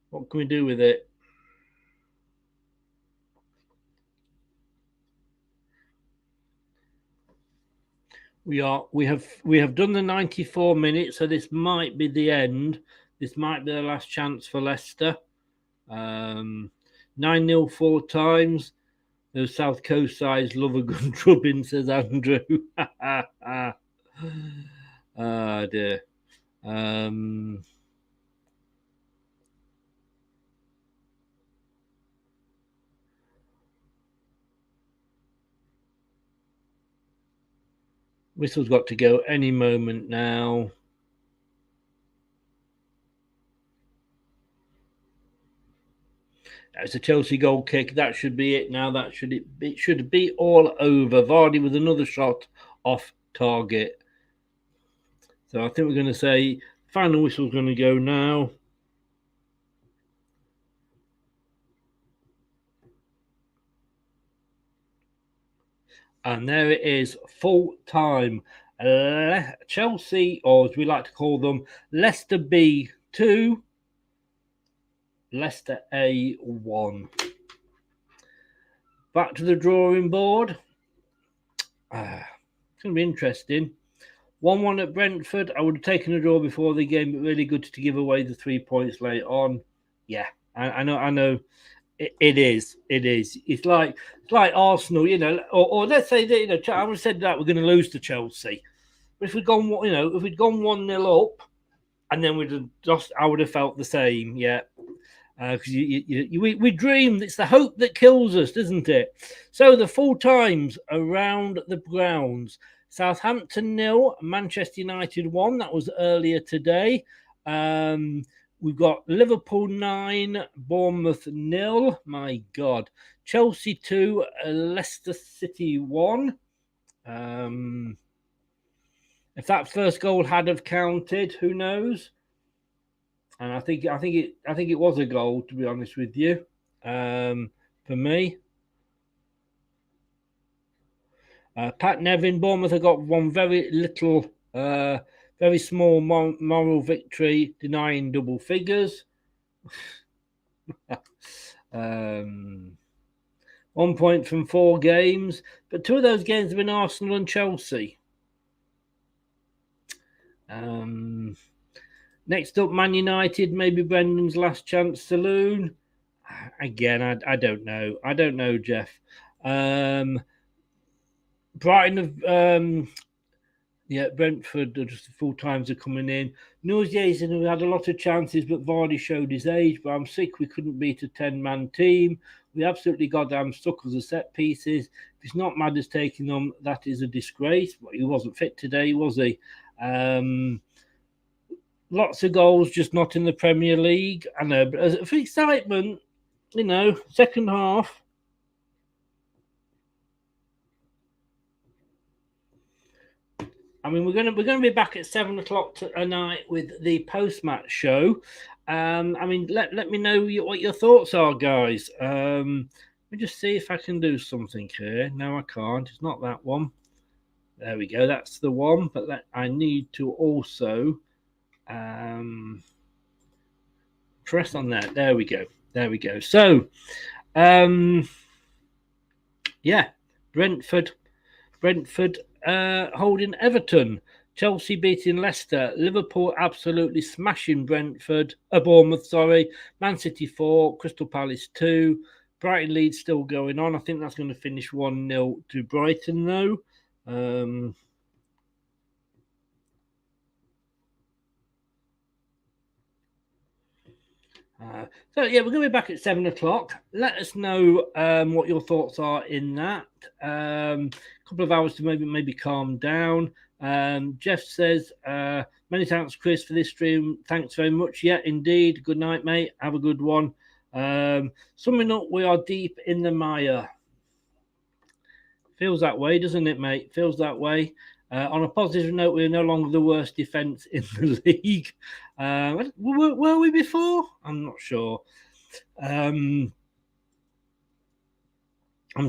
What can we do with it? We have done the 94 minutes, so this might be the end. This might be the last chance for Leicester. 9-0 4 times. Those South Coast sides love a good drubbing, says Andrew. Oh dear. Whistle's got to go any moment now. It's a Chelsea goal kick. That should be it now. It should be all over. Vardy with another shot off target. So I think we're going to say final whistle's going to go now. And there it is, full time. Chelsea, or as we like to call them, Leicester B 2, Leicester A 1. Back to the drawing board. It's going to be interesting. 1-1 at Brentford. I would have taken a draw before the game, but really good to give away the 3 points late on. Yeah, I know. It is. It's like Arsenal, or let's say that I would have said that we're going to lose to Chelsea, but if we'd gone 1-0 up, and then I would have felt the same, yeah. Because we dreamed. It's the hope that kills us, doesn't it? So the full times around the grounds: Southampton 0, Manchester United 1. That was earlier today. We've got Liverpool 9, Bournemouth 0. My God. Chelsea 2, Leicester City 1. If that first goal had have counted, who knows? And I think it was a goal, to be honest with you. For me. Pat Nevin, Bournemouth have got one very little, very small moral victory, denying double figures. 1 point from 4 games, but 2 of those games have been Arsenal and Chelsea. Next up, Man United, maybe Brendan's last chance saloon. Again, I don't know. I don't know, Jeff. Brighton have, Brentford, just the full times are coming in. Nunez who had a lot of chances, but Vardy showed his age. But I'm sick we couldn't beat a 10-man team. We absolutely goddamn stuck as a set pieces. If it's not Madders taking them, that is a disgrace. Well, he wasn't fit today, was he? Lots of goals, just not in the Premier League. I know, but for excitement, second half. I mean, we're going to be back at 7 o'clock tonight with the post-match show. I mean, let me know what your thoughts are, guys. Let me just see if I can do something here. No, I can't. It's not that one. There we go. That's the one. But I need to also press on that. There we go. So, Brentford holding Everton, Chelsea beating Leicester, Liverpool absolutely smashing Bournemouth, Man City 4, Crystal Palace 2, Brighton Leeds still going on. I think that's going to finish 1-0 to Brighton though. We're going to be back at 7 o'clock. Let us know what your thoughts are in that. Couple of hours to maybe calm down. Jeff says, many thanks, Chris, for this stream. Thanks very much. Yeah, indeed. Good night, mate. Have a good one. Summing up, we are deep in the mire. Feels that way, doesn't it, mate? Feels that way. On a positive note, we're no longer the worst defence in the league. Were we before? I'm not sure. I'm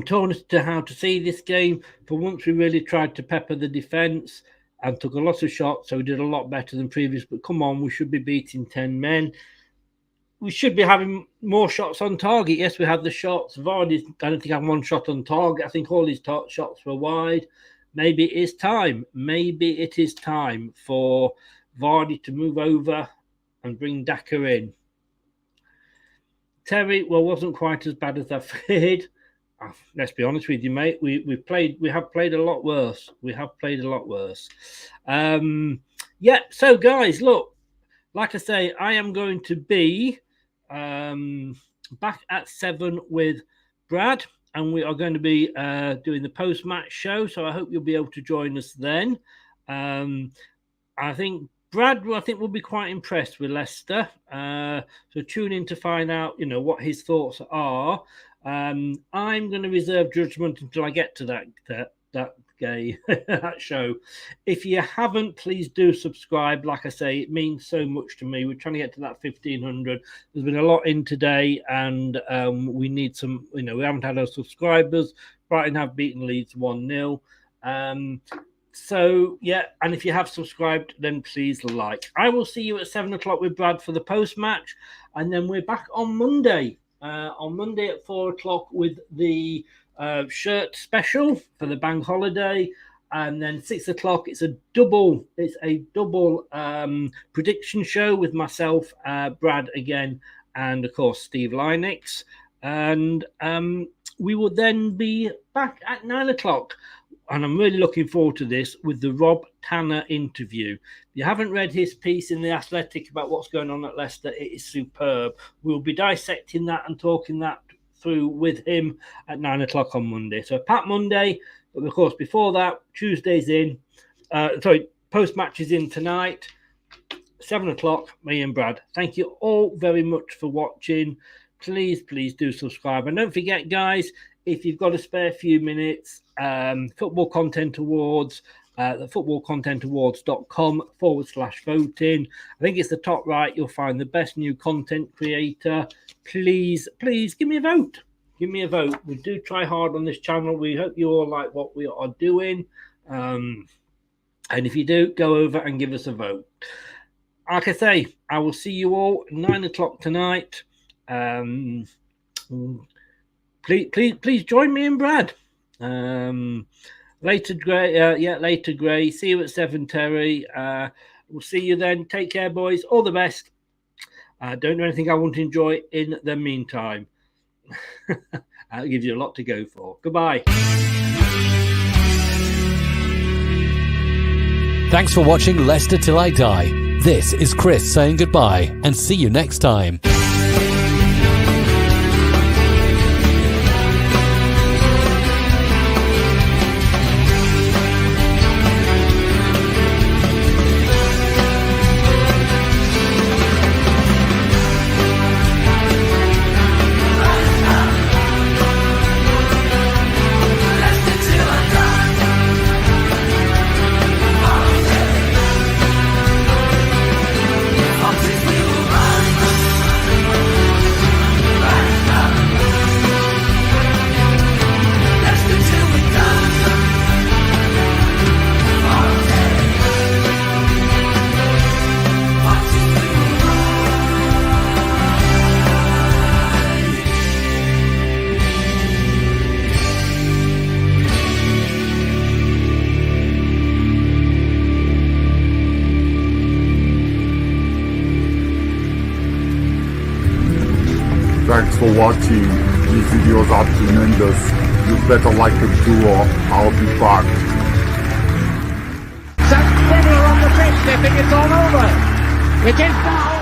torn as to how to see this game. For once, we really tried to pepper the defence and took a lot of shots, so we did a lot better than previous. But come on, we should be beating 10 men. We should be having more shots on target. Yes, we had the shots. Vardy, I don't think had one shot on target. I think all his shots were wide. Maybe it is time. Maybe it is time for Vardy to move over and bring Daka in. Terry, wasn't quite as bad as I feared. Let's be honest with you, mate. We have played a lot worse. So guys, look, like I say, I am going to be back at 7 with Brad, and we are going to be doing the post-match show. So I hope you'll be able to join us then. I think Brad, will be quite impressed with Leicester. So tune in to find out, what his thoughts are. I'm going to reserve judgment until I get to that game, that show. If you haven't, please do subscribe. Like I say, it means so much to me. We're trying to get to that 1,500. There's been a lot in today, and we need some. We haven't had our subscribers. Brighton have beaten Leeds 1-0. So, and if you have subscribed, then please like. I will see you at 7 o'clock with Brad for the post-match, and then we're back on Monday. At 4 o'clock with the shirt special for the bank holiday, and then 6 o'clock it's a double prediction show with myself, Brad again, and of course Steve Linux. And we will then be back at 9 o'clock. And I'm really looking forward to this with the Rob Tanner interview. If you haven't read his piece in The Athletic about what's going on at Leicester, it is superb. We'll be dissecting that and talking that through with him at 9 o'clock on Monday. So Pat Monday, but of course before that, Tuesday's in. Post-match is in tonight, 7 o'clock, me and Brad. Thank you all very much for watching. Please do subscribe. And don't forget, guys, if you've got a spare few minutes, Football Content Awards, the footballcontentawards.com/voting. I think it's the top right. You'll find the best new content creator. Please give me a vote. Give me a vote. We do try hard on this channel. We hope you all like what we are doing. And if you do, go over and give us a vote. Like I say, I will see you all 9 o'clock tonight. Please join me and Brad. Later, Gray. See you at 7, Terry. We'll see you then. Take care, boys. All the best. Don't do anything I won't enjoy in the meantime. I'll give you a lot to go for. Goodbye. Thanks for watching Leicester Till I Die. This is Chris saying goodbye and see you next time. Thanks for watching. These videos are tremendous. You better like them too, or I'll be back. Sanchez on the pitch, they think it's all over. It is now.